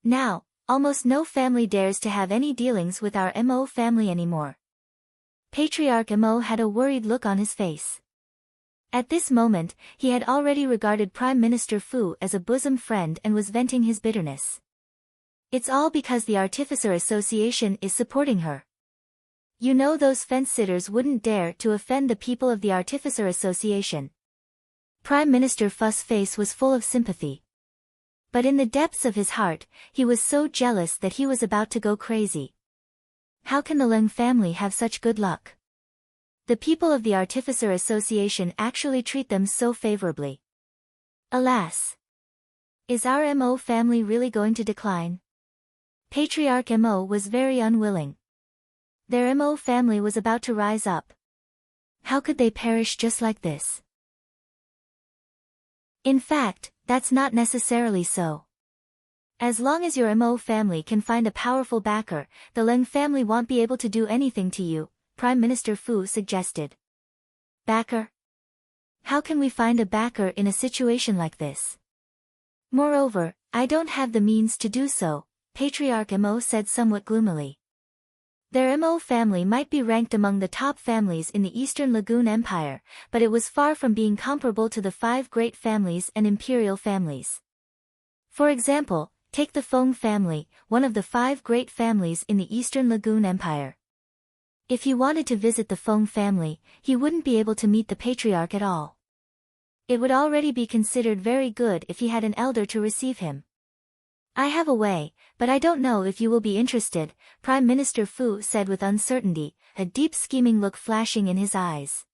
Now, almost no family dares to have any dealings with our Mo family anymore. Patriarch Mo had a worried look on his face. At this moment, he had already regarded Prime Minister Fu as a bosom friend and was venting his bitterness. It's all because the Artificer Association is supporting her. You know those fence-sitters wouldn't dare to offend the people of the Artificer Association. Prime Minister Fu's face was full of sympathy. But in the depths of his heart, he was so jealous that he was about to go crazy. How can the Ling family have such good luck? The people of the Artificer Association actually treat them so favorably. Alas! Is our Mo family really going to decline? Patriarch Mo was very unwilling. Their Mo family was about to rise up. How could they perish just like this? In fact, that's not necessarily so. As long as your Mo family can find a powerful backer, the Ling family won't be able to do anything to you, Prime Minister Fu suggested. Backer? How can we find a backer in a situation like this? Moreover, I don't have the means to do so, Patriarch Mo said somewhat gloomily. Their Mo family might be ranked among the top families in the Eastern Lagoon Empire, but it was far from being comparable to the 5 great families and imperial families. For example, take the Feng family, one of the 5 great families in the Eastern Lagoon Empire. If he wanted to visit the Feng family, he wouldn't be able to meet the patriarch at all. It would already be considered very good if he had an elder to receive him. I have a way, but I don't know if you will be interested, Prime Minister Fu said with uncertainty, a deep scheming look flashing in his eyes.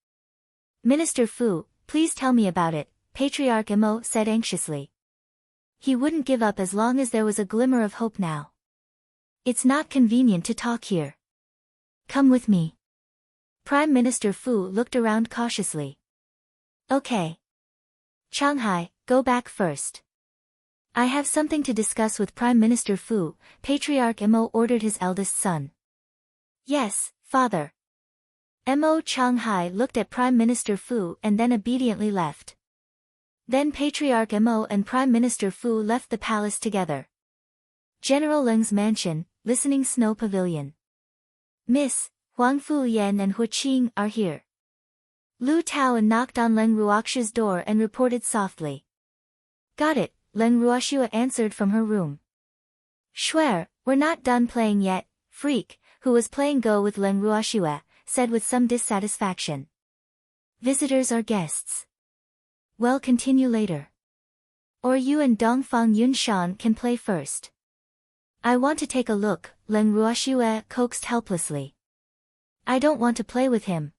Minister Fu, please tell me about it, Patriarch Mo said anxiously. He wouldn't give up as long as there was a glimmer of hope now. It's not convenient to talk here. Come with me. Prime Minister Fu looked around cautiously. Okay. Changhai, go back first. I have something to discuss with Prime Minister Fu, Patriarch Mo ordered his eldest son. Yes, father. Mo Changhai looked at Prime Minister Fu and then obediently left. Then Patriarch Mo and Prime Minister Fu left the palace together. General Ling's mansion, Listening Snow Pavilion. Miss, Huang Fu Yan and Hu Qing are here. Lu Tao knocked on Ling Ruoxu's door and reported softly. Got it, Ling Ruoxu answered from her room. Swear, we're not done playing yet, Freak, who was playing Go with Ling Ruoxu, said with some dissatisfaction. Visitors are guests. Well, continue later. Or you and Dongfang Yunshan can play first. I want to take a look, Ling Ruoxu coaxed helplessly. I don't want to play with him.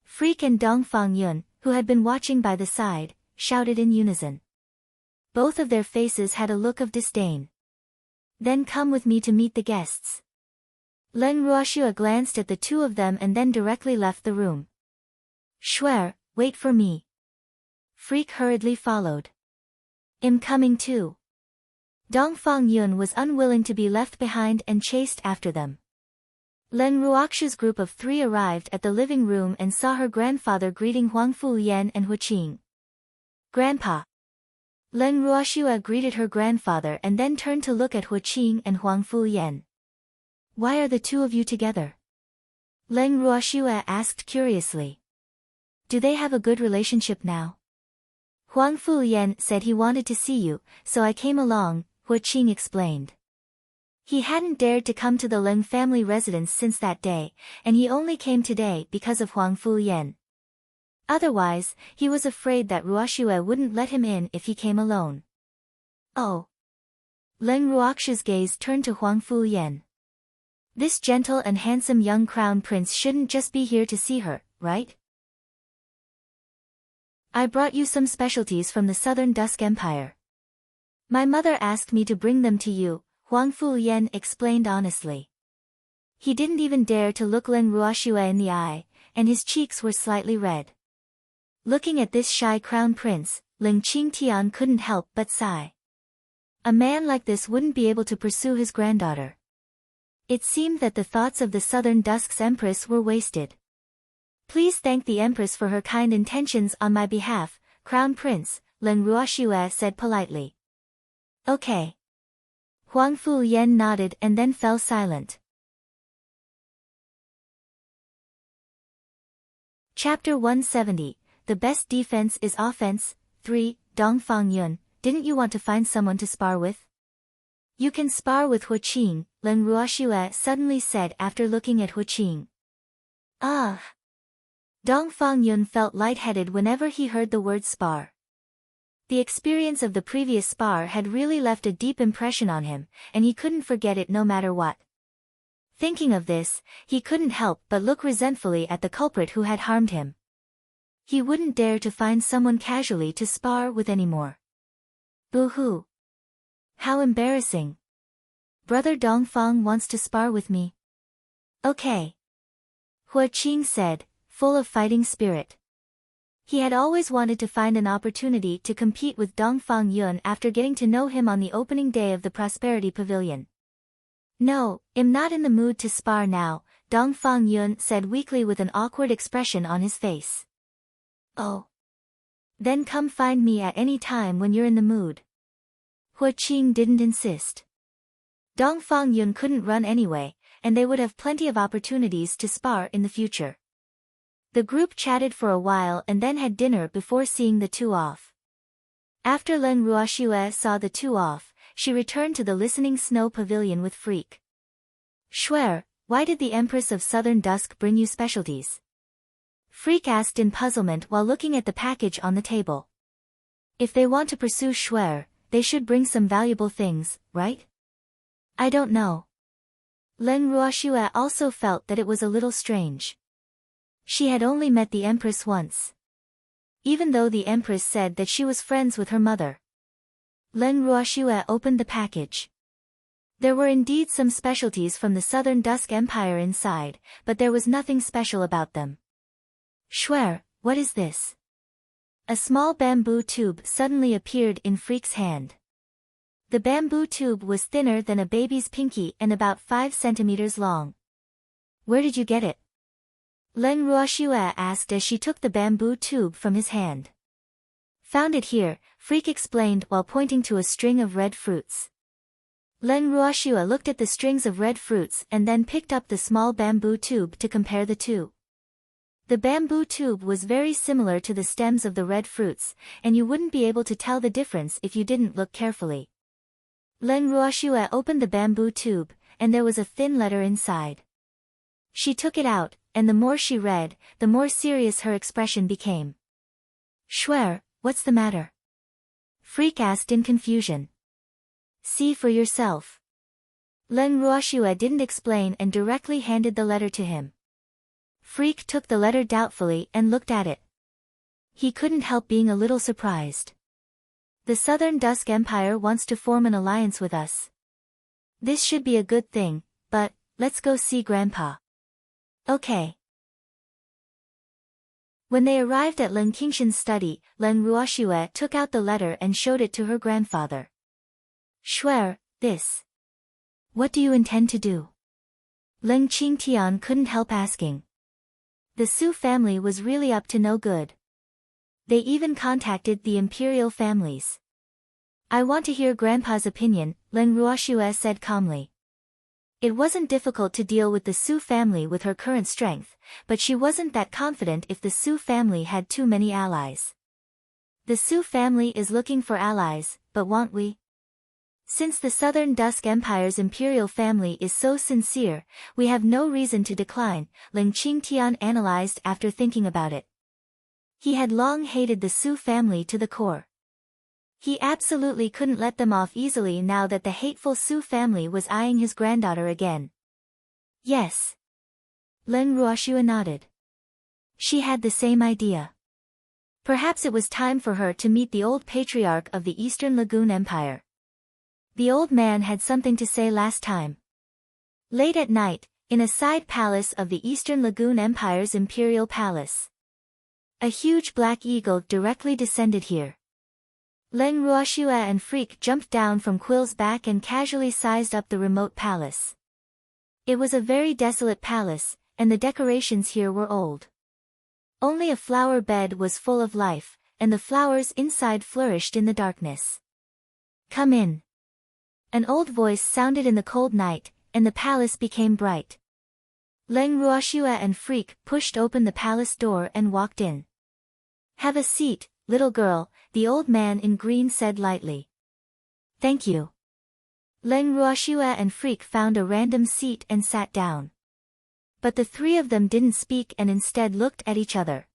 Freak and Dongfang Yun, who had been watching by the side, shouted in unison. Both of their faces had a look of disdain. Then come with me to meet the guests. Len Ruoxue glanced at the two of them and then directly left the room. Shuer, wait for me. Freak hurriedly followed. I'm coming too. Dongfang Yun was unwilling to be left behind and chased after them. Len Ruoxue's group of 3 arrived at the living room and saw her grandfather greeting Huang Fuyan and Hu Qing. Grandpa. Len Ruoxue greeted her grandfather and then turned to look at Hu Qing and Huang Fuyan. Why are the two of you together? Len Ruoxue asked curiously. Do they have a good relationship now? Huang Fuyan said he wanted to see you, so I came along, Hu Qing explained. He hadn't dared to come to the Leng family residence since that day, and he only came today because of Huang Fuyan. Otherwise, he was afraid that Ruoxue wouldn't let him in if he came alone. Oh. Len Ruoxue's gaze turned to Huang Fuyan. This gentle and handsome young crown prince shouldn't just be here to see her, right? I brought you some specialties from the Southern Dusk Empire. My mother asked me to bring them to you, Huang Fuyan explained honestly. He didn't even dare to look Len Ruoxue in the eye, and his cheeks were slightly red. Looking at this shy crown prince, Ling Qingtian couldn't help but sigh. A man like this wouldn't be able to pursue his granddaughter. It seemed that the thoughts of the Southern Dusk's empress were wasted. Please thank the empress for her kind intentions on my behalf, Crown Prince, Len Ruoxue said politely. Okay. Huang Fuyan nodded and then fell silent. Chapter 170, The Best Defense is Offense, 3, Dongfang Yun, didn't you want to find someone to spar with? You can spar with Hu Qing, Len Ruoxue suddenly said after looking at Hu Qing. Ah. Dongfang Yun felt lightheaded whenever he heard the word spar. The experience of the previous spar had really left a deep impression on him, and he couldn't forget it no matter what. Thinking of this, he couldn't help but look resentfully at the culprit who had harmed him. He wouldn't dare to find someone casually to spar with anymore. Boo-hoo. How embarrassing. Brother Dongfang wants to spar with me. Okay. Hu Qing said, full of fighting spirit. He had always wanted to find an opportunity to compete with Dongfang Yun after getting to know him on the opening day of the Prosperity Pavilion. No, I'm not in the mood to spar now, Dongfang Yun said weakly with an awkward expression on his face. Oh. Then come find me at any time when you're in the mood. Hu Qing didn't insist. Dongfang Yun couldn't run anyway, and they would have plenty of opportunities to spar in the future. The group chatted for a while and then had dinner before seeing the two off. After Len Ruoxue saw the two off, she returned to the listening snow pavilion with Freak. Shuer, why did the Empress of Southern Dusk bring you specialties? Freak asked in puzzlement while looking at the package on the table. If they want to pursue Shuer, they should bring some valuable things, right? I don't know. Len Ruoxue also felt that it was a little strange. She had only met the Empress once. Even though the Empress said that she was friends with her mother. Len Ruoxue opened the package. There were indeed some specialties from the Southern Dusk Empire inside, but there was nothing special about them. Shuer, what is this? A small bamboo tube suddenly appeared in Freak's hand. The bamboo tube was thinner than a baby's pinky and about 5 centimeters long. Where did you get it? Len Ruoxue asked as she took the bamboo tube from his hand. Found it here, Freak explained while pointing to a string of red fruits. Len Ruoxue looked at the strings of red fruits and then picked up the small bamboo tube to compare the two. The bamboo tube was very similar to the stems of the red fruits, and you wouldn't be able to tell the difference if you didn't look carefully. Len Ruoxue opened the bamboo tube, and there was a thin letter inside. She took it out, and the more she read, the more serious her expression became. Shuer, what's the matter? Freak asked in confusion. See for yourself. Len Ruoxue didn't explain and directly handed the letter to him. Freak took the letter doubtfully and looked at it. He couldn't help being a little surprised. The Southern Dusk Empire wants to form an alliance with us. This should be a good thing, but, let's go see Grandpa. Okay. When they arrived at Leng Qingshan's study, Leng Ruoxue took out the letter and showed it to her grandfather. Shuer, this. What do you intend to do? Leng Qingtian couldn't help asking. The Su family was really up to no good. They even contacted the imperial families. I want to hear Grandpa's opinion, Leng Ruoxue said calmly. It wasn't difficult to deal with the Su family with her current strength, but she wasn't that confident if the Su family had too many allies. The Su family is looking for allies, but won't we? Since the Southern Dusk Empire's imperial family is so sincere, we have no reason to decline, Leng Qingtian analyzed after thinking about it. He had long hated the Su family to the core. He absolutely couldn't let them off easily now that the hateful Su family was eyeing his granddaughter again. Yes. Leng Ruoxue nodded. She had the same idea. Perhaps it was time for her to meet the old patriarch of the Eastern Lagoon Empire. The old man had something to say last time. Late at night, in a side palace of the Eastern Lagoon Empire's imperial palace. A huge black eagle directly descended here. Leng Ruoxue and Freak jumped down from Quill's back and casually sized up the remote palace. It was a very desolate palace, and the decorations here were old. Only a flower bed was full of life, and the flowers inside flourished in the darkness. Come in. An old voice sounded in the cold night, and the palace became bright. Leng Ruoxue and Freak pushed open the palace door and walked in. Have a seat, little girl, the old man in green said lightly. Thank you. Leng Ruoxue and Freak found a random seat and sat down. But the three of them didn't speak and instead looked at each other.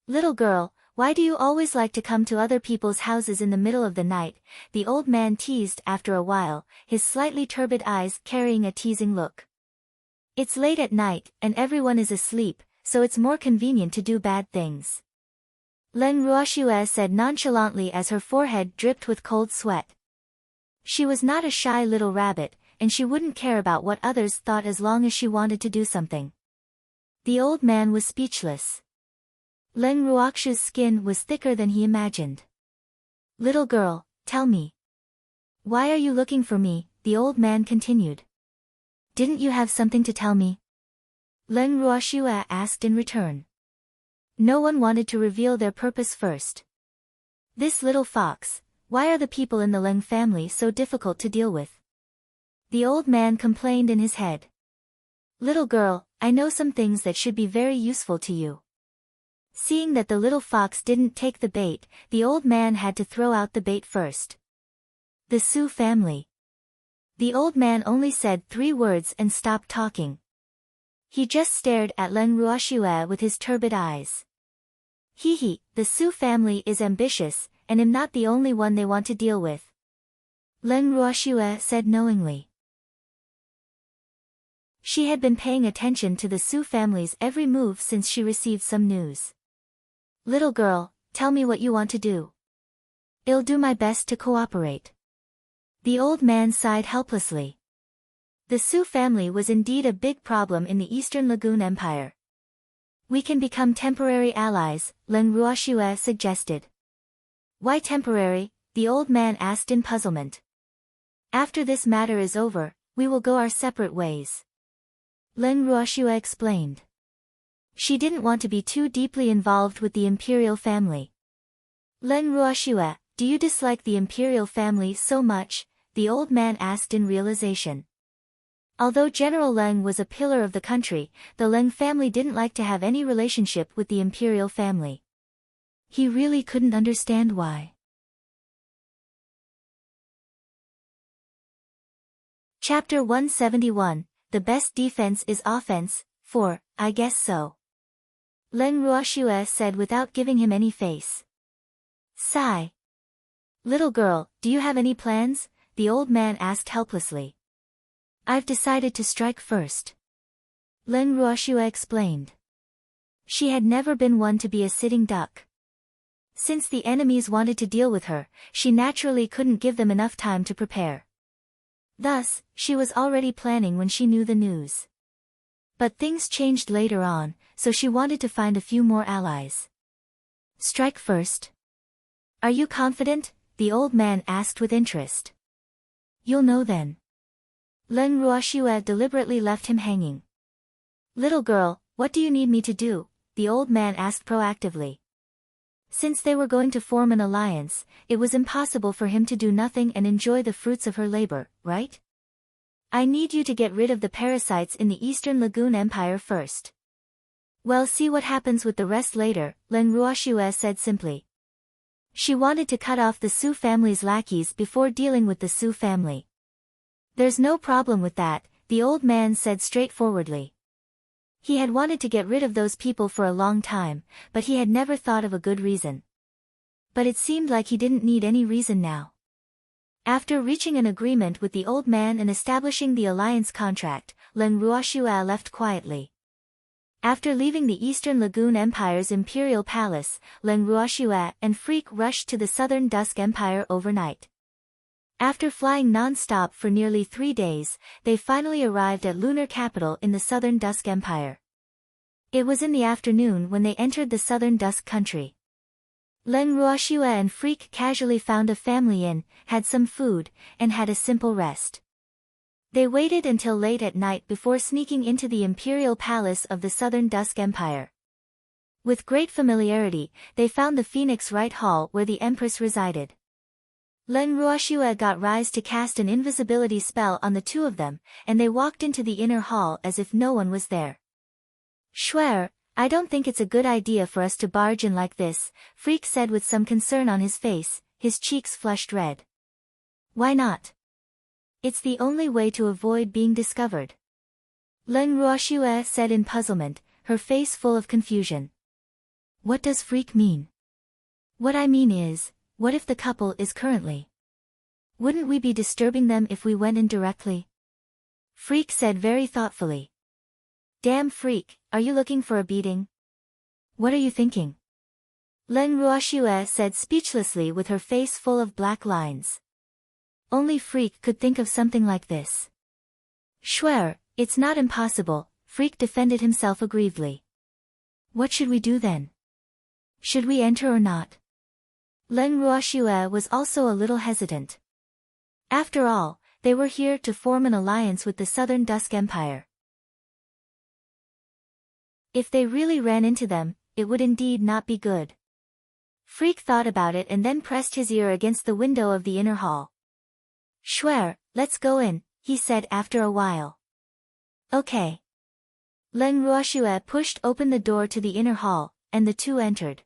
Little girl, why do you always like to come to other people's houses in the middle of the night? The old man teased after a while, his slightly turbid eyes carrying a teasing look. It's late at night, and everyone is asleep, so it's more convenient to do bad things. Leng Ruoxue said nonchalantly as her forehead dripped with cold sweat. She was not a shy little rabbit, and she wouldn't care about what others thought as long as she wanted to do something. The old man was speechless. Leng Ruoxue's skin was thicker than he imagined. Little girl, tell me. Why are you looking for me? The old man continued. Didn't you have something to tell me? Leng Ruoxue asked in return. No one wanted to reveal their purpose first. This little fox, why are the people in the Leng family so difficult to deal with? The old man complained in his head. Little girl, I know some things that should be very useful to you. Seeing that the little fox didn't take the bait, the old man had to throw out the bait first. The Su family. The old man only said 3 words and stopped talking. He just stared at Leng Ruoxue with his turbid eyes. The Su family is ambitious, and am not the only one they want to deal with. Leng Ruoxue said knowingly. She had been paying attention to the Su family's every move since she received some news. Little girl, tell me what you want to do. I'll do my best to cooperate. The old man sighed helplessly. The Su family was indeed a big problem in the Eastern Lagoon Empire. We can become temporary allies, Leng Ruoxue suggested. Why temporary? The old man asked in puzzlement. After this matter is over, we will go our separate ways. Leng Ruoxue explained. She didn't want to be too deeply involved with the imperial family. Leng Ruoxue, do you dislike the imperial family so much? The old man asked in realization. Although General Leng was a pillar of the country, the Leng family didn't like to have any relationship with the imperial family. He really couldn't understand why. Chapter 171, The Best Defense is Offense, 4, I guess so. Leng Ruoxue said without giving him any face. Sigh. Little girl, do you have any plans? The old man asked helplessly. I've decided to strike first. Leng Ruoxue explained. She had never been one to be a sitting duck. Since the enemies wanted to deal with her, she naturally couldn't give them enough time to prepare. Thus, she was already planning when she knew the news. But things changed later on, so she wanted to find a few more allies. Strike first. Are you confident? The old man asked with interest. You'll know then. Leng Ruoxue deliberately left him hanging. Little girl, what do you need me to do? The old man asked proactively. Since they were going to form an alliance, it was impossible for him to do nothing and enjoy the fruits of her labor, right? I need you to get rid of the parasites in the Eastern Lagoon Empire first. Well, see what happens with the rest later, Leng Ruoxue said simply. She wanted to cut off the Su family's lackeys before dealing with the Su family. There's no problem with that, the old man said straightforwardly. He had wanted to get rid of those people for a long time, but he had never thought of a good reason. But it seemed like he didn't need any reason now. After reaching an agreement with the old man and establishing the alliance contract, Leng Ruoxue left quietly. After leaving the Eastern Lagoon Empire's imperial palace, Leng Ruoxue and Freak rushed to the Southern Dusk Empire overnight. After flying non-stop for nearly 3 days, they finally arrived at lunar capital in the Southern Dusk Empire. It was in the afternoon when they entered the Southern Dusk country. Leng Ruoxue and Freak casually found a family inn, had some food, and had a simple rest. They waited until late at night before sneaking into the imperial palace of the Southern Dusk Empire. With great familiarity, they found the Phoenix Right Hall where the Empress resided. Leng Ruoxue got Rise to cast an invisibility spell on the two of them, and they walked into the inner hall as if no one was there. Schwer, I don't think it's a good idea for us to barge in like this, Freak said with some concern on his face, his cheeks flushed red. Why not? It's the only way to avoid being discovered. Leng Ruoxue said in puzzlement, her face full of confusion. What does Freak mean? What I mean is, what if the couple is currently? Wouldn't we be disturbing them if we went in directly? Freak said very thoughtfully. Damn Freak, are you looking for a beating? What are you thinking? Leng Ruoxue said speechlessly with her face full of black lines. Only Freak could think of something like this. Schwer, it's not impossible, Freak defended himself aggrievedly. What should we do then? Should we enter or not? Leng Ruoxue was also a little hesitant. After all, they were here to form an alliance with the Southern Dusk Empire. If they really ran into them, it would indeed not be good. Freak thought about it and then pressed his ear against the window of the inner hall. Schwer, let's go in, he said after a while. Okay. Leng Ruoxue pushed open the door to the inner hall, and the two entered.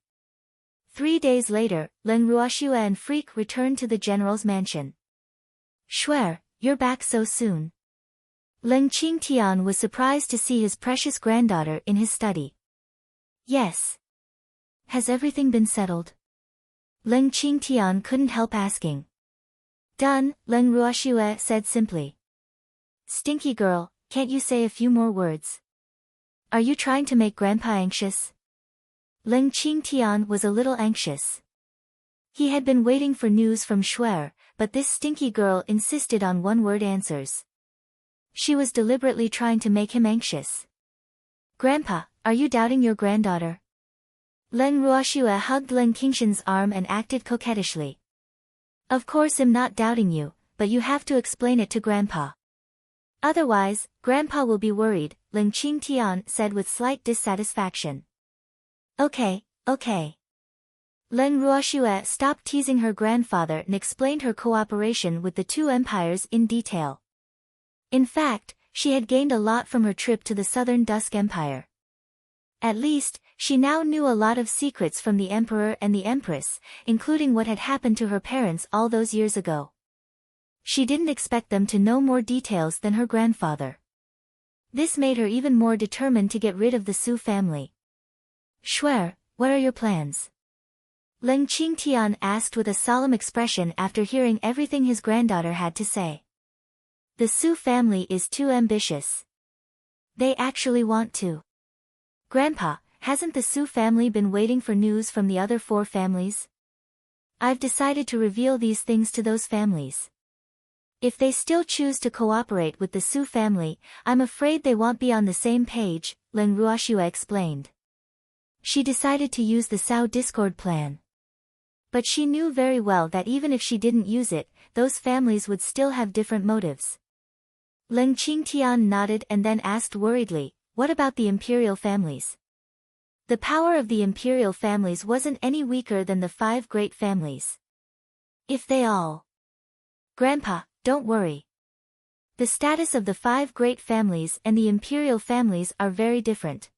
3 days later, Leng Ruoxue and Freak returned to the general's mansion. Schwer, you're back so soon. Leng Qingtian was surprised to see his precious granddaughter in his study. Yes. Has everything been settled? Leng Qingtian couldn't help asking. Done, Leng Ruoxue said simply. Stinky girl, can't you say a few more words? Are you trying to make Grandpa anxious? Leng Qingtian was a little anxious. He had been waiting for news from Schwer, but this stinky girl insisted on one-word answers. She was deliberately trying to make him anxious. Grandpa, are you doubting your granddaughter? Leng Ruoxue hugged Leng Qingshan's arm and acted coquettishly. Of course I'm not doubting you, but you have to explain it to Grandpa. Otherwise, Grandpa will be worried, Leng Qingtian said with slight dissatisfaction. Okay. Leng Ruoxue stopped teasing her grandfather and explained her cooperation with the two empires in detail. In fact, she had gained a lot from her trip to the Southern Dusk Empire. At least, she now knew a lot of secrets from the Emperor and the Empress, including what had happened to her parents all those years ago. She didn't expect them to know more details than her grandfather. This made her even more determined to get rid of the Su family. Schwer, what are your plans? Leng Qingtian asked with a solemn expression after hearing everything his granddaughter had to say. The Su family is too ambitious. They actually want to. Grandpa, hasn't the Su family been waiting for news from the other 4 families? I've decided to reveal these things to those families. If they still choose to cooperate with the Su family, I'm afraid they won't be on the same page, Leng Ruoxue explained. She decided to use the Sao Discord plan. But she knew very well that even if she didn't use it, those families would still have different motives. Leng Qingtian nodded and then asked worriedly, what about the imperial families? The power of the imperial families wasn't any weaker than the 5 great families. If they all... Grandpa, don't worry. The status of the 5 great families and the imperial families are very different.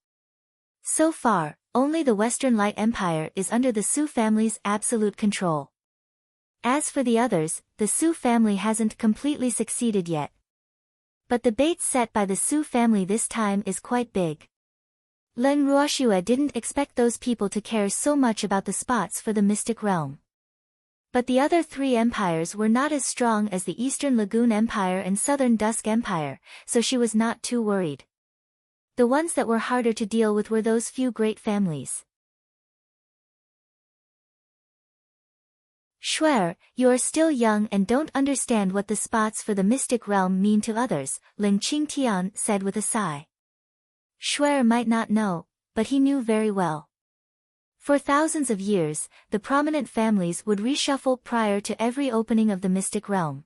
So far, only the Western Light Empire is under the Su family's absolute control. As for the others, the Su family hasn't completely succeeded yet. But the bait set by the Su family this time is quite big. Leng Ruoxue didn't expect those people to care so much about the spots for the mystic realm. But the other 3 empires were not as strong as the Eastern Lagoon Empire and Southern Dusk Empire, so she was not too worried. The ones that were harder to deal with were those few great families. Shuer, you are still young and don't understand what the spots for the mystic realm mean to others, Leng Qingtian said with a sigh. Shuer might not know, but he knew very well. For thousands of years, the prominent families would reshuffle prior to every opening of the mystic realm.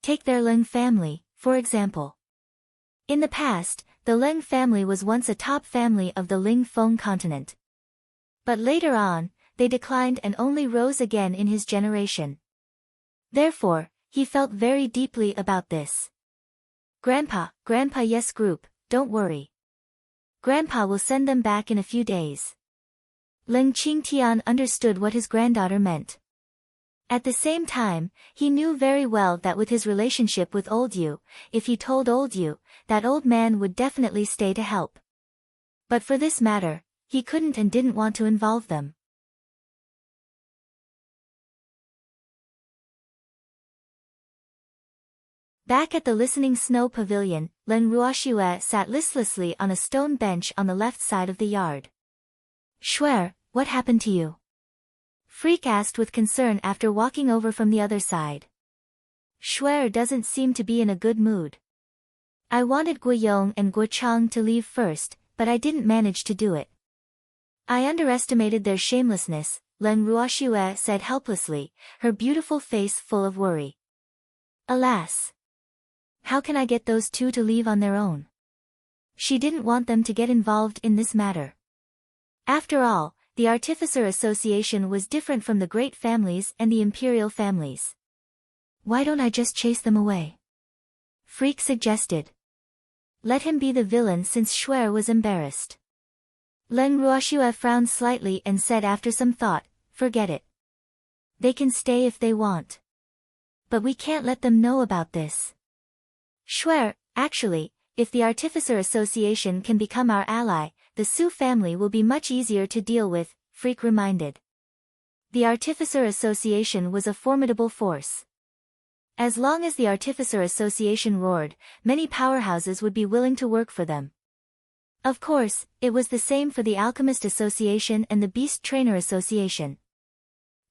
Take their Leng family, for example. In the past, the Leng family was once a top family of the Ling Feng continent. But later on, they declined and only rose again in his generation. Therefore, he felt very deeply about this. Grandpa, yes group, don't worry. Grandpa will send them back in a few days. Leng Qingtian understood what his granddaughter meant. At the same time, he knew very well that with his relationship with Old Yu, if he told Old Yu, that old man would definitely stay to help. But for this matter, he couldn't and didn't want to involve them. Back at the Listening Snow Pavilion, Leng Ruoxue sat listlessly on a stone bench on the left side of the yard. Shuer, what happened to you? Freak asked with concern after walking over from the other side. Shuer doesn't seem to be in a good mood. I wanted Guiyong and Guochang to leave first, but I didn't manage to do it. I underestimated their shamelessness, Leng Ruoxue said helplessly, her beautiful face full of worry. Alas! How can I get those 2 to leave on their own? She didn't want them to get involved in this matter. After all, the Artificer Association was different from the great families and the imperial families. Why don't I just chase them away? Freak suggested. Let him be the villain since Shuer was embarrassed. Leng Ruoxue frowned slightly and said after some thought, forget it. They can stay if they want. But we can't let them know about this. Shuer, actually, if the Artificer Association can become our ally, the Su family will be much easier to deal with, Freak reminded. The Artificer Association was a formidable force. As long as the Artificer Association roared, many powerhouses would be willing to work for them. Of course, it was the same for the Alchemist Association and the Beast Trainer Association.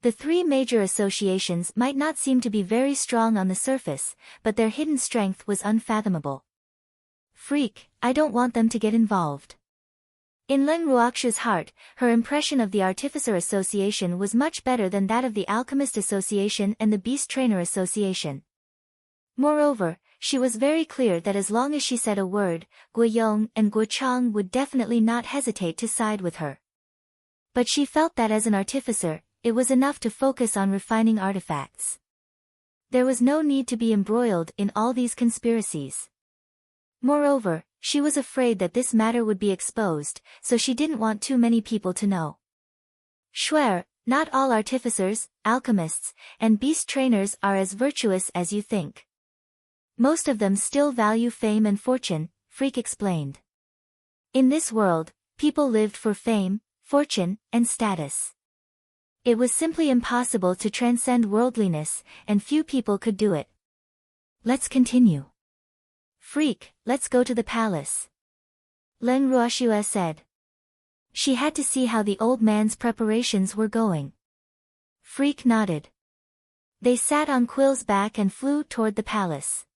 The 3 major associations might not seem to be very strong on the surface, but their hidden strength was unfathomable. Freak, I don't want them to get involved. In Leng Ruoxue's heart, her impression of the Artificer Association was much better than that of the Alchemist Association and the Beast Trainer Association. Moreover, she was very clear that as long as she said a word, Guiyong and Guochang would definitely not hesitate to side with her. But she felt that as an artificer, it was enough to focus on refining artifacts. There was no need to be embroiled in all these conspiracies. Moreover, she was afraid that this matter would be exposed, so she didn't want too many people to know. Shuer, not all artificers, alchemists, and beast trainers are as virtuous as you think. Most of them still value fame and fortune, Freak explained. In this world, people lived for fame, fortune, and status. It was simply impossible to transcend worldliness, and few people could do it. Let's continue. Freak, let's go to the palace. Leng Ruoxue said. She had to see how the old man's preparations were going. Freak nodded. They sat on Quill's back and flew toward the palace.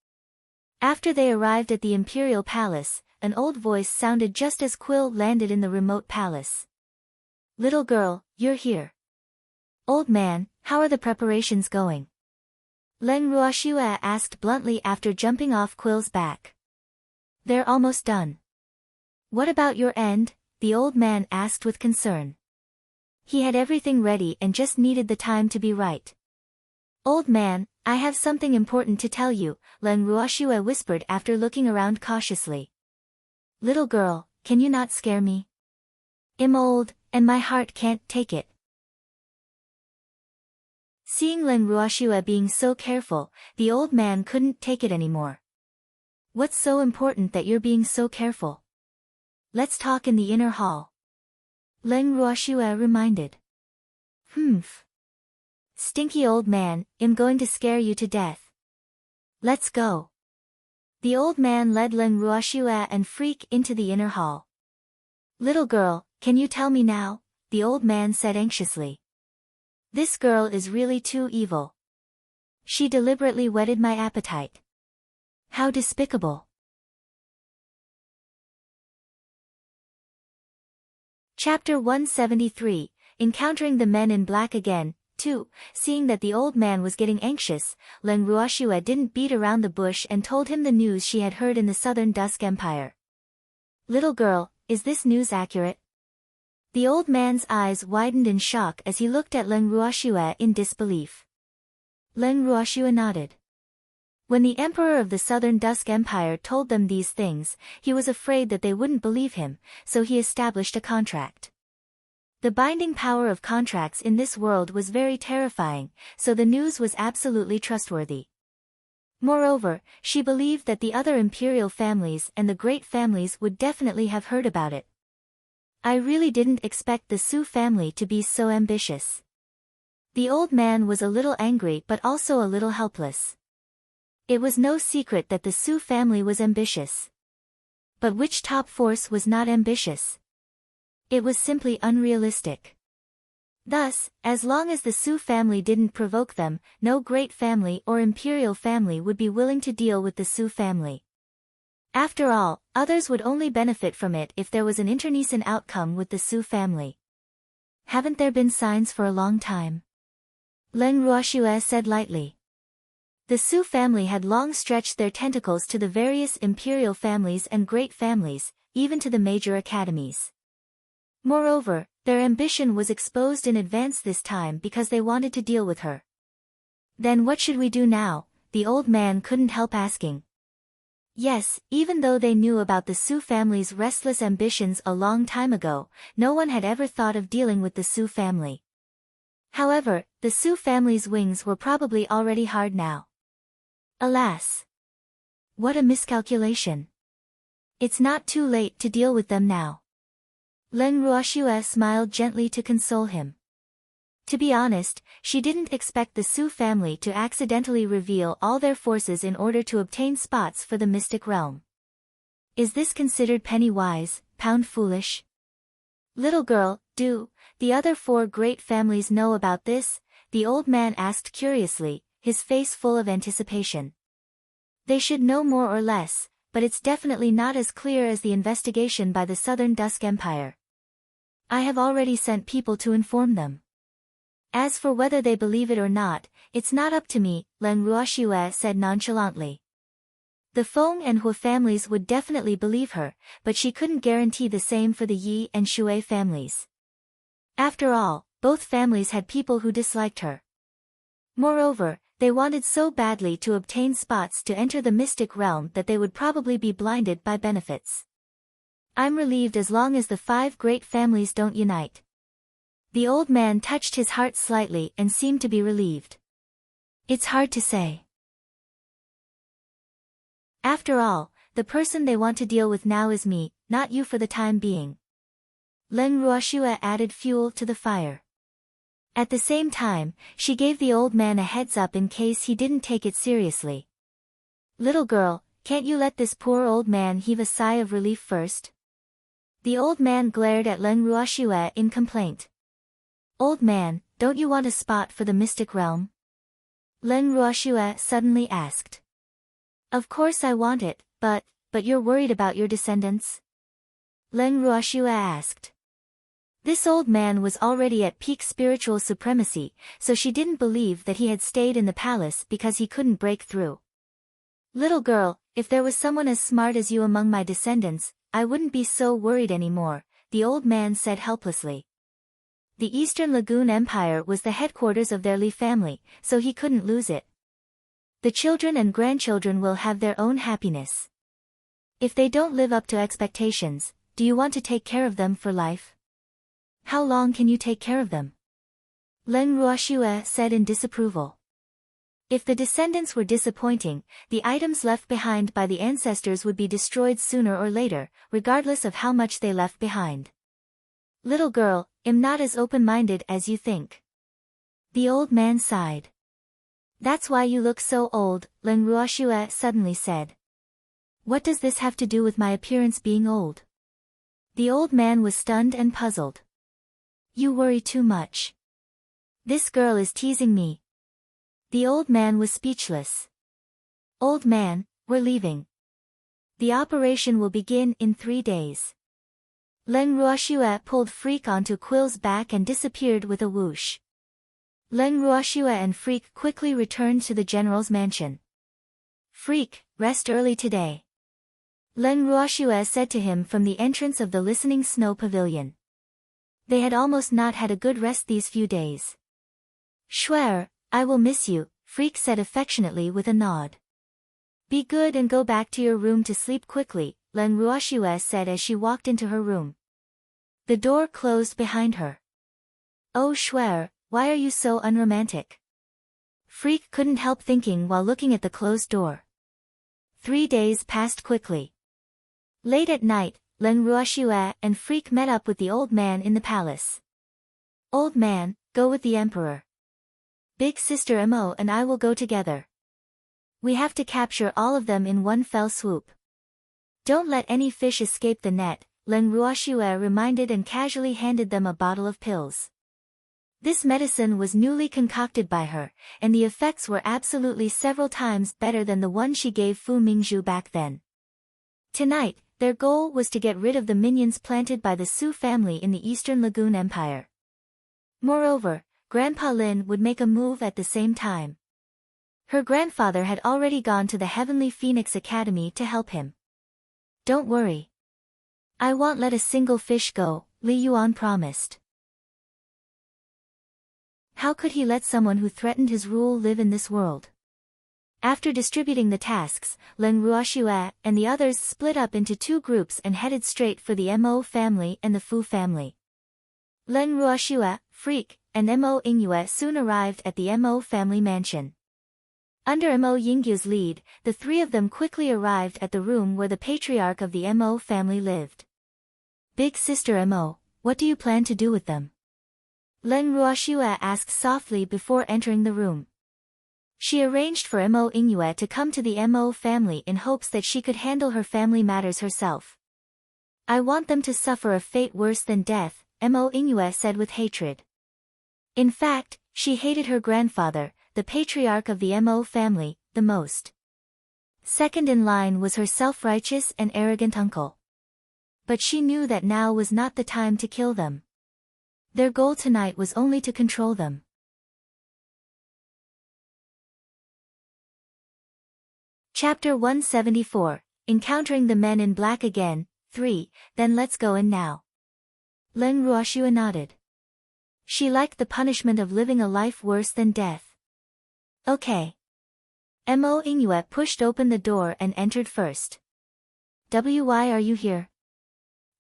After they arrived at the imperial palace, an old voice sounded just as Quill landed in the remote palace. "Little girl, you're here." "Old man, how are the preparations going?" Leng Ruoxue asked bluntly after jumping off Quill's back. "They're almost done." "What about your end?" the old man asked with concern. He had everything ready and just needed the time to be right. "Old man, I have something important to tell you," Leng Ruoxue whispered after looking around cautiously. "Little girl, can you not scare me? I'm old, and my heart can't take it." Seeing Leng Ruoxue being so careful, the old man couldn't take it anymore. "What's so important that you're being so careful? Let's talk in the inner hall," Leng Ruoxue reminded. "Humph. Stinky old man, I'm going to scare you to death. Let's go." The old man led Leng Ruoxue and Freak into the inner hall. "Little girl, can you tell me now?" the old man said anxiously. "This girl is really too evil. She deliberately whetted my appetite. How despicable." Chapter 173, Encountering the Men in Black Again, 2. Seeing that the old man was getting anxious, Leng Ruoxue didn't beat around the bush and told him the news she had heard in the Southern Dusk Empire. "Little girl, is this news accurate?" The old man's eyes widened in shock as he looked at Leng Ruoxue in disbelief. Leng Ruoxue nodded. When the emperor of the Southern Dusk Empire told them these things, he was afraid that they wouldn't believe him, so he established a contract. The binding power of contracts in this world was very terrifying, so the news was absolutely trustworthy. Moreover, she believed that the other imperial families and the great families would definitely have heard about it. "I really didn't expect the Su family to be so ambitious." The old man was a little angry but also a little helpless. It was no secret that the Su family was ambitious. But which top force was not ambitious? It was simply unrealistic. Thus, as long as the Su family didn't provoke them, no great family or imperial family would be willing to deal with the Su family. After all, others would only benefit from it if there was an internecine outcome with the Su family. "Haven't there been signs for a long time?" Leng Ruoxue said lightly. The Su family had long stretched their tentacles to the various imperial families and great families, even to the major academies. Moreover, their ambition was exposed in advance this time because they wanted to deal with her. "Then what should we do now?" the old man couldn't help asking. Yes, even though they knew about the Su family's restless ambitions a long time ago, no one had ever thought of dealing with the Su family. However, the Su family's wings were probably already hard now. Alas! What a miscalculation. It's not too late to deal with them now. Leng Ruoxue smiled gently to console him. To be honest, she didn't expect the Su family to accidentally reveal all their forces in order to obtain spots for the mystic realm. Is this considered penny wise, pound foolish? Little girl, do the other 4 great families know about this? The old man asked curiously, his face full of anticipation. They should know more or less, but it's definitely not as clear as the investigation by the Southern Dusk Empire. I have already sent people to inform them. As for whether they believe it or not, it's not up to me, Leng Ruoxue said nonchalantly. The Feng and Hua families would definitely believe her, but she couldn't guarantee the same for the Yi and Shui families. After all, both families had people who disliked her. Moreover, they wanted so badly to obtain spots to enter the mystic realm that they would probably be blinded by benefits. I'm relieved as long as the 5 great families don't unite. The old man touched his heart slightly and seemed to be relieved. It's hard to say. After all, the person they want to deal with now is me, not you for the time being. Leng Ruoxue added fuel to the fire. At the same time, she gave the old man a heads up in case he didn't take it seriously. Little girl, can't you let this poor old man heave a sigh of relief first? The old man glared at Len Ruoxue in complaint. Old man, don't you want a spot for the mystic realm? Len Ruoxue suddenly asked. Of course I want it, but you're worried about your descendants? Len Ruoxue asked. This old man was already at peak spiritual supremacy, so she didn't believe that he had stayed in the palace because he couldn't break through. Little girl, if there was someone as smart as you among my descendants, I wouldn't be so worried anymore, the old man said helplessly. The Eastern Lagoon Empire was the headquarters of their Li family, so he couldn't lose it. The children and grandchildren will have their own happiness. If they don't live up to expectations, do you want to take care of them for life? How long can you take care of them? Len Ruoxue said in disapproval. If the descendants were disappointing, the items left behind by the ancestors would be destroyed sooner or later, regardless of how much they left behind. Little girl, I'm not as open-minded as you think. The old man sighed. That's why you look so old, Len Ruoxue suddenly said. What does this have to do with my appearance being old? The old man was stunned and puzzled. You worry too much. This girl is teasing me. The old man was speechless. Old man, we're leaving. The operation will begin in 3 days. Len Ruoxue pulled Freak onto Quill's back and disappeared with a whoosh. Len Ruoxue and Freak quickly returned to the general's mansion. Freak, rest early today. Len Ruoxue said to him from the entrance of the listening snow pavilion. They had almost not had a good rest these few days. Schwer, I will miss you, Freak said affectionately with a nod. Be good and go back to your room to sleep quickly, Len Ruoxue said as she walked into her room. The door closed behind her. Oh Schwer, why are you so unromantic? Freak couldn't help thinking while looking at the closed door. 3 days passed quickly. Late at night, Len Ruoxue and Freak met up with the old man in the palace. Old man, go with the emperor. Big sister Mo and I will go together. We have to capture all of them in one fell swoop. Don't let any fish escape the net, Len Ruoxue reminded and casually handed them a bottle of pills. This medicine was newly concocted by her, and the effects were absolutely several times better than the one she gave Fu Mingzhu back then. Tonight, their goal was to get rid of the minions planted by the Su family in the Eastern Lagoon Empire. Moreover, Grandpa Lin would make a move at the same time. Her grandfather had already gone to the Heavenly Phoenix Academy to help him. Don't worry. I won't let a single fish go, Li Yuan promised. How could he let someone who threatened his rule live in this world? After distributing the tasks, Len Ruoxue and the others split up into 2 groups and headed straight for the Mo family and the Fu family. Len Ruoxue, Freak, and Mo Yingyue soon arrived at the Mo family mansion. Under Mo Yingyue's lead, the 3 of them quickly arrived at the room where the patriarch of the Mo family lived. Big sister Mo, what do you plan to do with them? Len Ruoxue asked softly before entering the room. She arranged for Mo Yingyue to come to the Mo family in hopes that she could handle her family matters herself. I want them to suffer a fate worse than death, Mo Yingyue said with hatred. In fact, she hated her grandfather, the patriarch of the Mo family, the most. Second in line was her self-righteous and arrogant uncle. But she knew that now was not the time to kill them. Their goal tonight was only to control them. Chapter 174, Encountering the Men in Black Again, 3, Then let's go in now. Len Ruoxue nodded. She liked the punishment of living a life worse than death. Okay. Mo Yingyue pushed open the door and entered first. Why are you here?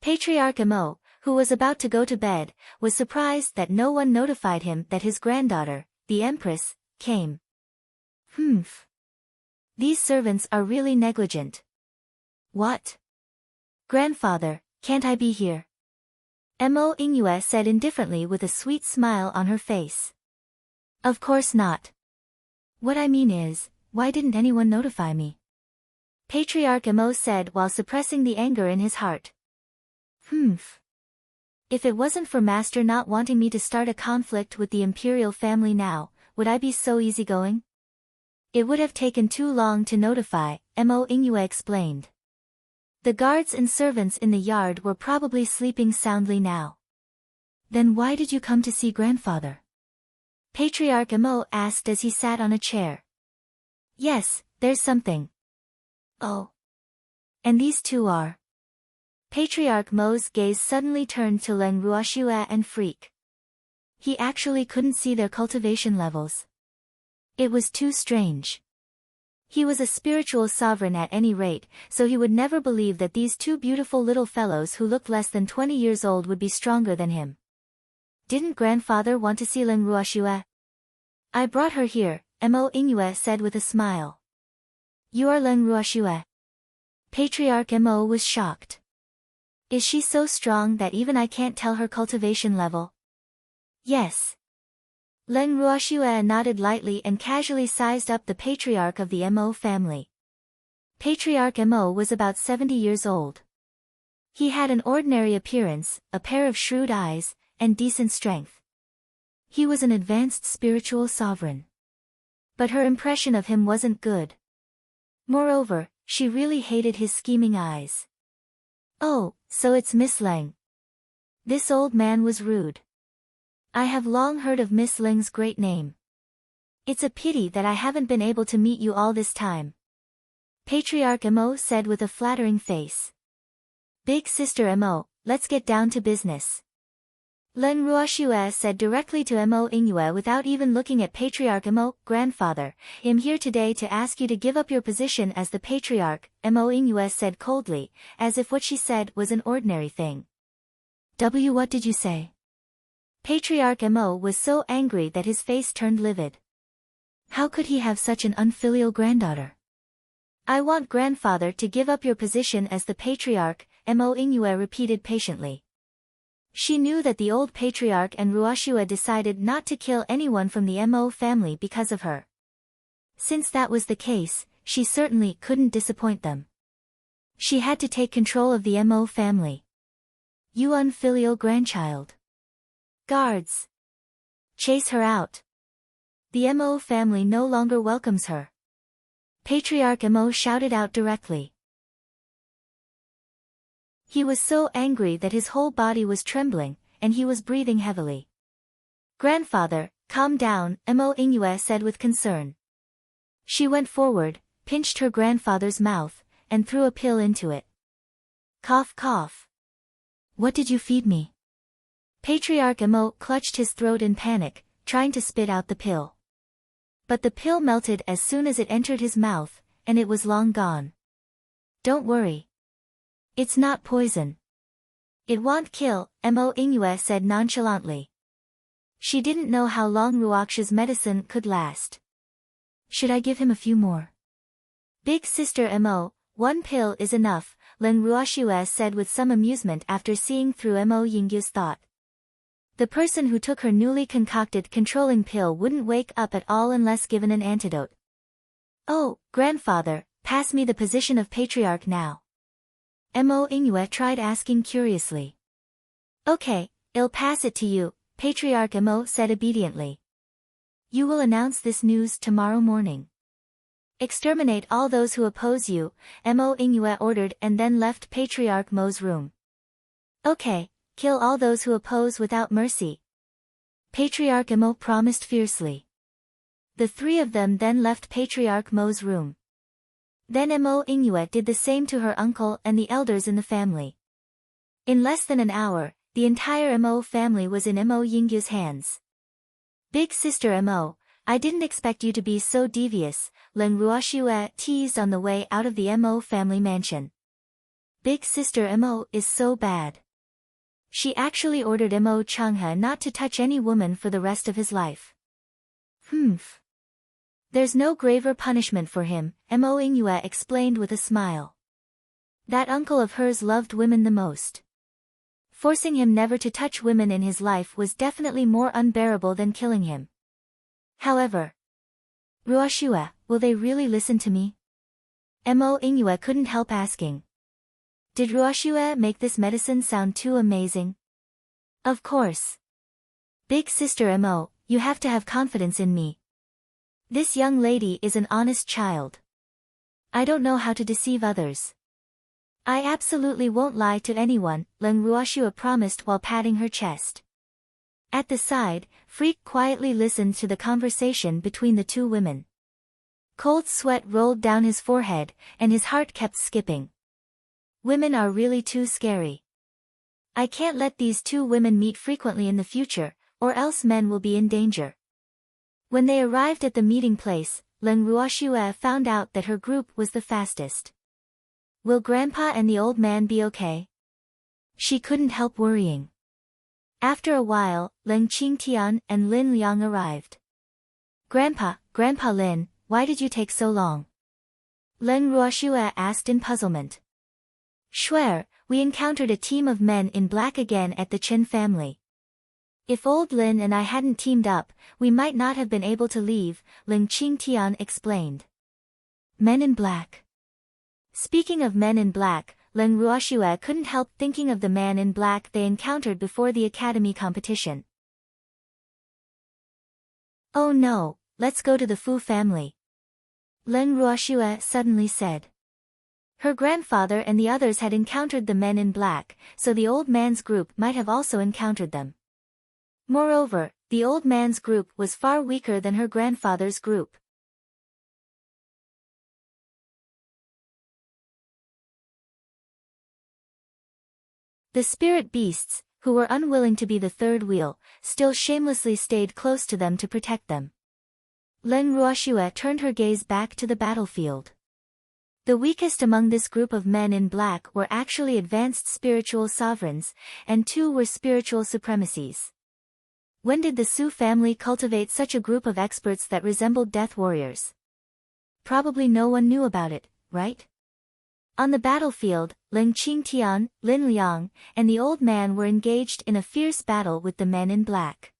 Patriarch Mo, who was about to go to bed, was surprised that no one notified him that his granddaughter, the Empress, came. Humph. These servants are really negligent. What? Grandfather, can't I be here? Mo Yingyue said indifferently with a sweet smile on her face. Of course not. What I mean is, why didn't anyone notify me? Patriarch Mo said while suppressing the anger in his heart. Humph. If it wasn't for Master not wanting me to start a conflict with the imperial family now, would I be so easygoing? It would have taken too long to notify, Mo Inghua explained. The guards and servants in the yard were probably sleeping soundly now. Then why did you come to see grandfather? Patriarch Mo asked as he sat on a chair. Yes, there's something. Oh. And these two are? Patriarch Mo's gaze suddenly turned to Leng Ruoxue and Freak. He actually couldn't see their cultivation levels. It was too strange. He was a spiritual sovereign at any rate, so he would never believe that these two beautiful little fellows who looked less than 20 years old would be stronger than him. Didn't grandfather want to see Leng Ruoxue? I brought her here, Mo Inghua said with a smile. You are Leng Ruoxue? Patriarch Mo was shocked. Is she so strong that even I can't tell her cultivation level? Yes. Leng Ruoxue nodded lightly and casually sized up the patriarch of the Mo family. Patriarch Mo was about 70 years old. He had an ordinary appearance, a pair of shrewd eyes, and decent strength. He was an advanced spiritual sovereign. But her impression of him wasn't good. Moreover, she really hated his scheming eyes. Oh, so it's Miss Leng. This old man was rude. I have long heard of Miss Leng's great name. It's a pity that I haven't been able to meet you all this time. Patriarch Mo said with a flattering face. Big sister Mo, let's get down to business. Leng Ruoxue said directly to Mo Inghua without even looking at Patriarch Mo. Grandfather, I'm here today to ask you to give up your position as the patriarch, Mo Inghua said coldly, as if what she said was an ordinary thing. What did you say? Patriarch Mo was so angry that his face turned livid. How could he have such an unfilial granddaughter? I want grandfather to give up your position as the patriarch, Mo Inghua repeated patiently. She knew that the old patriarch and Ruoxue decided not to kill anyone from the Mo family because of her. Since that was the case, she certainly couldn't disappoint them. She had to take control of the Mo family. You unfilial grandchild. Guards! Chase her out. The Mo family no longer welcomes her. Patriarch Mo shouted out directly. He was so angry that his whole body was trembling, and he was breathing heavily. Grandfather, calm down, Mo Inghua said with concern. She went forward, pinched her grandfather's mouth, and threw a pill into it. Cough cough. What did you feed me? Patriarch Mo clutched his throat in panic, trying to spit out the pill. But the pill melted as soon as it entered his mouth, and it was long gone. Don't worry. It's not poison. It won't kill, Mo Inghua said nonchalantly. She didn't know how long Ruoxue's medicine could last. Should I give him a few more? Big sister Mo, one pill is enough, Leng Ruoxue said with some amusement after seeing through Mo Yinggu's thought. The person who took her newly concocted controlling pill wouldn't wake up at all unless given an antidote. Oh, grandfather, pass me the position of patriarch now. Mo Inghua tried asking curiously. Okay, I'll pass it to you, Patriarch Mo said obediently. You will announce this news tomorrow morning. Exterminate all those who oppose you, Mo Inghua ordered and then left Patriarch Mo's room. Okay. Kill all those who oppose without mercy. Patriarch Mo promised fiercely. The three of them then left Patriarch Mo's room. Then Mo Inghua did the same to her uncle and the elders in the family. In less than an hour, the entire Mo family was in Mo Yinggu's hands. Big sister Mo, I didn't expect you to be so devious, Leng Ruoxue teased on the way out of the Mo family mansion. Big sister Mo is so bad. She actually ordered Mo Changhe not to touch any woman for the rest of his life. Humph. There's no graver punishment for him, Mo Inghua explained with a smile. That uncle of hers loved women the most. Forcing him never to touch women in his life was definitely more unbearable than killing him. However, Ruoxue, will they really listen to me? Mo Inghua couldn't help asking. Did Ruoshue make this medicine sound too amazing? Of course. Big sister Mo, you have to have confidence in me. This young lady is an honest child. I don't know how to deceive others. I absolutely won't lie to anyone, Leng Ruoshue promised while patting her chest. At the side, Freak quietly listened to the conversation between the two women. Cold sweat rolled down his forehead, and his heart kept skipping. Women are really too scary. I can't let these two women meet frequently in the future, or else men will be in danger. When they arrived at the meeting place, Leng Ruoshue found out that her group was the fastest. Will Grandpa and the old man be okay? She couldn't help worrying. After a while, Leng Qingtian and Lin Liang arrived. Grandpa Lin, why did you take so long? Leng Ruoshue asked in puzzlement. Swear, we encountered a team of men in black again at the Chen family. If old Lin and I hadn't teamed up, we might not have been able to leave, Leng Qingtian explained. Men in black. Speaking of men in black, Leng Ruoshue couldn't help thinking of the man in black they encountered before the academy competition. Oh no, let's go to the Fu family. Leng Ruoshue suddenly said. Her grandfather and the others had encountered the men in black, so the old man's group might have also encountered them. Moreover, the old man's group was far weaker than her grandfather's group. The spirit beasts, who were unwilling to be the third wheel, still shamelessly stayed close to them to protect them. Leng Ruoshue turned her gaze back to the battlefield. The weakest among this group of men in black were actually advanced spiritual sovereigns, and two were spiritual supremacies. When did the Su family cultivate such a group of experts that resembled death warriors? Probably no one knew about it, right? On the battlefield, Leng Qingtian, Lin Liang, and the old man were engaged in a fierce battle with the men in black.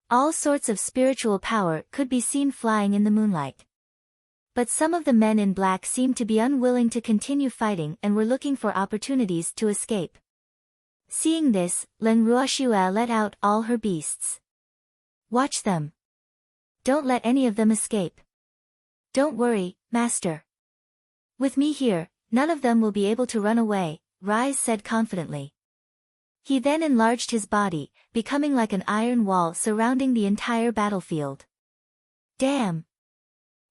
All sorts of spiritual power could be seen flying in the moonlight. But some of the men in black seemed to be unwilling to continue fighting and were looking for opportunities to escape. Seeing this, Leng Ruoshue let out all her beasts. Watch them. Don't let any of them escape. Don't worry, Master. With me here, none of them will be able to run away, Rise said confidently. He then enlarged his body, becoming like an iron wall surrounding the entire battlefield. Damn!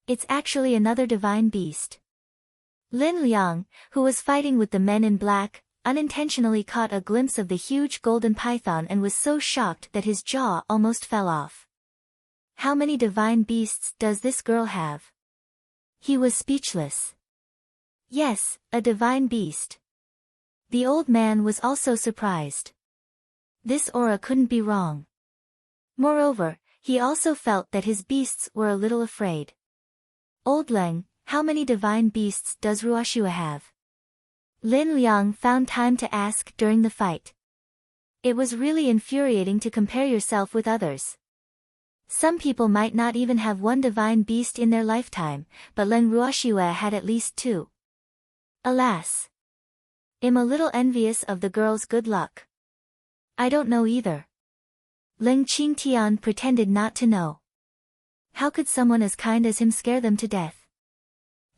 It's actually another divine beast. Lin Liang, who was fighting with the men in black, unintentionally caught a glimpse of the huge golden python and was so shocked that his jaw almost fell off. How many divine beasts does this girl have? He was speechless. Yes, a divine beast. The old man was also surprised. This aura couldn't be wrong. Moreover, he also felt that his beasts were a little afraid. Old Leng, how many divine beasts does Ruoshue have? Lin Liang found time to ask during the fight. It was really infuriating to compare yourself with others. Some people might not even have one divine beast in their lifetime, but Leng Ruoshue had at least two. Alas! I'm a little envious of the girl's good luck. I don't know either. Leng Qingtian pretended not to know. How could someone as kind as him scare them to death?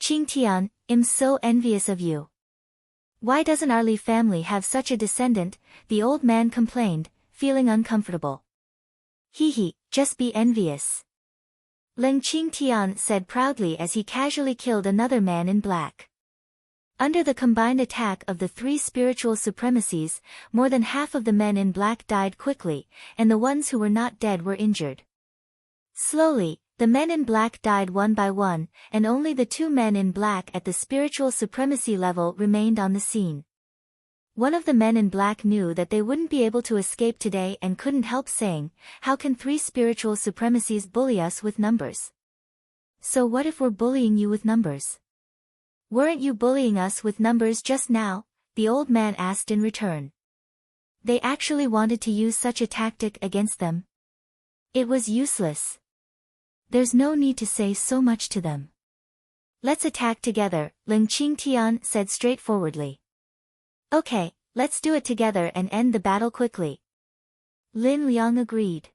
Qingtian, I'm so envious of you. Why doesn't our Li family have such a descendant? The old man complained, feeling uncomfortable. Hee, just be envious. Leng Qingtian said proudly as he casually killed another man in black. Under the combined attack of the three spiritual supremacies, more than half of the men in black died quickly, and the ones who were not dead were injured. Slowly, the men in black died one by one, and only the two men in black at the spiritual supremacy level remained on the scene. One of the men in black knew that they wouldn't be able to escape today and couldn't help saying, how can three spiritual supremacies bully us with numbers? So what if we're bullying you with numbers? Weren't you bullying us with numbers just now? The old man asked in return. They actually wanted to use such a tactic against them. It was useless. There's no need to say so much to them. Let's attack together, Leng Qingtian said straightforwardly. Okay, let's do it together and end the battle quickly. Lin Liang agreed.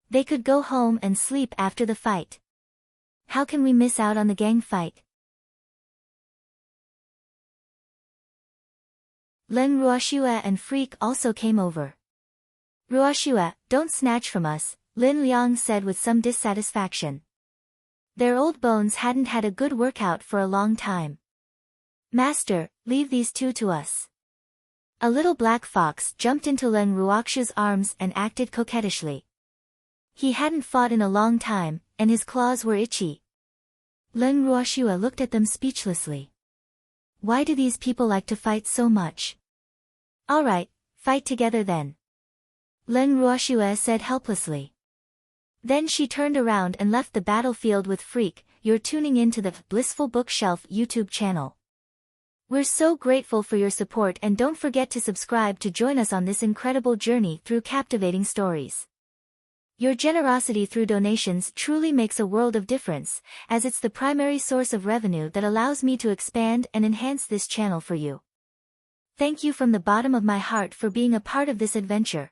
They could go home and sleep after the fight. How can we miss out on the gang fight? Len Ruoxue and Freak also came over. Ruoxue, don't snatch from us, Lin Liang said with some dissatisfaction. Their old bones hadn't had a good workout for a long time. Master, leave these two to us. A little black fox jumped into Len Ruoxue's arms and acted coquettishly. He hadn't fought in a long time, and his claws were itchy. Len Ruoxue looked at them speechlessly. Why do these people like to fight so much? All right, fight together then. Len Ruoxue said helplessly. Then she turned around and left the battlefield with Freak. You're tuning in to the Blissful Bookshelf YouTube channel. We're so grateful for your support, and don't forget to subscribe to join us on this incredible journey through captivating stories. Your generosity through donations truly makes a world of difference, as it's the primary source of revenue that allows me to expand and enhance this channel for you. Thank you from the bottom of my heart for being a part of this adventure.